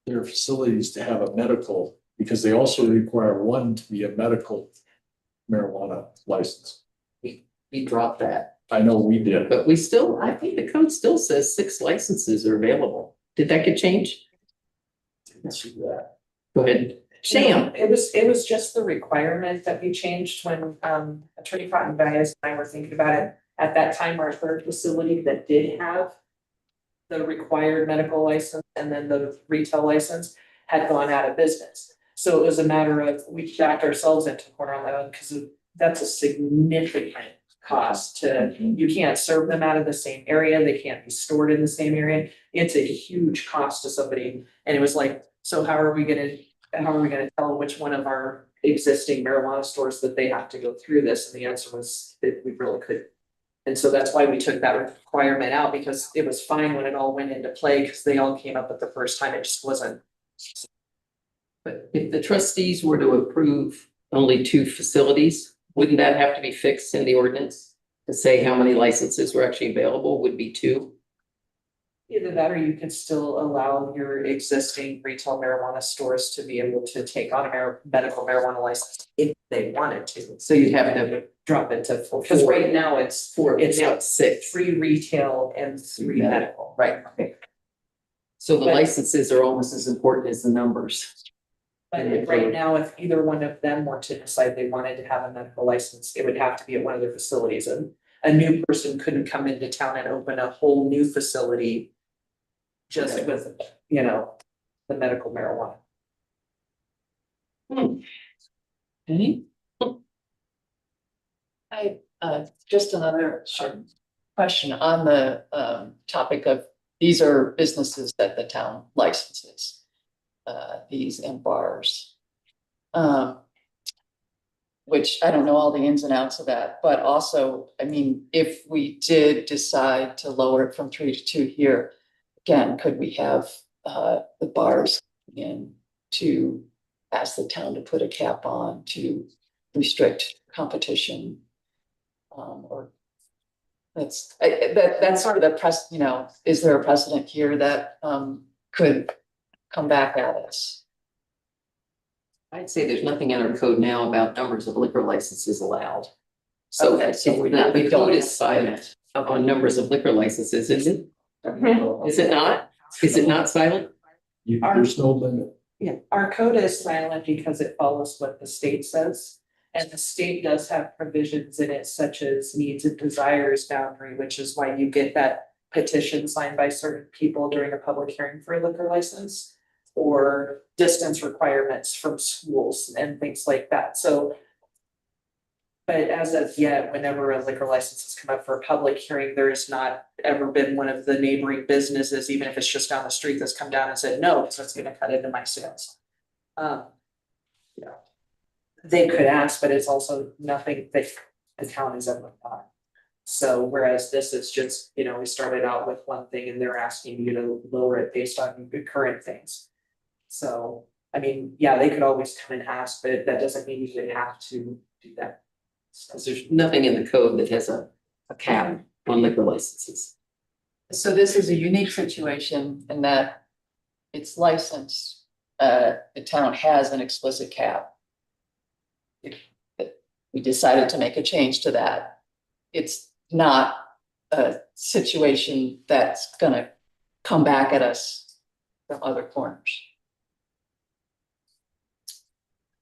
facilities to have a medical, because they also require one to be a medical marijuana license. We dropped that, I know we did. but I think the code still says 6 licenses are available. Did that get changed? Didn't see that. Go ahead. Sam, It was just the requirement that we changed when Attorney Fountain Baez and I were thinking about it. At that time, our third facility that did have the required medical license and then the retail license had gone out of business. So it was a matter of, we backed ourselves into a corner on that one because that's a significant cost to, you can't serve them out of the same area, they can't be stored in the same area. It's a huge cost to somebody, and it was like, so how are we gonna tell which one of our existing marijuana stores that they have to go through this? And the answer was that we really couldn't. And so that's why we took that requirement out, because it was fine when it all went into play, because they all came up at the first time, it just wasn't. but if the trustees were to approve only 2 facilities, wouldn't that have to be fixed in the ordinance? To say how many licenses were actually available would be 2? Either that, or you could still allow your existing retail marijuana stores to be able to take on a medical marijuana license if they wanted to. So you'd have to Drop it to 4, because right now it's 4, it's now it's 6. 3 retail and 3 medical. Right. So the But- licenses are almost as important as the numbers. But right now, if either one of them were to decide they wanted to have a medical license, it would have to be at one of their facilities, and a new person couldn't come into town and open a whole new facility just with, the medical marijuana. Okay. Just another question on the topic of, these are businesses that the town licenses. These and bars. Which I don't know all the ins and outs of that, but also, I mean, if we did decide to lower it from 3 to 2 here. Again, could we have the bars in to ask the town to put a cap on to restrict competition? Or that's sort of the is there a precedent here that could come back at us? I'd say there's nothing in our code now about numbers of liquor licenses allowed. So Okay, so we the don't code is silent on numbers of liquor licenses, is it? Is it not? Is it not silent? There's no limit. Yeah, our code is silent because it follows what the state says. And the state does have provisions in it such as needs and desires boundary, which is why you get that petition signed by certain people during a public hearing for a liquor license. Or distance requirements from schools and things like that, so. But as of yet, whenever a liquor license has come up for a public hearing, there has not ever been one of the neighboring businesses, even if it's just down the street, that's come down and said, no, so it's gonna cut into my sales. They could ask, but it's also nothing that the town has ever done. So whereas this is just, we started out with one thing and they're asking you to lower it based on the current things. So, I mean, yeah, they could always come and ask, but that doesn't mean you would have to do that. Because there's nothing in the code that has a cap on liquor licenses. So this is a unique situation in that it's licensed, the town has an explicit cap. If we decided to make a change to that, it's not a situation that's gonna come back at us from other corners.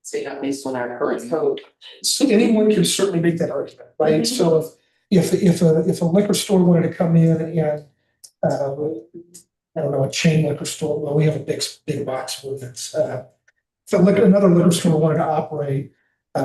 Say not based on our current code. So anyone can certainly make that argument, right? So if a liquor store wanted to come in and, I don't know, a chain liquor store, well, we have a big box ordinance. If another liquor store wanted to operate,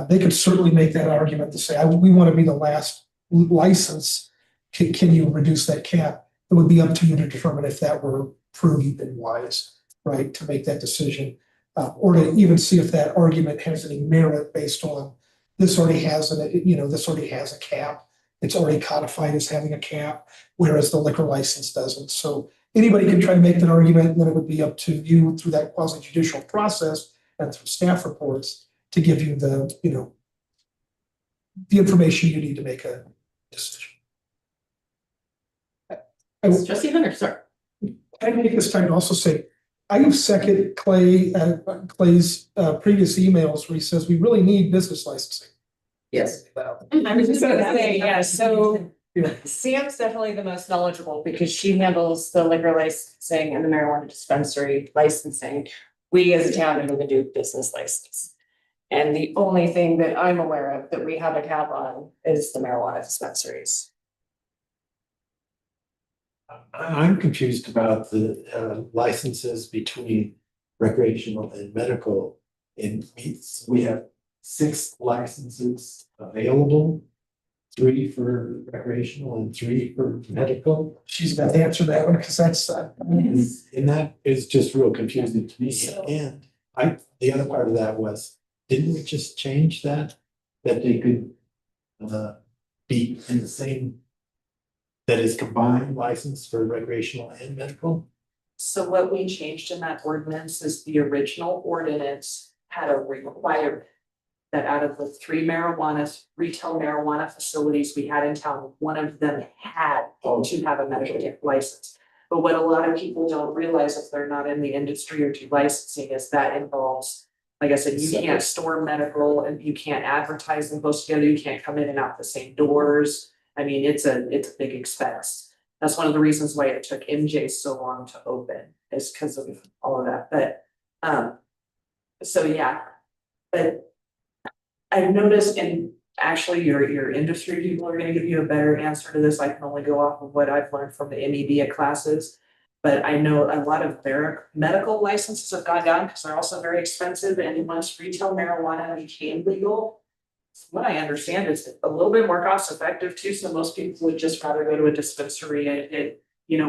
they could certainly make that argument to say, we want to be the last license. Can you reduce that cap? It would be up to you to determine if that were prudent and wise, right, to make that decision. Or to even see if that argument has any merit based on this already has a cap. It's already codified as having a cap, whereas the liquor license doesn't. So anybody can try to make that argument, and then it would be up to you through that quasi judicial process and through staff reports to give you the, the information you need to make a decision. Trustee Hunter, sorry. I take this time to also say, I have second Clay's previous emails where he says we really need business licensing. Yes. I was just gonna say, yeah, so Sam's definitely the most knowledgeable because she handles the liquor licensing and the marijuana dispensary licensing. We as a town don't even do business license. And the only thing that I'm aware of that we have a cap on is the marijuana dispensaries. I'm confused about the licenses between recreational and medical. We have 6 licenses available, 3 for recreational and 3 for medical. She's got to answer that one because that's. And that is just real confusing to me. And the other part of that was, didn't we just change that? That they could be in the same, that is combined license for recreational and medical? So what we changed in that ordinance is the original ordinance had a requirement that out of the 3 retail marijuana facilities we had in town, one of them had to have a medical license. But what a lot of people don't realize if they're not in the industry or do licensing is that involves, like I said, you can't store medical and you can't advertise them close together, you can't come in and out the same doors. I mean, it's a big expense. That's one of the reasons why it took MJ so long to open, is because of all of that, but, so yeah. But I've noticed, and actually your industry people are gonna give you a better answer to this, I can only go off of what I've learned from the MEDA classes. But I know a lot of their medical licenses have gone down because they're also very expensive, and once retail marijuana became legal, what I understand is a little bit more cost effective too, so most people would just rather go to a dispensary and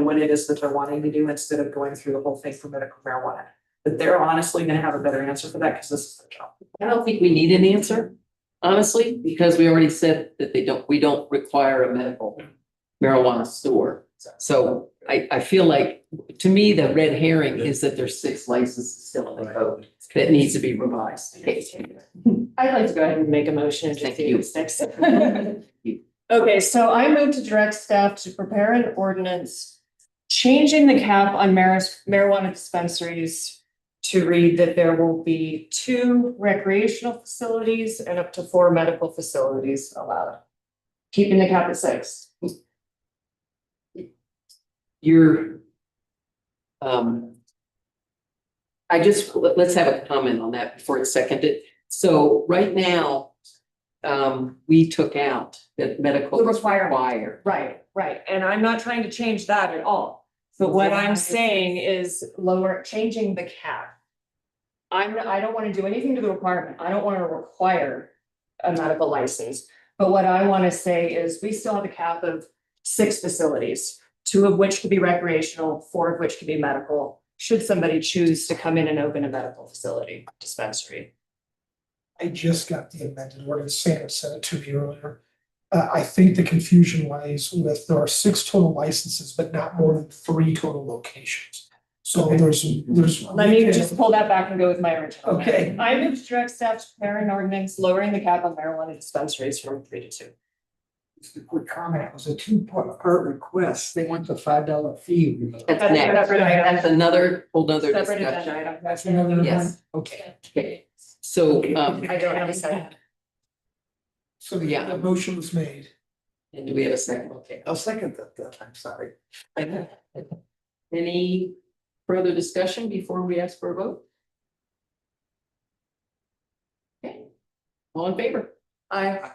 what it is that they're wanting to do instead of going through the whole thing for medical marijuana. But they're honestly gonna have a better answer for that because this is their job. I don't think we need an answer, honestly, because we already said that we don't require a medical marijuana store. So I feel like, to me, the red herring is that there's 6 licenses still in the code that needs to be revised. I'd like to go ahead and make a motion to Thank see you. who sticks. Okay, so I move to direct staff to prepare an ordinance changing the cap on marijuana dispensaries to read that there will be 2 recreational facilities and up to 4 medical facilities allowed. Keeping the cap at 6. You're, let's have a comment on that before it's seconded. So right now, we took out that medical The is requirement. required. Right, and I'm not trying to change that at all. But what I'm saying is changing the cap. I don't wanna do anything to the requirement. I don't wanna require a medical license. But what I wanna say is we still have a cap of 6 facilities, 2 of which could be recreational, 4 of which could be medical. Should somebody choose to come in and open a medical facility dispensary. I just got the amended ordinance, Sandra sent it to me earlier. I think the confusion lies with, there are 6 total licenses, but not more than 3 total locations. So there's. Let me just pull that back and go with my original. Okay. I move to direct staff to prepare an ordinance lowering the cap on marijuana dispensaries from 3 to 2. Just a quick comment, it was a 2-part request, they want the $5 fee. That's next. That's another whole nother Separate agenda discussion. item. That's another one? Yes. Okay. Okay, so, I don't have a second. So the motion was made. and do we have a second? Okay. I'll second that, I'm sorry. Any further discussion before we ask for a vote? Okay, all in favor? Aye.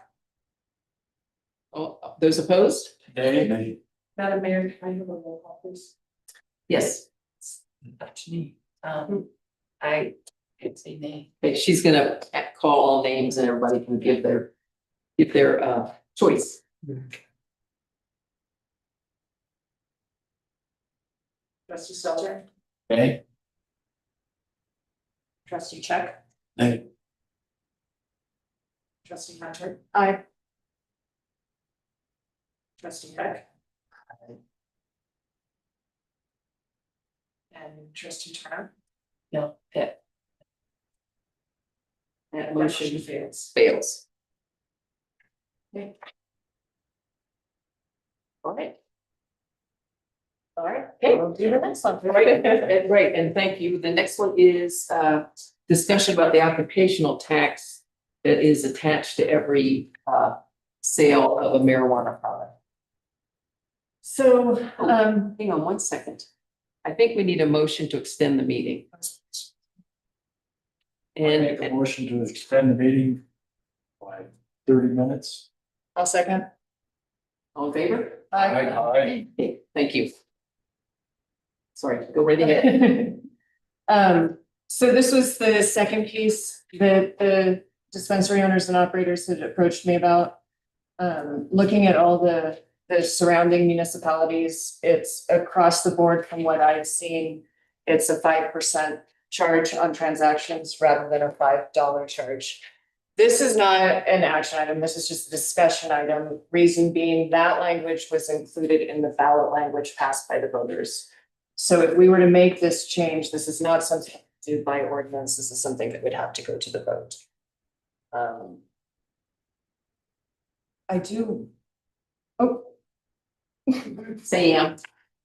All, those opposed? Madam Mayor, can I have a roll call, please? Yes. Actually, I could say nay. Okay, she's gonna call all names and everybody can give their choice. Trustee Stelter, Okay. trustee Check, Nay. trustee Hunter, Aye. Trustee Heck. And trustee Turner. No, Pet. That motion fails. fails. Okay. All right. All right, okay, we'll do the next one. Right, right, and thank you. The next one is discussion about the occupational tax that is attached to every sale of a marijuana product. So, Hang on one second. I think we need a motion to extend the meeting. Make a motion to extend the meeting by 30 minutes. I'll second. All in favor? Aye. Okay, thank you. Sorry, go right ahead. So this was the second piece that the dispensary owners and operators had approached me about. Looking at all the surrounding municipalities, it's across the board from what I've seen. It's a 5% charge on transactions rather than a $5 charge. This is not an action item, this is just a discussion item. Reason being that language was included in the ballot language passed by the voters. So if we were to make this change, this is not something to do by ordinance, this is something that would have to go to the vote. I do. Oh. Sam.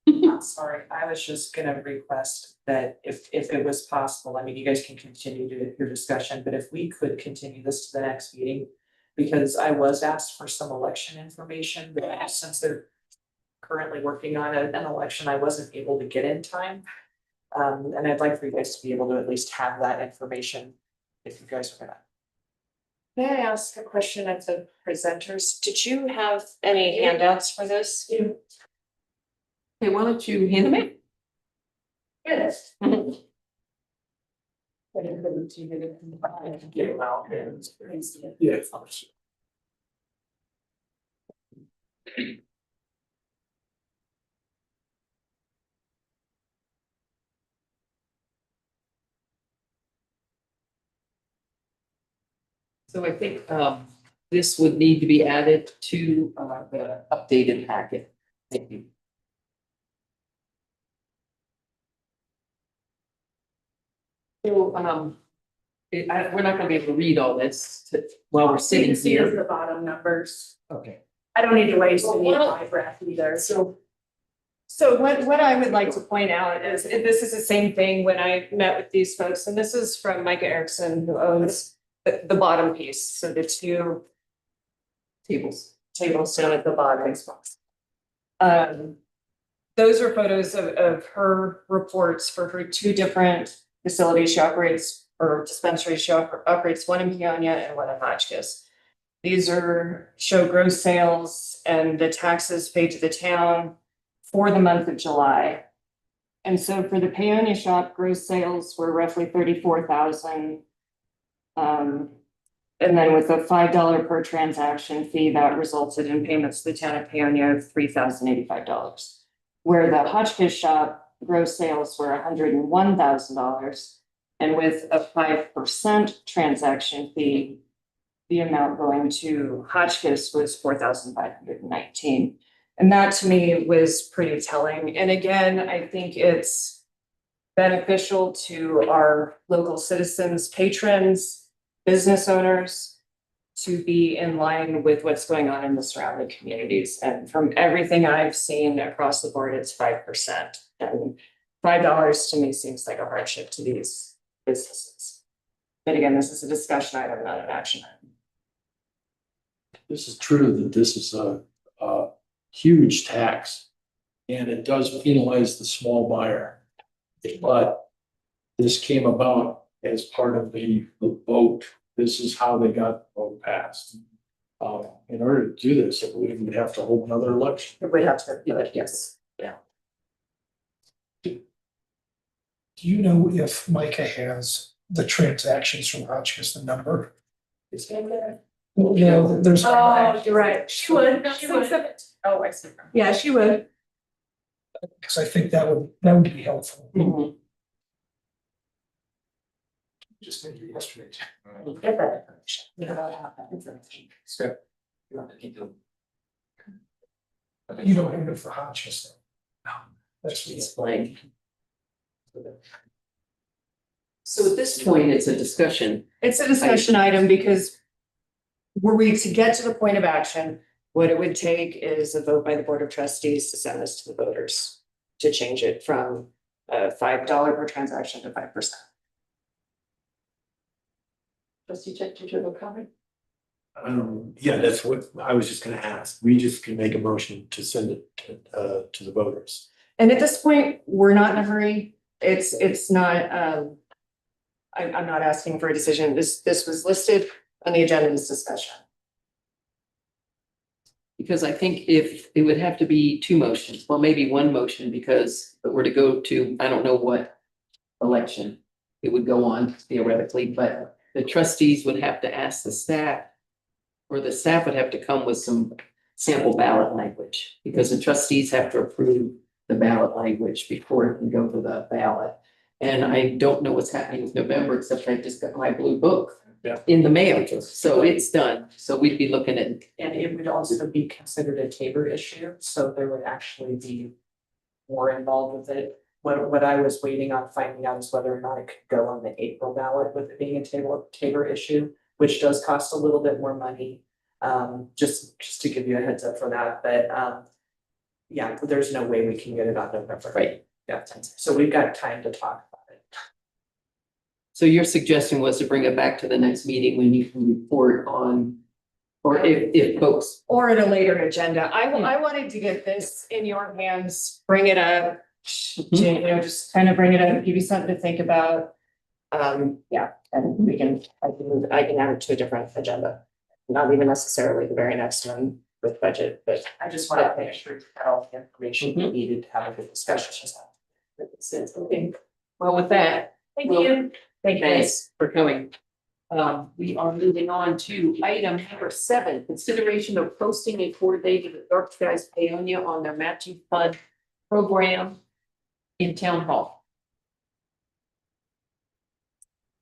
I'm sorry, I was just gonna request that if it was possible, I mean, you guys can continue your discussion, but if we could continue this to the next meeting. Because I was asked for some election information, but since they're currently working on an election, I wasn't able to get in time. And I'd like for you guys to be able to at least have that information if you guys are gonna. May I ask a question of the presenters? Did you have any handouts for this? Okay, why don't you hand them in? Yes. Yeah. So I think this would need to be added to the updated packet. Thank you. So we're not gonna be able to read all this while we're sitting You can see is here. the bottom numbers. Okay. I don't need to waste any of my breath either. So what I would like to point out is, this is the same thing when I met with these folks, and this is from Micah Erickson, who owns the bottom piece, so the two tables down at the bottom. Those are photos of her reports for her two different facilities she operates, or dispensaries she operates, one in Peonia and one in Hotchkiss. These show gross sales and the taxes paid to the town for the month of July. And so for the Peonia shop, gross sales were roughly 34,000. And then with a $5 per transaction fee, that resulted in payments to the town of Peonia of $3,085. Where the Hotchkiss shop, gross sales were $101,000. And with a 5% transaction fee, the amount going to Hotchkiss was $4,519. And that to me was pretty telling. And again, I think it's beneficial to our local citizens, patrons, business owners to be in line with what's going on in the surrounding communities. And from everything I've seen across the board, it's 5%. And $5 to me seems like a hardship to these businesses. But again, this is a discussion item, not an action item. This is true that this is a huge tax. And it does penalize the small buyer. But this came about as part of the vote. This is how they got the vote passed. In order to do this, we would have to hold another election. It would have to, yes. Yeah. Do you know if Micah has the transactions from Hotchkiss, the number? It's in there. No, there's. Oh, you're right. She would. Oh, I see. Yeah, she would. Because I think that would be helpful. Mhm. Just maybe yesterday. Get that information. You know, have that information. So, You don't have it for Hodges. No, that's me. Explain. So at this point, it's a discussion. It's a discussion item because were we to get to the point of action, what it would take is a vote by the Board of Trustees to send this to the voters to change it from $5 per transaction to 5%. Trustee Chet, did you have a comment? Yeah, that's what I was just gonna ask. We just can make a motion to send it to the voters. And at this point, we're not in a hurry. It's not, I'm not asking for a decision. This was listed on the agenda as discussion. Because I think if it would have to be two motions, well, maybe one motion, because if it were to go to, I don't know what election it would go on theoretically, but the trustees would have to ask the staff, or the staff would have to come with some sample ballot language, because the trustees have to approve the ballot language before it can go to the ballot. And I don't know what's happening with November, except I just got my blue book in the mail, so it's done. So we'd be looking at, And it would also be considered a Tabor issue, so there would actually be more involved with it. What I was waiting on finding out is whether or not it could go on the April ballot with it being a Tabor issue, which does cost a little bit more money. Just to give you a heads up for that, but yeah, there's no way we can get it on November. Right. Yeah, so we've got time to talk about it. so your suggestion was to bring it back to the next meeting when you can report on, or if folks. Or at a later agenda. I wanted to get this in your hands, bring it up, just kind of bring it up, give you something to think about. Yeah, and I can add it to a different agenda. Not even necessarily the very next one with budget, but I just wanted to make sure you had all the information you needed to have a good discussion. Okay, well, with that. Thank well, you. Thank you. Thanks for coming. We are moving on to item number 7, consideration of posting and coordinating with Dark Skies Paonia on their matching fund program in town hall.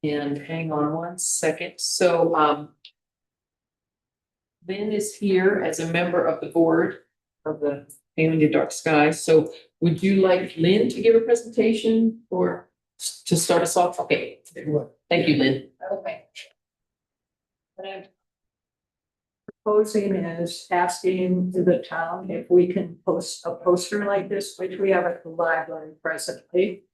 And hang on one second, so Lynn is here as a member of the board of the Paonia Dark Skies, so would you like Lynn to give a presentation or to start us off? Okay, thank you, Lynn. Okay. What I'm proposing is asking the town if we can post a poster like this, which we have at the library presently.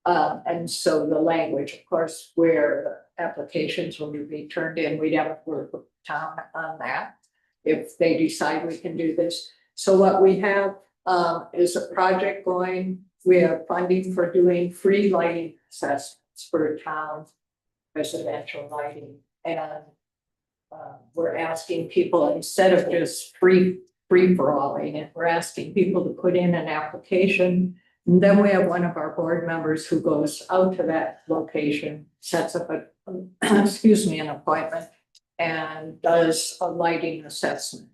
And so the language, of course, where the applications will be turned in, we'd have to work with the town on that. If they decide we can do this. So what we have is a project going. We have funding for doing free lighting assessments for town residential lighting. And we're asking people, instead of just free for alling it, we're asking people to put in an application. And then we have one of our board members who goes out to that location, sets up an appointment and does a lighting assessment.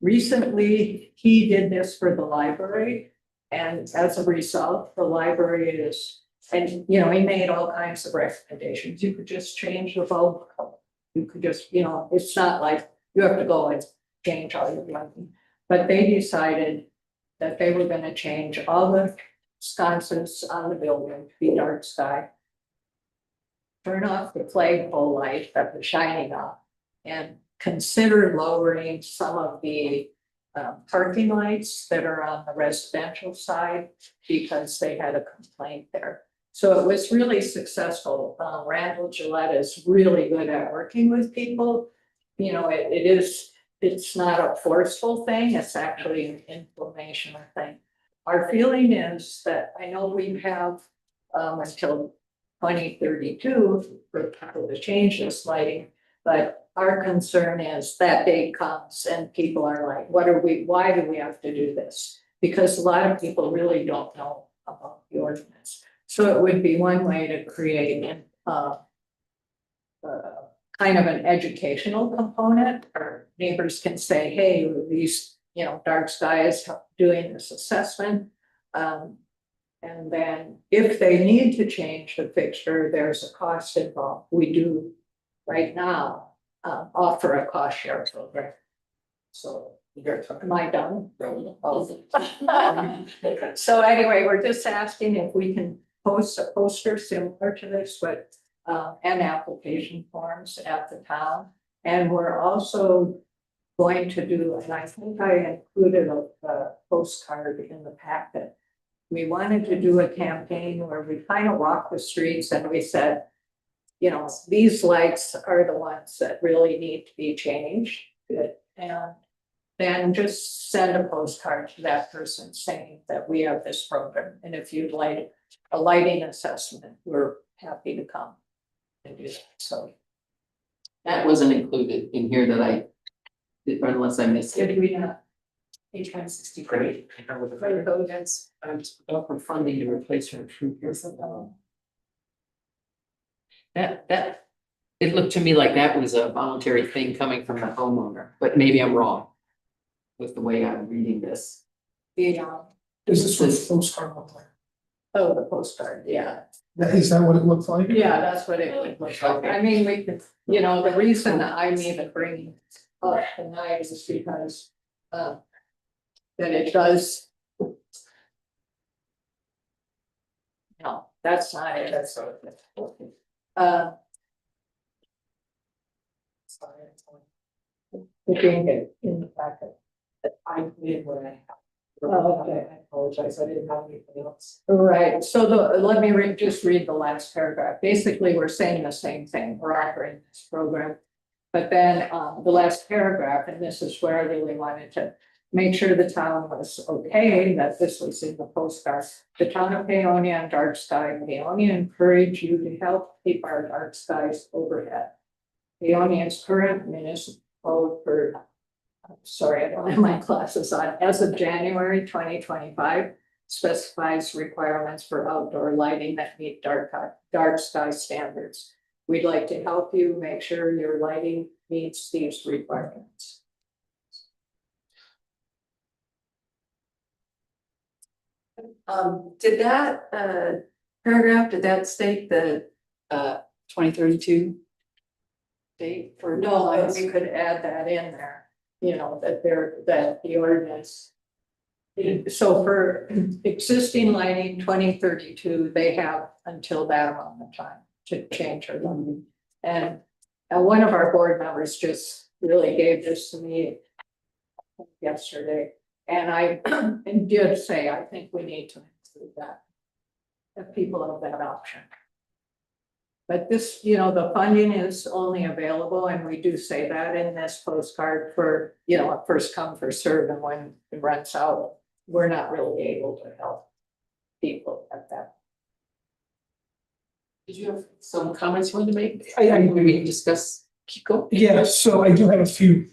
Recently, he did this for the library, and as a result, the library is, and he made all kinds of recommendations. You could just change the bulb color. You could just, it's not like you have to go and change all your lighting. But they decided that they were gonna change all the sconces on the building to be dark sky. Turn off the flagpole light that was shining off, and consider lowering some of the parking lights that are on the residential side because they had a complaint there. So it was really successful. Randall Gillette is really good at working with people. It's not a forceful thing, it's actually an informational thing. Our feeling is that, I know we have until 2032 for people to change this lighting, but our concern is that day comes and people are like, why do we have to do this? Because a lot of people really don't know about the ordinance. So it would be one way to create kind of an educational component, or neighbors can say, hey, these, dark skies doing this assessment. And then if they need to change the fixture, there's a cost involved. We do right now offer a cost share program. So Am I done? So anyway, we're just asking if we can post a poster similar to this with and application forms at the town. And we're also going to do, and I think I included a postcard in the packet. We wanted to do a campaign where we kind of walked the streets and we said, you know, these lights are the ones that really need to be changed. And then just send a postcard to that person saying that we have this program. And if you'd like a lighting assessment, we're happy to come and do that. So That wasn't included in here that I, unless I missed it. did we not? Page 163. For funding to replace her troopers. That, it looked to me like that was a voluntary thing coming from the homeowner, but maybe I'm wrong. With the way I'm reading this. Does this what the postcard look like? Oh, the postcard, yeah. Is that what it looks like? Yeah, that's what it would look like. I mean, we could, you know, the reason I'm even bringing up tonight is because that it does. No, that's not it, that's sort of it. Sorry, it's only putting it in the packet. I did what I have. Oh, okay. I apologize, I didn't have anything else. Right, so let me just read the last paragraph. Basically, we're saying the same thing, we're offering this program. But then the last paragraph, and this is where I really wanted to make sure the town was okay, that this was in the postcard. The town of Paonia and Dark Sky, Paonia encourage you to help keep our dark skies overhead. Paonia's current municipal code for sorry, I don't have my glasses on, as of January 2025, specifies requirements for outdoor lighting that meet dark sky standards. We'd like to help you make sure your lighting meets these requirements. Did that paragraph, did that state the 2032 date for? No, we could add that in there. You know, that the ordinance. So for existing lighting 2032, they have until that amount of time to change their lighting. And one of our board members just really gave this to me yesterday. And I did say, I think we need to include that. If people have that option. But this, you know, the funding is only available, and we do say that in this postcard for, you know, a first come, first serve, and when it runs out, we're not really able to help people at that. Did you have some comments you wanted to make? I maybe discuss Kiko? Yeah, so I do have a few.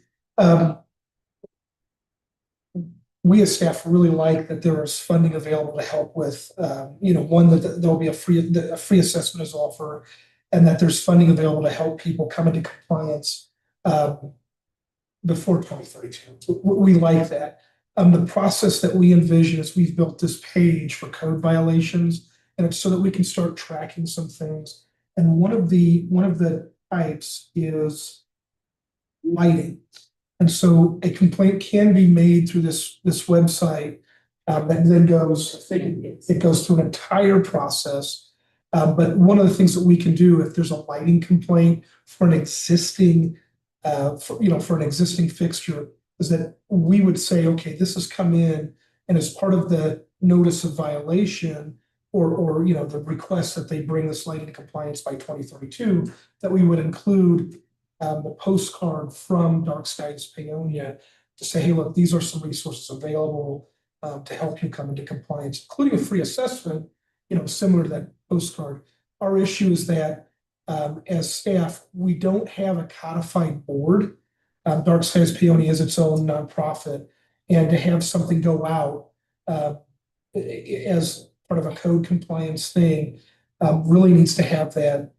We as staff really like that there is funding available to help with, you know, one, that there'll be a free assessment is offered, and that there's funding available to help people come into compliance before 2032. We like that. The process that we envision is we've built this page for code violations, and it's so that we can start tracking some things. And one of the types is lighting. And so a complaint can be made through this website that then goes through an entire process. But one of the things that we can do, if there's a lighting complaint for an existing for an existing fixture, is that we would say, okay, this has come in, and as part of the notice of violation or you know, the request that they bring this lighting compliance by 2032, that we would include the postcard from Dark Skies Paonia to say, hey, look, these are some resources available to help you come into compliance, including a free assessment, you know, similar to that postcard. Our issue is that as staff, we don't have a codified board. Dark Skies Paonia is its own nonprofit, and to have something go out as part of a code compliance thing really needs to have that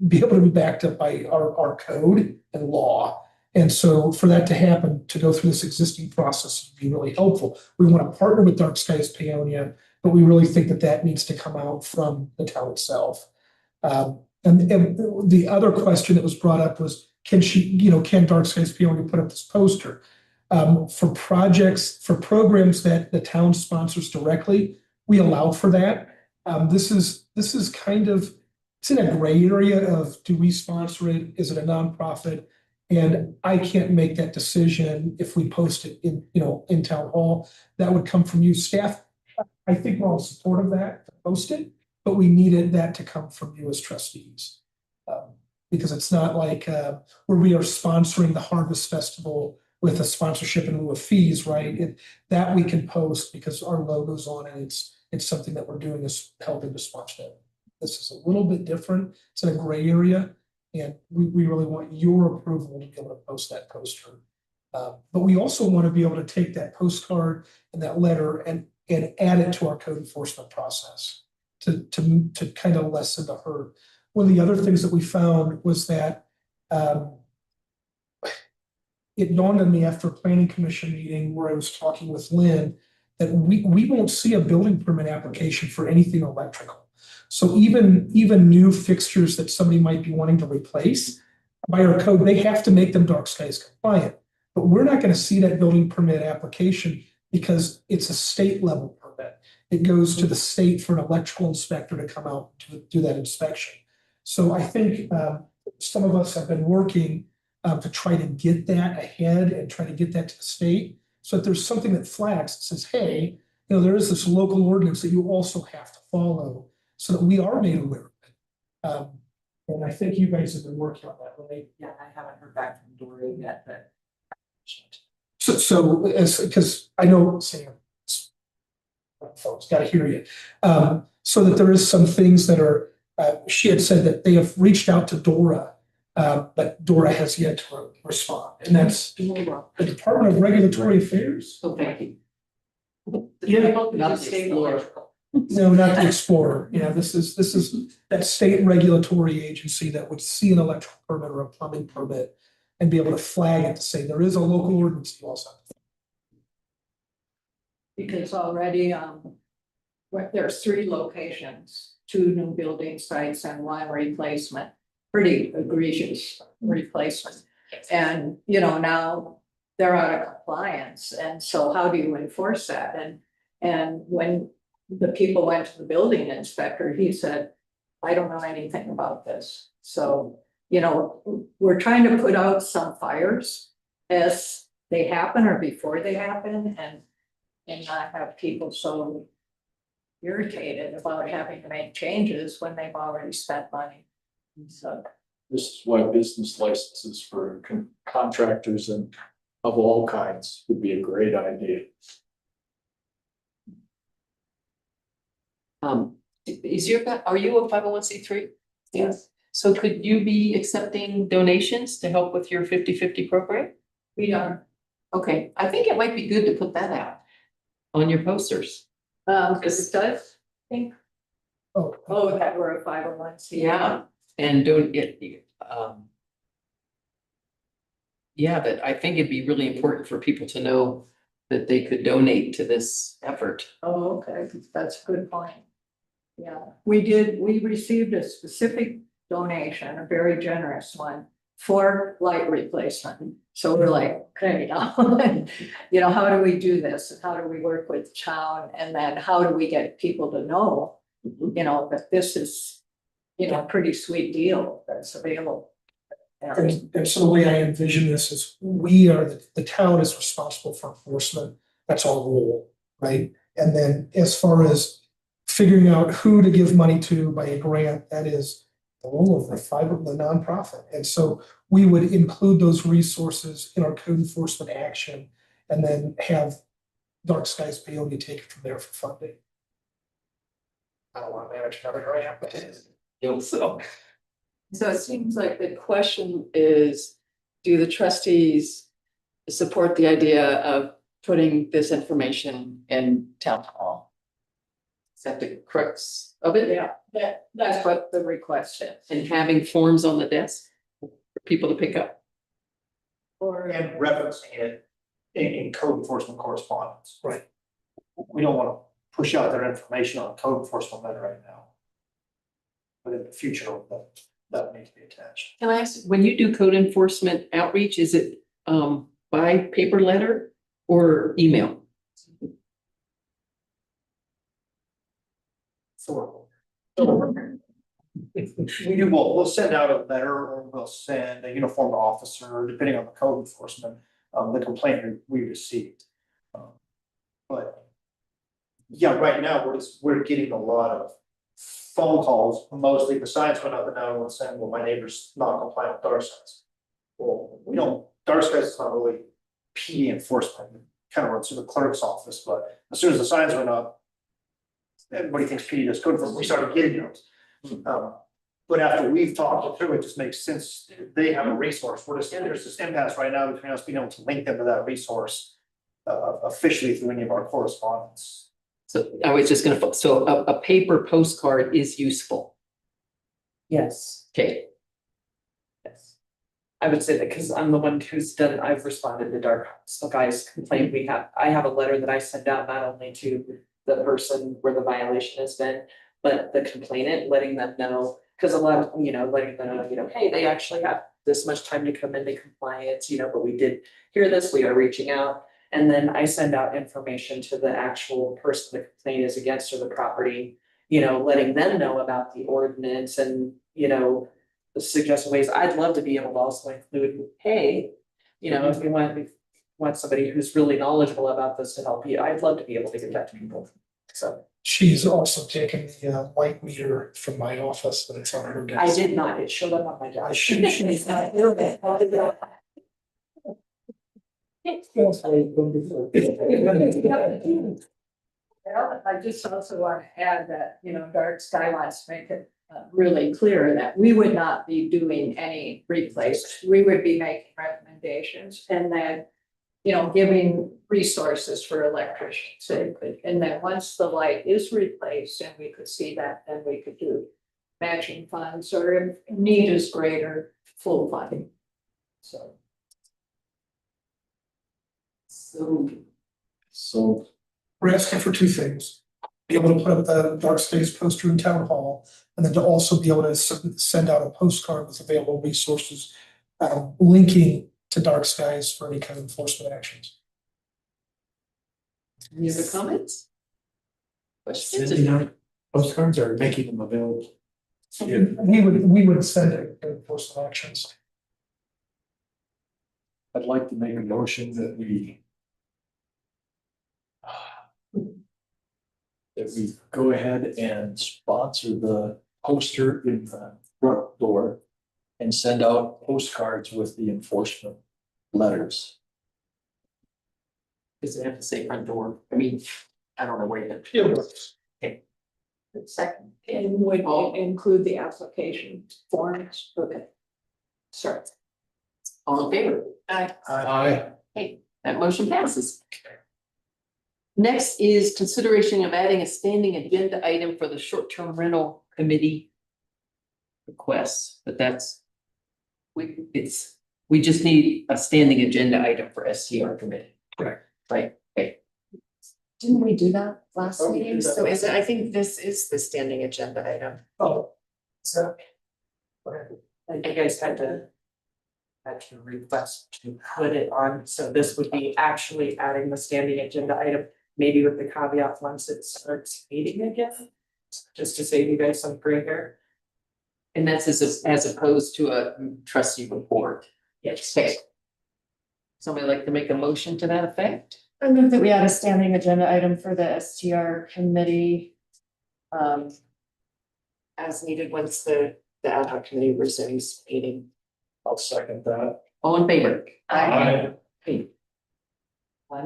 be able to be backed up by our code and law. And so for that to happen, to go through this existing process would be really helpful. We want to partner with Dark Skies Paonia, but we really think that that needs to come out from the town itself. And the other question that was brought up was, can Dark Skies Paonia put up this poster? For projects, for programs that the town sponsors directly, we allow for that. This is kind of, it's in a gray area of, do we sponsor it? Is it a nonprofit? And I can't make that decision if we post it in, in town hall. That would come from you, staff. I think we're all supportive of that, to post it, but we needed that to come from you as trustees. Because it's not like where we are sponsoring the Harvest Festival with a sponsorship in lieu of fees, right? That we can post because our logo's on it. It's something that we're doing is helping to sponsor that. This is a little bit different. It's in a gray area, and we really want your approval to be able to post that poster. But we also want to be able to take that postcard and that letter and add it to our code enforcement process to kind of lessen the hurt. One of the other things that we found was that it dawned on me after a planning commission meeting where I was talking with Lynn that we won't see a building permit application for anything electrical. So even new fixtures that somebody might be wanting to replace, by our code, they have to make them dark skies compliant. But we're not going to see that building permit application because it's a state level permit. It goes to the state for an electrical inspector to come out to do that inspection. So I think some of us have been working to try to get that ahead and try to get that to the state. So that there's something that flags that says, hey, there is this local ordinance that you also have to follow so that we are made aware of it. And I think you guys have been working on that, right? Yeah, I haven't heard back from Dory yet, but. So because I know, Sam, folks got to hear you. So that there is some things that are, she had said that they have reached out to Dora, but Dora has yet to respond. And that's the Department of Regulatory Affairs. So thank you. Yeah. Not the Explorer. No, not the Explorer. This is that state regulatory agency that would see an electrical permit or a plumbing permit and be able to flag it to say there is a local ordinance you also have to. Because already, there's 3 locations, 2 new building sites and 1 replacement, pretty egregious replacement. And, now they're out of compliance. And so how do you enforce that? And when the people went to the building inspector, he said, I don't know anything about this. So, we're trying to put out some fires as they happen or before they happen and not have people so irritated about having to make changes when they've already spent money. So This is why business licenses for contractors and of all kinds would be a great idea. Are you a 501c3? Yes. So could you be accepting donations to help with your 50/50 program? we are, Okay, I think it might be good to put that out on your posters. because it does think, Oh, that we're a 501c. Yeah, and don't get, yeah, but I think it'd be really important for people to know that they could donate to this effort. Oh, okay, that's a good point. Yeah, we received a specific donation, a very generous one, for light replacement. So we're like, okay, how do we do this? And how do we work with the town? And then how do we get people to know, that this is, a pretty sweet deal that's available. and so the way I envision this is we are, the town is responsible for enforcement. That's our role, right? And then as far as figuring out who to give money to by a grant, that is the role of the nonprofit. And so we would include those resources in our code enforcement action and then have Dark Skies Peonia take it from there for funding. I don't want to manage another grant, but So. So it seems like the question is, do the trustees support the idea of putting this information in town hall? Is that the crux of it? Yeah, that's what the request is. And having forms on the desk for people to pick up. and referencing it in code enforcement correspondence. Right. We don't want to push out their information on a code enforcement letter right now. But in the future, that needs to be attached. Can I ask, when you do code enforcement outreach, is it by by paper letter or email? We do both. We'll send out a letter or we'll send a uniformed officer, depending on the code enforcement, the complaint we received. But yeah, right now, we're getting a lot of phone calls, mostly the signs went up and now everyone's saying, well, my neighbor's not compliant with dark skies. Well, we don't, dark skies is not really PD enforcement, it kind of runs through the clerk's office, but as soon as the signs went up, everybody thinks PD does code enforcement, we started getting those. But after we've talked it through, it just makes sense, they have a resource, there's this impasse right now between us being able to link them to that resource officially through any of our correspondence. So I was just gonna, so a paper postcard is useful. Yes. Okay, Yes. I would say that because I'm the one who's done, I've responded to Dark Skies complaint. I have a letter that I send out not only to the person where the violation has been, but the complainant, letting them know, because a lot of, letting them know, hey, they actually have this much time to come into compliance, but we did hear this, we are reaching out. And then I send out information to the actual person the complaint is against or the property, letting them know about the ordinance and, the suggested ways. I'd love to be able to also include, hey, if we want somebody who's really knowledgeable about this to help you, I'd love to be able to give that to people. So. She's also taken the white meter from my office, but it's on her desk. I did not, it showed up on my desk. She's not Well, I just also want to add that, Dark Sky wants to make it really clear that we would not be doing any replace. We would be making recommendations and then, giving resources for electricians. And then once the light is replaced and we could see that, then we could do matching funds or if need is greater, full funding. So We're asking for two things. Be able to put up the Dark Skies poster in town hall, and then to also be able to send out a postcard with available resources linking to Dark Skies for any kind of enforcement actions. any other comments? Questions? Sending out postcards or making them available? We would send it to enforcement actions. I'd like to make a motion that we go ahead and sponsor the poster in the front door and send out postcards with the enforcement letters. Does it have to say front door? I mean, I don't know where you. Okay. Second. And would include the application forms. Okay. Sorry. All in favor? Aye. Okay, that motion passes. Next is consideration of adding a standing agenda item for the short-term rental committee requests, but we just need a standing agenda item for STR committee. Correct. Right, okay. Didn't we do that last Oh, we meeting? did that. So I think this is the standing agenda item. Oh. So. And you guys had to request to put it on, so this would be actually adding the standing agenda item, maybe with the caveat once it starts meeting again. Just to save you guys some gray hair. And that's as opposed to a trustee report. Yes. Okay. Somebody like to make a motion to that effect? I move that we add a standing agenda item for the STR committee. As needed once the ad hoc committee resumes meeting. I'll second that. All in favor? Aye. Okay.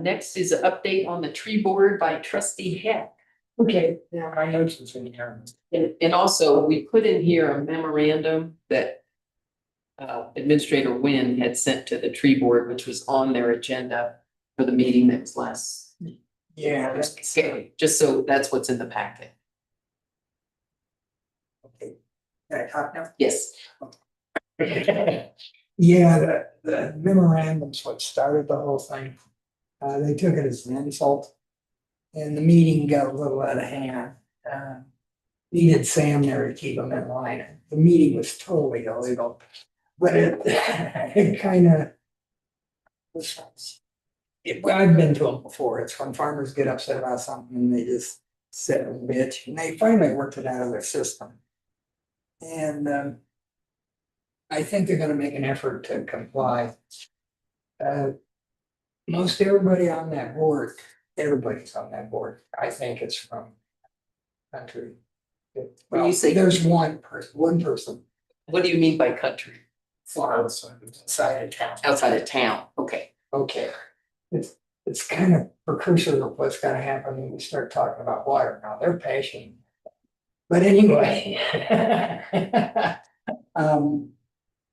Next is an update on the tree board by trustee Heck. Okay, yeah, my notes is in here. And also, we put in here a memorandum that Administrator Nguyen had sent to the tree board, which was on their agenda for the meeting that was last. Yeah. Okay, just so that's what's in the packet. Can I talk now? Yes. Yeah, the memorandum's what started the whole thing. They took it as an insult. And the meeting got a little out of hand. Needed Sam there to keep them in line. The meeting was totally illegal. But it kind of I've been to them before. It's when farmers get upset about something and they just sit and bitch, and they finally worked it out of their system. And I think they're gonna make an effort to comply. Most everybody on that board, everybody's on that board, I think it's from country. When you say- There's one person What do you mean by country? far outside of town. Outside of town, okay. Okay, it's kind of precursor of what's gonna happen when we start talking about water. Now, they're patient. But anyway.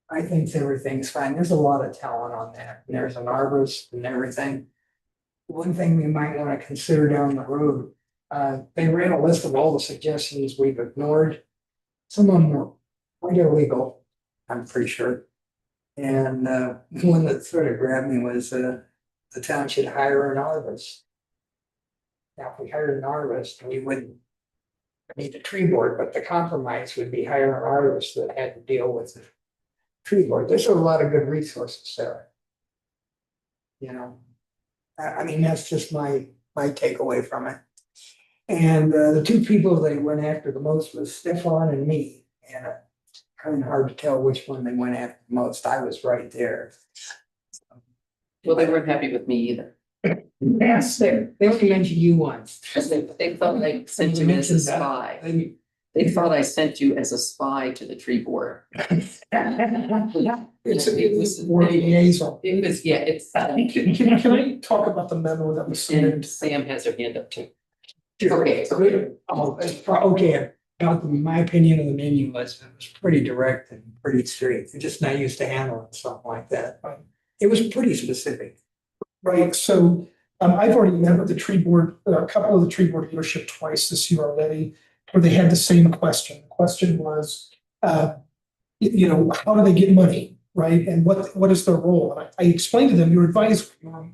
I think everything's fine. There's a lot of talent on that. And there's an arborist and everything. One thing we might want to consider down the road, they ran a list of all the suggestions we've ignored. Some of them were quite illegal, I'm pretty sure. And one that sort of grabbed me was the town should hire an arborist. Now, if we hired an arborist, we wouldn't need a tree board, but the compromise would be hire an arborist that had to deal with the tree board. There's a lot of good resources there. You know, I mean, that's just my takeaway from it. And the two people they went after the most was Stefan and me. And kind of hard to tell which one they went after the most. I was right there. Well, they weren't happy with me either. Yes, they only mentioned you once. They thought I sent you as a spy. They thought I sent you as a spy to the tree board. It was liaison. It was, yeah, it's. Can I talk about the memo that was submitted? And Sam has her hand up too. Okay. Okay, about my opinion of the menu was, it was pretty direct and pretty straight. They're just not used to handling something like that. It was pretty specific. Right, so I've already met with the tree board, a couple of the tree board leadership twice this year already, where they had the same question. The question was, you know, how do they get money, right? And what is their role? And I explained to them, you're an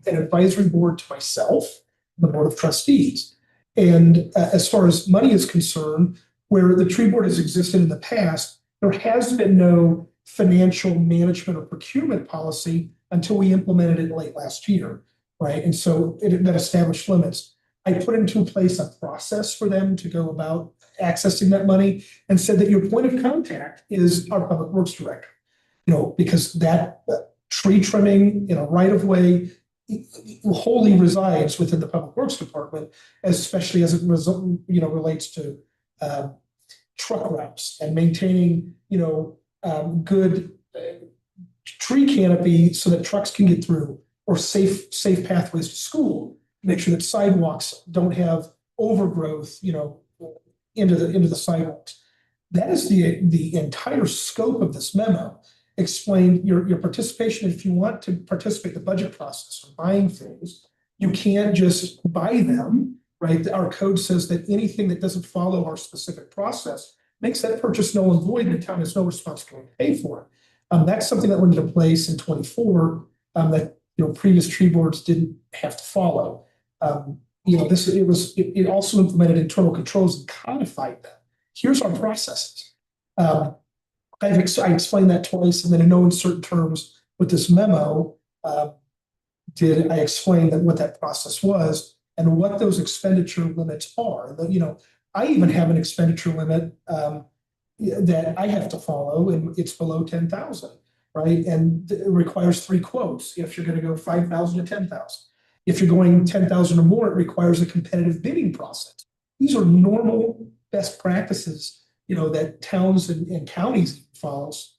advisory board to myself, the board of trustees. And as far as money is concerned, where the tree board has existed in the past, there has been no financial management or procurement policy until we implemented it late last year, right? And so that established limits. I put into place a process for them to go about accessing that money and said that your point of contact is our public works director. You know, because that tree trimming in a right of way wholly resides within the public works department, especially as it relates to truck routes and maintaining, good tree canopy so that trucks can get through, or safe pathways to school. Make sure that sidewalks don't have overgrowth, into the sidewalks. That is the entire scope of this memo. Explain your participation. If you want to participate in the budget process or buying things, you can't just buy them, right? Our code says that anything that doesn't follow our specific process makes that purchase null and void, and the town has no responsibility to pay for it. That's something that went into place in 24 that previous tree boards didn't have to follow. It also implemented internal controls and codified them. Here's our processes. I explained that twice, and then in no uncertain terms with this memo, I explained that what that process was and what those expenditure limits are. I even have an expenditure limit that I have to follow, and it's below 10,000, right? And it requires 3 quotes if you're going to go 5,000 to 10,000. If you're going 10,000 or more, it requires a competitive bidding process. These are normal best practices, that towns and counties follows.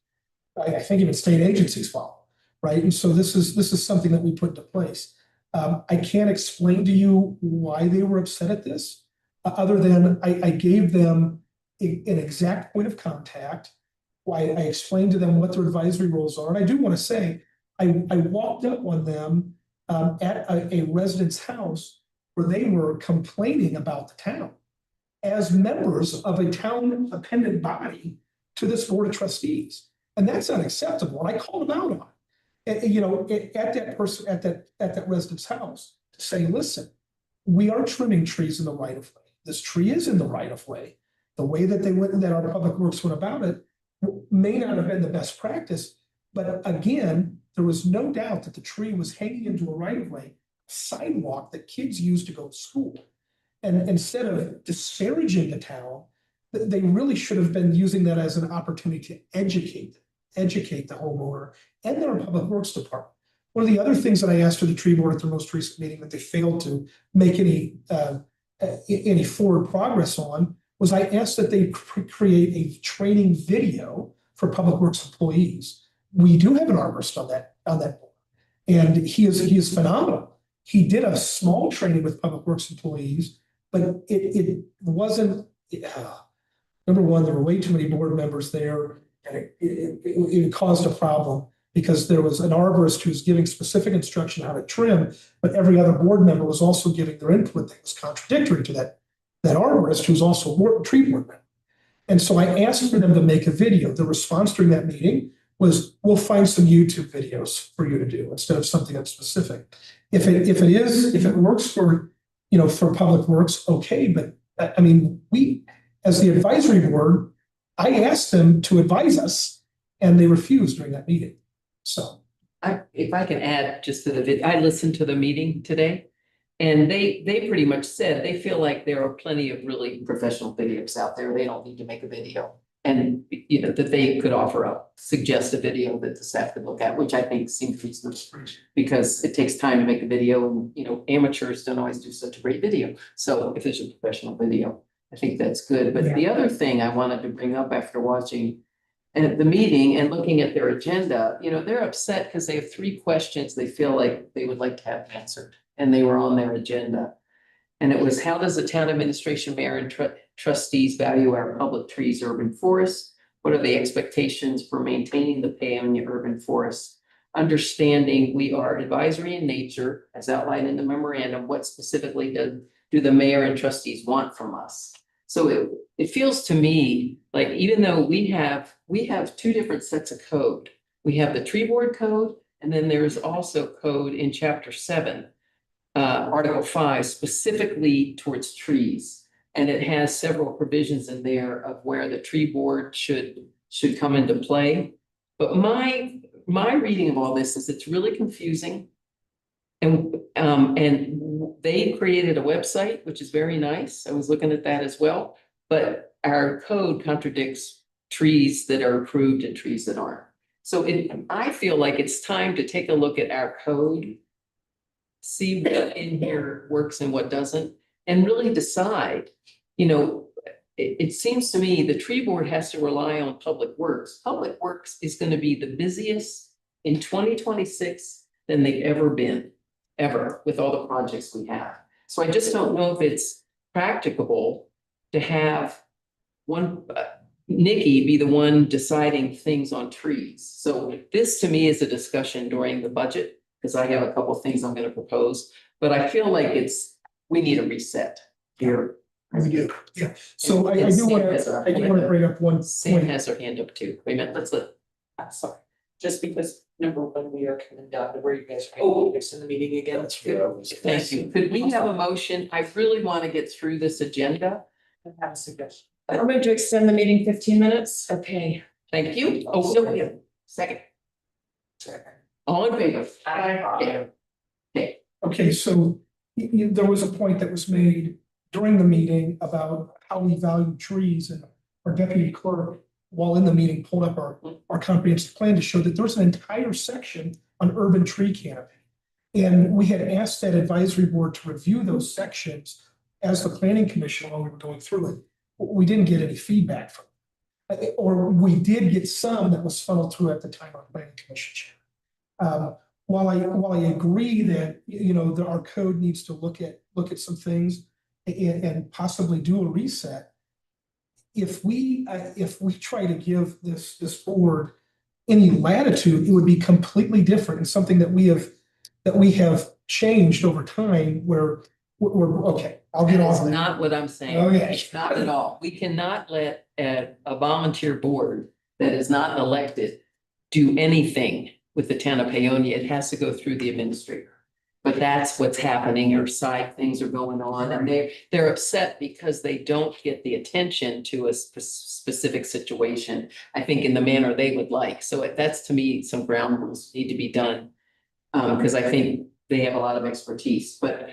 I think even state agencies follow, right? And so this is something that we put into place. I can't explain to you why they were upset at this, other than I gave them an exact point of contact. I explained to them what their advisory roles are. And I do want to say, I walked up on them at a resident's house where they were complaining about the town as members of a town appendant body to this board of trustees. And that's unacceptable. And I called them out on it, at that resident's house to say, listen, we are trimming trees in the right of way. This tree is in the right of way. The way that our public works went about it may not have been the best practice, but again, there was no doubt that the tree was hanging into a right of way sidewalk that kids use to go to school. And instead of disparaging the town, they really should have been using that as an opportunity to educate the homeowner and their public works department. One of the other things that I asked for the tree board at their most recent meeting that they failed to make any forward progress on was I asked that they create a training video for public works employees. We do have an arborist on that board, and he is phenomenal. He did a small training with public works employees, but it wasn't. Number one, there were way too many board members there, and it caused a problem because there was an arborist who was giving specific instruction how to trim, but every other board member was also giving their input that was contradictory to that arborist who's also a tree board member. And so I asked for them to make a video. The response during that meeting was, we'll find some YouTube videos for you to do instead of something that's specific. If it works for public works, okay, but I mean, we, as the advisory board, I asked them to advise us and they refused during that meeting. So. If I can add just to the video, I listened to the meeting today. And they pretty much said they feel like there are plenty of really professional videos out there. They don't need to make a video. And that they could offer up, suggest a video that the staff could look at, which I think seems reasonable. Because it takes time to make a video and amateurs don't always do such a great video. So if it's a professional video, I think that's good. But the other thing I wanted to bring up after watching the meeting and looking at their agenda, they're upset because they have 3 questions they feel like they would like to have answered. And they were on their agenda. And it was, how does the town administration, mayor, and trustees value our public trees, urban forests? What are the expectations for maintaining the Paonia urban forests? Understanding we are advisory in nature, as outlined in the memorandum, what specifically do the mayor and trustees want from us? So it feels to me like even though we have 2 different sets of code. We have the tree board code, and then there's also code in chapter 7. Article 5 specifically towards trees, and it has several provisions in there of where the tree board should come into play. But my reading of all this is it's really confusing, and they created a website which is very nice. I was looking at that as well, but our code contradicts trees that are approved and trees that aren't. So I feel like it's time to take a look at our code, see what in here works and what doesn't, and really decide, it seems to me the tree board has to rely on public works. Public works is going to be the busiest in 2026 than they've ever been, ever, with all the projects we have. So I just don't know if it's practicable to have Nikki be the one deciding things on trees. So this to me is a discussion during the budget, because I have a couple of things I'm going to propose, but I feel like we need a reset here. We do, yeah. So I do want to bring up one Sam point. has her hand up too. Wait a minute, I'm sorry. Just because number 1, we are coming down to where you guys are next in the meeting again. That's good. Thank you. Could we have a motion? I really want to get through this agenda. I have a suggestion. I'm going to extend the meeting 15 minutes. Okay, thank you. Oh, no, yeah. Second. All in favor? Aye. Okay. Okay, so there was a point that was made during the meeting about how we value trees, and our deputy clerk, while in the meeting, pulled up our comprehensive plan to show that there's an entire section on urban tree canopy. And we had asked that advisory board to review those sections as the planning commission while we were going through it. We didn't get any feedback from it. Or we did get some that was funneled through at the time our planning commission chair. While I agree that our code needs to look at some things and possibly do a reset, if we try to give this board any latitude, it would be completely different and something that we have changed over time. Where we're okay. I'll get That's on that. not what I'm saying. Okay. Not at all. We cannot let a volunteer board that is not elected do anything with the town of Paonia. It has to go through the administrator. But that's what's happening, or side things are going on, and they're upset because they don't get the attention to a specific situation, I think, in the manner they would like. So that's, to me, some ground rules need to be done. Because I think they have a lot of expertise, but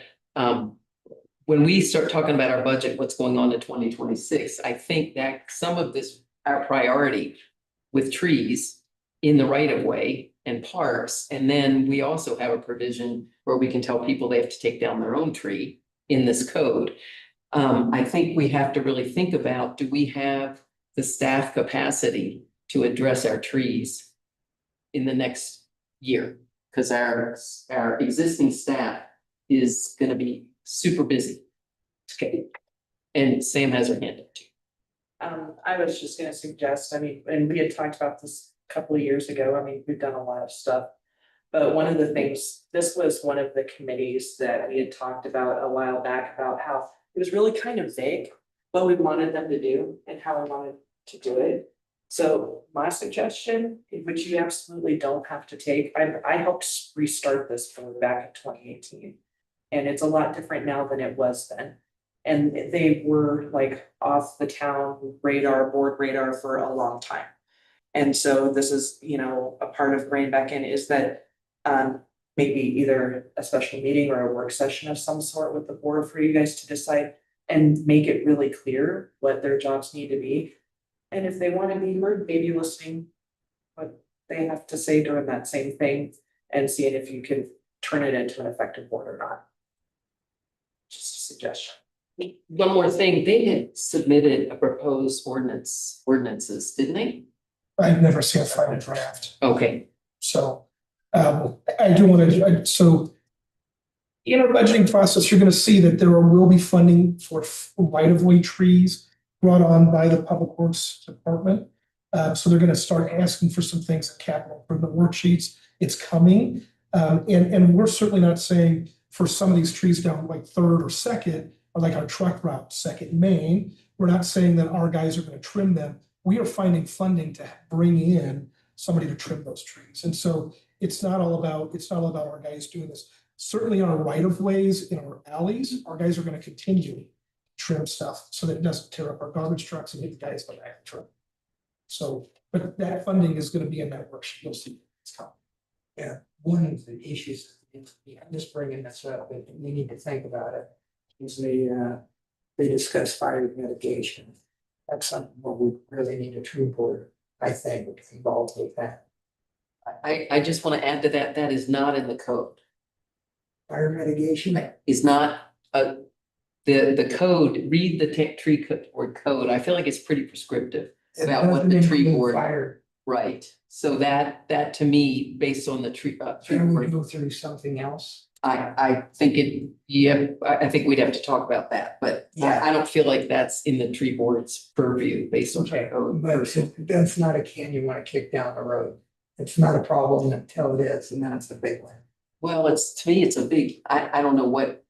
when we start talking about our budget, what's going on in 2026, I think that some of this, our priority with trees in the right of way and parks, and then we also have a provision where we can tell people they have to take down their own tree in this code. I think we have to really think about, do we have the staff capacity to address our trees in the next year? Because our existing staff is gonna be super busy. Okay, and Sam has her hand up too. I was just gonna suggest, I mean, and we had talked about this a couple of years ago, I mean, we've done a lot of stuff. But one of the things, this was one of the committees that we had talked about a while back about how it was really kind of vague what we wanted them to do and how we wanted to do it. So my suggestion, which you absolutely don't have to take, I helped restart this from back in 2018. And it's a lot different now than it was then. And they were like off the town board radar for a long time. And so this is, you know, a part of bringing back in is that maybe either a special meeting or a work session of some sort with the board for you guys to decide and make it really clear what their jobs need to be. And if they want to be heard, maybe listening what they have to say during that same thing and seeing if you can turn it into an effective board or not. Just a suggestion. One more thing, they had submitted a proposed ordinances, didn't they? I've never seen a final draft. Okay. So, I do want to, so in our budgeting process, you're going to see that there will be funding for right-of-way trees brought on by the Public Works Department. So they're going to start asking for some things in capital improvement worksheets. It's coming. And we're certainly not saying for some of these trees down like Third or Second, or like our truck route, Second Main, we're not saying that our guys are going to trim them. We are finding funding to bring in somebody to trim those trees. And so it's not all about our guys doing this. Certainly on our right of ways, in our alleys, our guys are going to continue to trim stuff so that it doesn't tear up our garbage trucks and hit the guys on the back of the truck. So, but that funding is going to be in that worksheet. You'll see it's coming. Yeah, one of the issues, I'm just bringing this up, but we need to think about it, is they discuss fire mitigation. That's something where we really need a true board, I think, involved with that. I just want to add to that, that is not in the code. Fire mitigation? Is not the code, read the tree board code. I feel like it's pretty prescriptive about what the tree board. Fire. Right, so that to me, based on the tree. Can we go through something else? I think I think we'd have to talk about that, but I don't feel like that's in the tree board's purview based on the code. But that's not a can you want to kick down the road. It's not a problem until it is, and that's the big one. Well, to me, it's a big, I don't know what.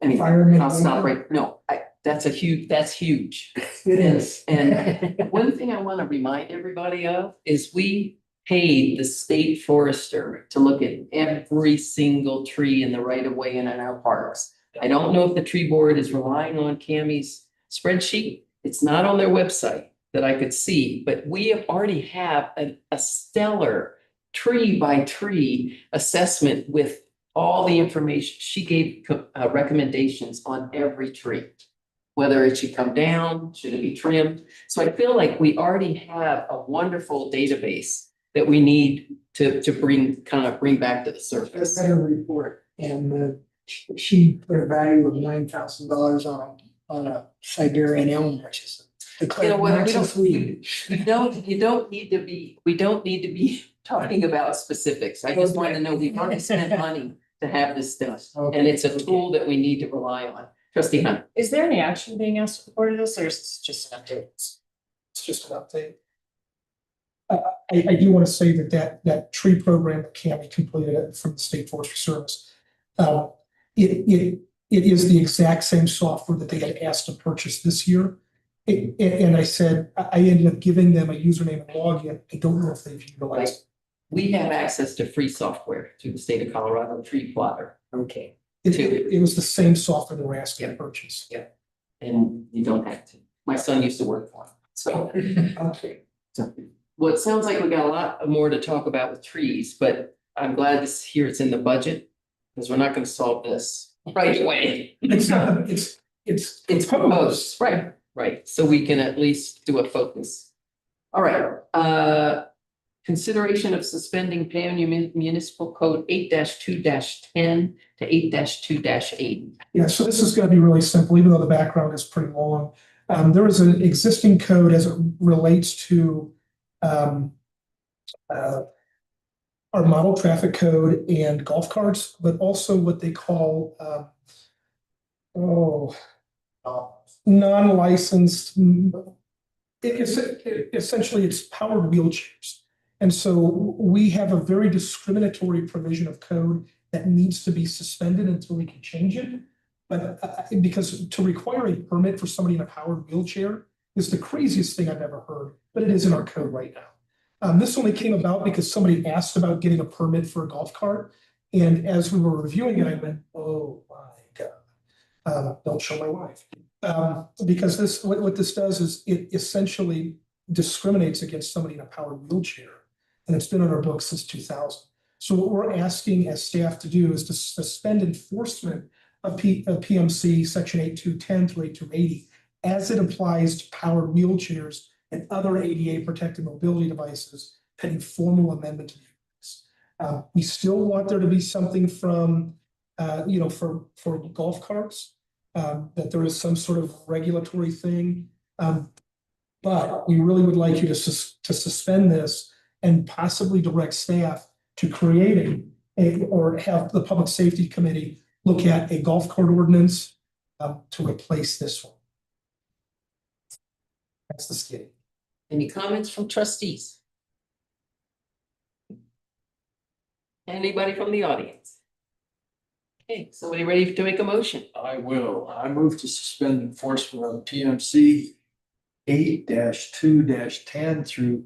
Anyway, I'll stop right, no, that's huge. It is. And one thing I want to remind everybody of is we paid the state forester to look at every single tree in the right of way and in our parks. I don't know if the tree board is relying on Cammie's spreadsheet. It's not on their website that I could see, but we already have a stellar tree by tree assessment with all the information. She gave recommendations on every tree, whether it should come down, should it be trimmed. So I feel like we already have a wonderful database that we need to bring back to the surface. I read a report and she put a value of $9,000 on a Siberian elm, which is You know what, we don't need to be talking about specifics. I just want to know we've already spent money to have this done. And it's a tool that we need to rely on. Trustee Hunt. Is there any action being asked for this, or is this just an update? It's just an update. I do want to say that tree program that Cammie completed from the State Forestry Service, it is the exact same software that they had asked to purchase this year. And I said, I ended up giving them a username and login. I don't know if they've utilized it. We have access to free software through the state of Colorado, Tree Plotter, Okay, It was the same software that we're asking to purchase. and you don't have to. My son used to work for him, so. Okay. Well, it sounds like we got a lot more to talk about with trees, but I'm glad this here it's in the budget. Because we're not gonna solve this right away. It's not, it's proposed, right, so we can at least do a focus. All right, consideration of suspending Bayonne Municipal Code 8-2-10 to 8-2-8. Yeah, so this is gonna be really simple, even though the background is pretty long. There is an existing code as it relates to our model traffic code and golf carts, but also what they call non-licensed. Essentially, it's powered wheelchairs. And so we have a very discriminatory provision of code that needs to be suspended until we can change it. But because to require a permit for somebody in a powered wheelchair is the craziest thing I've ever heard, but it is in our code right now. This only came about because somebody asked about getting a permit for a golf cart. And as we were reviewing it, I went, oh my God, don't show my wife. Because what this does is it essentially discriminates against somebody in a powered wheelchair. And it's been on our books since 2000. So what we're asking as staff to do is to suspend enforcement of PMC section 8210 through 8280 as it applies to powered wheelchairs and other ADA protected mobility devices pending formal amendment to the ordinance. We still want there to be something from, for golf carts, that there is some sort of regulatory thing. But we really would like you to suspend this and possibly direct staff to create or have the Public Safety Committee look at a golf cart ordinance to replace this one. That's the skinny. Any comments from trustees? Anybody from the audience? Okay, somebody ready to make a motion? I will. I move to suspend enforcement of PMC 8-2-10 through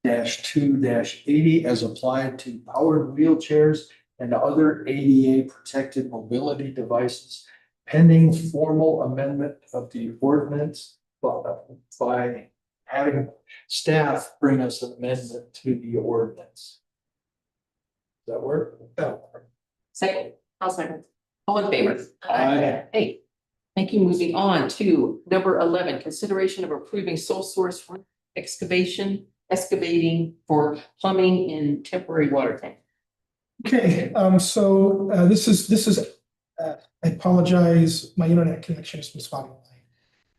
8-2-80 as applied to powered wheelchairs and other ADA protected mobility devices pending formal amendment of the ordinance by having staff bring us an amendment to the ordinance. Does that work? Second, I'll second. all in favor? Aye. Hey, thank you. Moving on to number 11, consideration of approving sole source excavating for plumbing in temporary water tank. Okay, so this is I apologize, my internet connection has been spotty.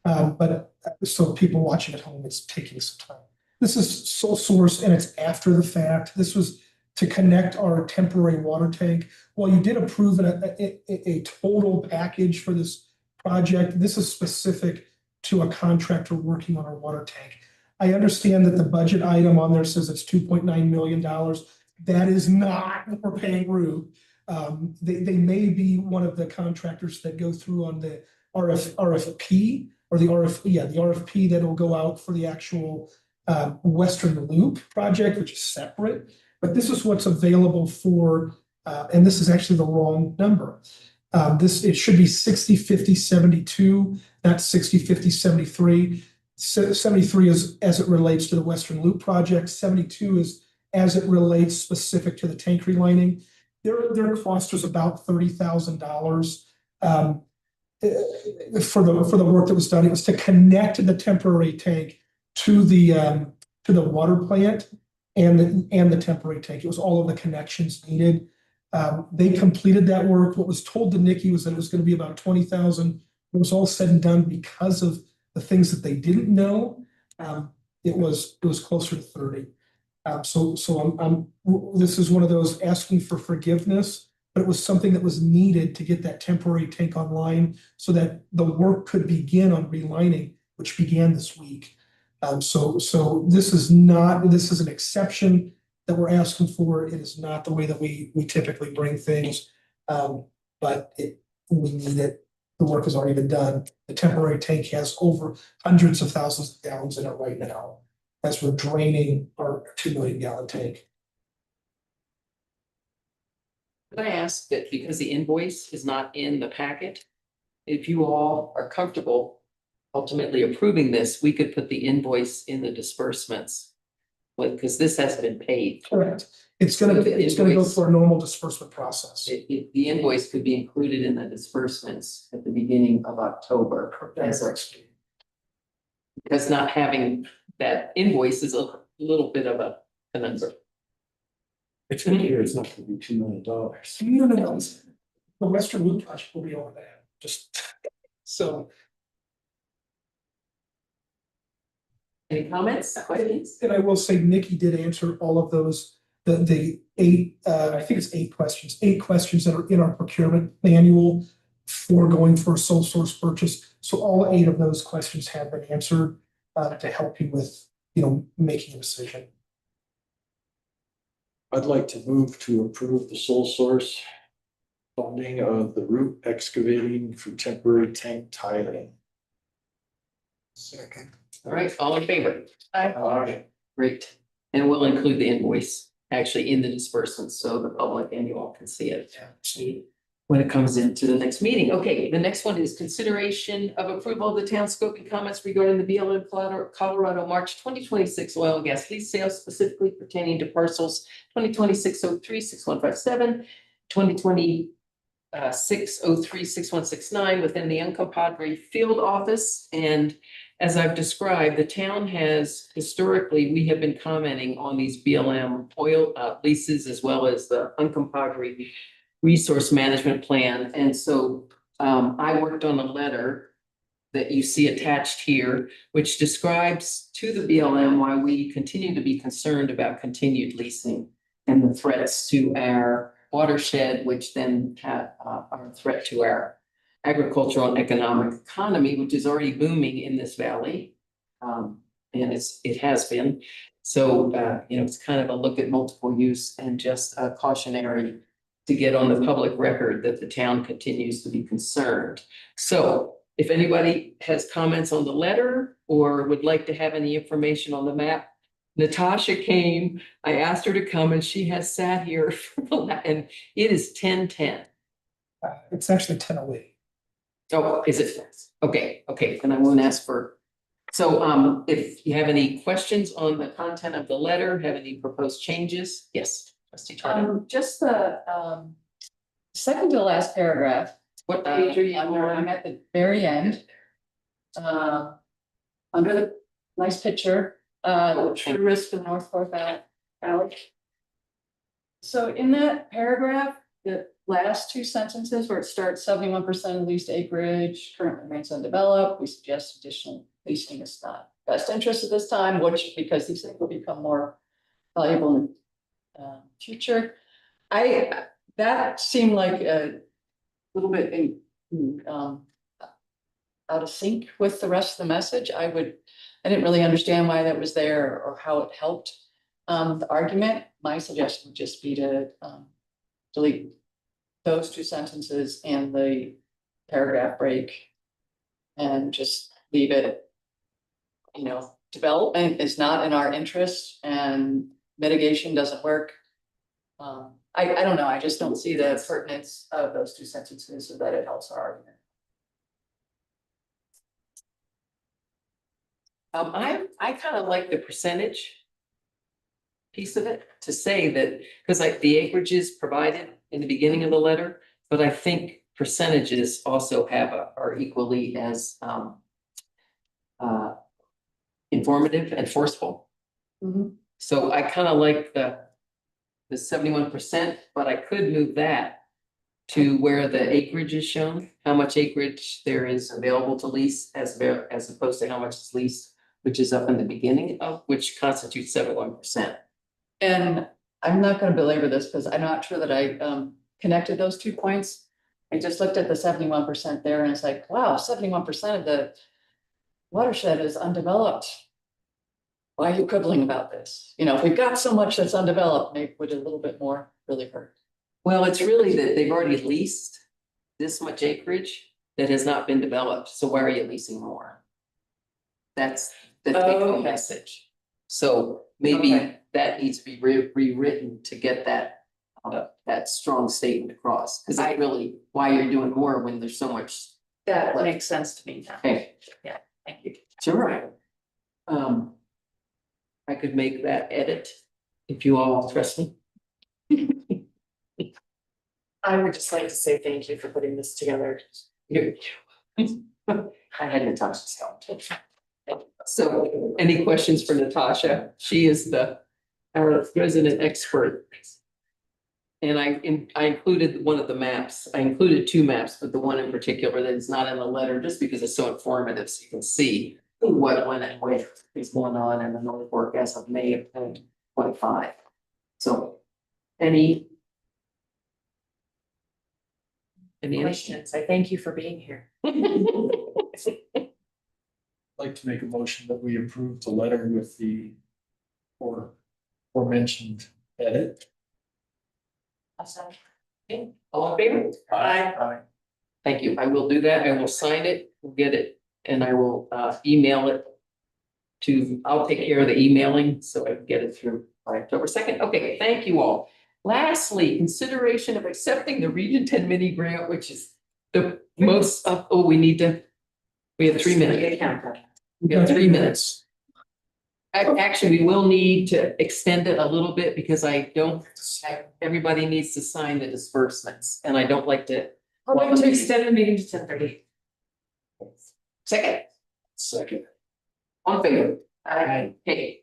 But so people watching at home, it's taking some time. This is sole source and it's after the fact. This was to connect our temporary water tank. While you did approve a total package for this project, this is specific to a contractor working on our water tank. I understand that the budget item on there says it's $2.9 million. That is not what we're paying Rube. They may be one of the contractors that go through on the RFP or the RFP that will go out for the actual Western Loop project, which is separate. But this is what's available for, and this is actually the wrong number. It should be 60-50-72, not 60-50-73. 73 is as it relates to the Western Loop project. 72 is as it relates specific to the tank relining. Their cost was about $30,000 for the work that was done. It was to connect the temporary tank to the water plant and the temporary tank. It was all of the connections needed. They completed that work. What was told to Nikki was that it was going to be about $20,000. It was all said and done because of the things that they didn't know. It was closer to 30. So this is one of those asking for forgiveness, but it was something that was needed to get that temporary tank online so that the work could begin on relining, which began this week. So this is an exception that we're asking for. It is not the way that we typically bring things, but we need it. The work has already been done. The temporary tank has over hundreds of thousands of gallons in it right now as we're draining our 2 million gallon tank. Could I ask that because the invoice is not in the packet, if you all are comfortable ultimately approving this, we could put the invoice in the disbursements. Well, because this hasn't been paid. Correct. It's gonna go through our normal disbursement process. The invoice could be included in the disbursements at the beginning of October. Because not having that invoice is a little bit of a conundrum. It's in here, it's not gonna be $2 million. No. The Western Loop project will be over there, just so. Any comments, questions? And I will say Nikki did answer all of those, the eight, I think it's eight questions that are in our procurement manual for going for a sole source purchase. So all 8 of those questions have been answered to help you with, making a decision. I'd like to move to approve the sole source funding of the root excavating for temporary tank tiling. Second. All right, all in favor? Aye. Great. And we'll include the invoice actually in the disbursements so the public and you all can see it. When it comes into the next meeting. Okay, the next one is consideration of approval of the town scoping comments regarding the BLM Colorado March 2026 oil and gas lease sales specifically pertaining to parcels 2026-03-6157, 2026-03-6169 within the Uncompahgre field office. And as I've described, the town has historically, we have been commenting on these BLM oil leases as well as the Uncompahgre resource management plan. And so I worked on a letter that you see attached here, which describes to the BLM why we continue to be concerned about continued leasing and the threats to our watershed, which then are a threat to our agricultural and economic economy, which is already booming in this valley. And it has been. So, it's kind of a look at multiple use and just a cautionary to get on the public record that the town continues to be concerned. So if anybody has comments on the letter or would like to have any information on the map, Natasha came, I asked her to come and she has sat here and it is 10:10. It's actually 10:08. Oh, is it? Okay, then I won't ask for. So if you have any questions on the content of the letter, have any proposed changes? Yes, trustee Tardy. Just the second to last paragraph. What page are you on? I'm at the very end. Under the nice picture, true risk of North Fork Valley. So in that paragraph, the last 2 sentences where it starts 71% of leased acreage currently remains undeveloped. We suggest additional leasing is not best interest at this time, which because these things will become more valuable in future. That seemed like a little bit out of sync with the rest of the message. I didn't really understand why that was there or how it helped the argument. My suggestion would just be to delete those 2 sentences and the paragraph break and just leave it, development is not in our interest and mitigation doesn't work. I don't know, I just don't see the pertinence of those 2 sentences so that it helps our argument. I kind of like the percentage piece of it to say that, because like the acreage is provided in the beginning of the letter, but I think percentages also are equally as informative and forceful. So I kind of like the 71%, but I could move that to where the acreage is shown, how much acreage there is available to lease as opposed to how much is leased, which is up in the beginning of which constitutes 71%. And I'm not going to belabor this because I'm not sure that I connected those 2 points. I just looked at the 71% there and it's like, wow, 71% of the watershed is undeveloped. Why are you quibbling about this? If we've got so much that's undeveloped, maybe would a little bit more really hurt. Well, it's really that they've already leased this much acreage that has not been developed. So why are you leasing more? That's the take home message. So maybe that needs to be rewritten to get that that strong statement across, because I really, why you're doing more when there's so much. That makes sense to me now. Okay, Yeah, thank you. sure. I could make that edit if you all trust me. I would just like to say thank you for putting this together. I had Natasha's help. So any questions for Natasha? She is our resident expert. And I included one of the maps. I included two maps, but the one in particular that is not in the letter, just because it's so informative, so you can see what, when, and where is going on in the North Fork as of May of 2025. So any Questions? I thank you for being here. I'd like to make a motion that we approve the letter with the aforementioned edit. All in favor? Aye. Thank you. I will do that. I will sign it, we'll get it, and I will email it I'll take care of the emailing, so I can get it through by October 2nd. Okay, thank you all. Lastly, consideration of accepting the Region 10 mini grant, which is the most, we have 3 minutes. We have 3 minutes. Actually, we will need to extend it a little bit because everybody needs to sign the disbursements, and I don't like to. I'd like to extend the meeting to 10:30. Second. On favor? Aye. Okay.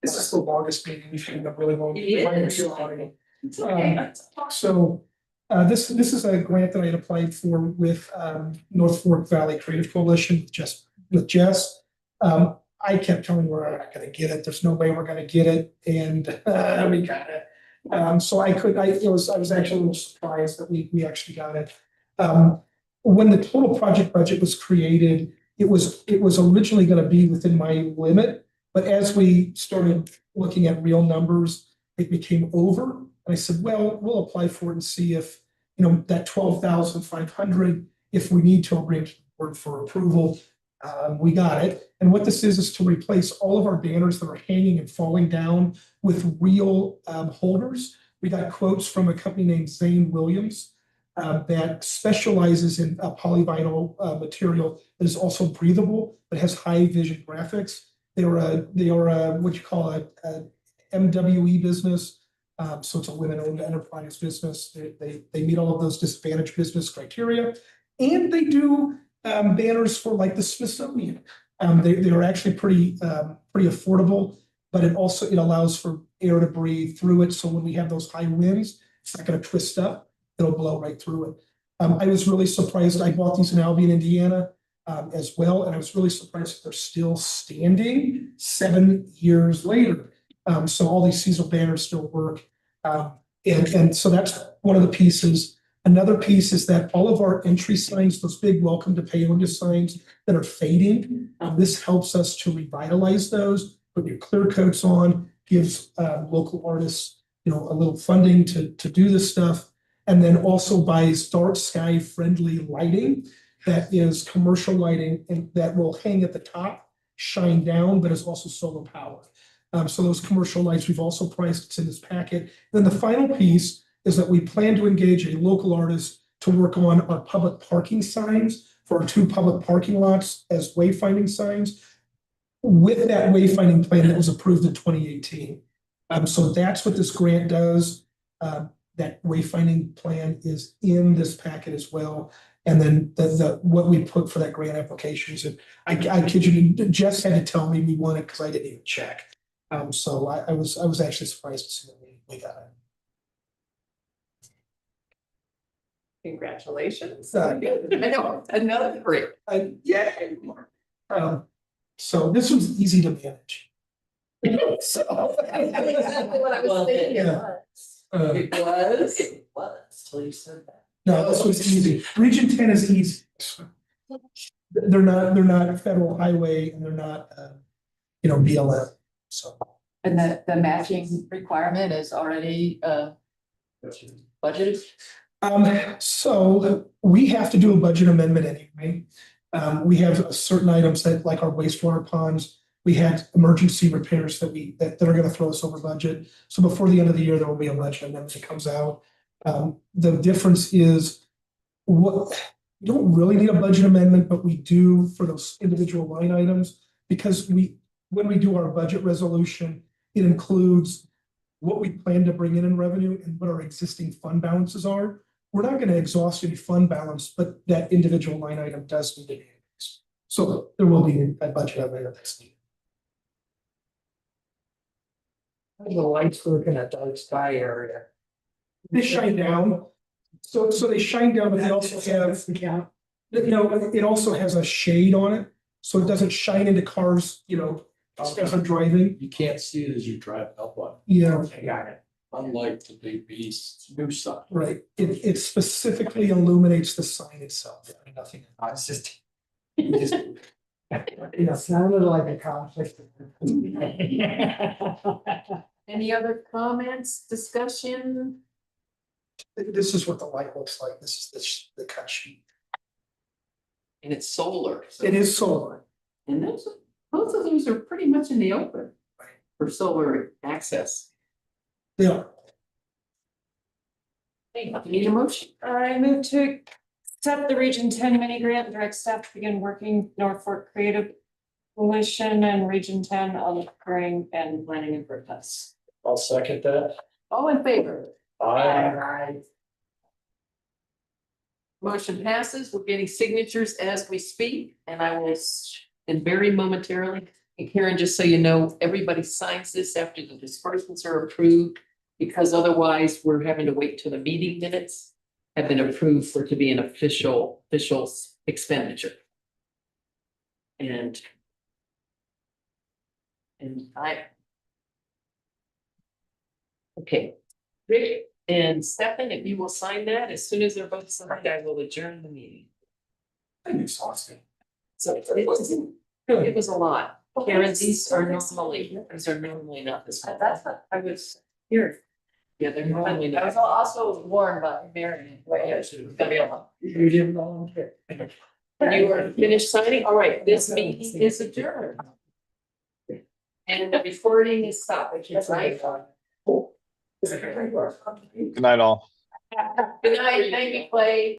This is the longest meeting we've had in a really long. It's okay. So, this is a grant that I had applied for with, North Fork Valley Creative Coalition, with Jess. I kept telling her we're not gonna get it, there's no way we're gonna get it, and, we got it. So I was actually a little surprised that we actually got it. When the total project budget was created, it was originally gonna be within my limit, but as we started looking at real numbers, it became over. And I said, well, we'll apply for it and see if, that 12,500, if we need to, I'll bring it to the board for approval. We got it. And what this is to replace all of our banners that are hanging and falling down with real holders. We got quotes from a company named Zane Williams that specializes in polyvinyl material that is also breathable, but has high vision graphics. They are what you call a MWE business. So it's a women-owned enterprise business. They meet all of those disadvantaged business criteria, and they do banners for like the Smithsonian. They are actually pretty affordable, but it allows for air to breathe through it. So when we have those high winds, it's not going to twist up; it'll blow right through it. I was really surprised. I bought these in Albion, Indiana, as well, and I was really surprised that they're still standing 7 years later. So all these Cecil banners still work, and so that's one of the pieces. Another piece is that all of our entry signs, those big welcome to Paonia signs that are fading, this helps us to revitalize those, put new clear coats on, gives local artists, a little funding to do this stuff. And then also buys dark sky friendly lighting that is commercial lighting and that will hang at the top, shine down, but is also solar powered. So those commercial lights we've also priced, it's in this packet. Then the final piece is that we plan to engage a local artist to work on our public parking signs for our 2 public parking lots as wayfinding signs with that wayfinding plan that was approved in 2018. So that's what this grant does. That wayfinding plan is in this packet as well. And then what we put for that grant applications. And I kid you, Jess had to tell me we won it because I didn't even check. So I was actually surprised to see that we got it. Congratulations. I know, another great. Yay. So this was easy to manage. So. Exactly what I was thinking it was. It was till you said that. No, this was easy. Region 10 is easy. They're not federal highway and they're not, BLM. So. And the matching requirement is already budgeted? So we have to do a budget amendment anyway. We have certain items that, like our wastewater ponds, we had emergency repairs that are gonna throw us over budget. So before the end of the year, there will be a budget amendment that comes out. The difference is what, you don't really need a budget amendment, but we do for those individual line items. Because when we do our budget resolution, it includes what we plan to bring in revenue and what our existing fund balances are. We're not gonna exhaust any fund balance, but that individual line item does need to be increased. So there will be a budget amendment that's needed. The lights work in a dark sky area. They shine down, so they shine down, but they also have, it also has a shade on it, so it doesn't shine into cars, as I'm driving. You can't see it as you drive up on. Yeah, I got it. Unlike the big beast, new sign. right, it specifically illuminates the sign itself, nothing. It's just. It sounded like a conflict. Any other comments, discussion? This is what the light looks like, this is the cut sheet. And it's solar. so- It is solar. And both of those are pretty much in the open for solar access. Yeah. Hey, you need a motion? I move to accept the Region 10 mini grant and direct staff to begin working North Fork Creative Coalition and Region 10 on occurring and planning improvements. I'll second that. All in favor? Aye. Motion passes. We're getting signatures as we speak, and I will, and very momentarily. And Karen, just so you know, everybody signs this after the disbursements are approved, because otherwise we're having to wait till the meeting minutes have been approved for it to be an official expenditure. And okay, Rick and Stefan, if you will sign that, as soon as they're both signed, I will adjourn the meeting. I'm exhausted. So it was a lot. Karen, these are normally not this. That's what I was here. Yeah, they're normally I was not. also warned by Mary. You didn't volunteer. You are finished signing? All right, this meeting is adjourned. And the recording is stopped, right? Good night, all. Good night, thank you, Clay.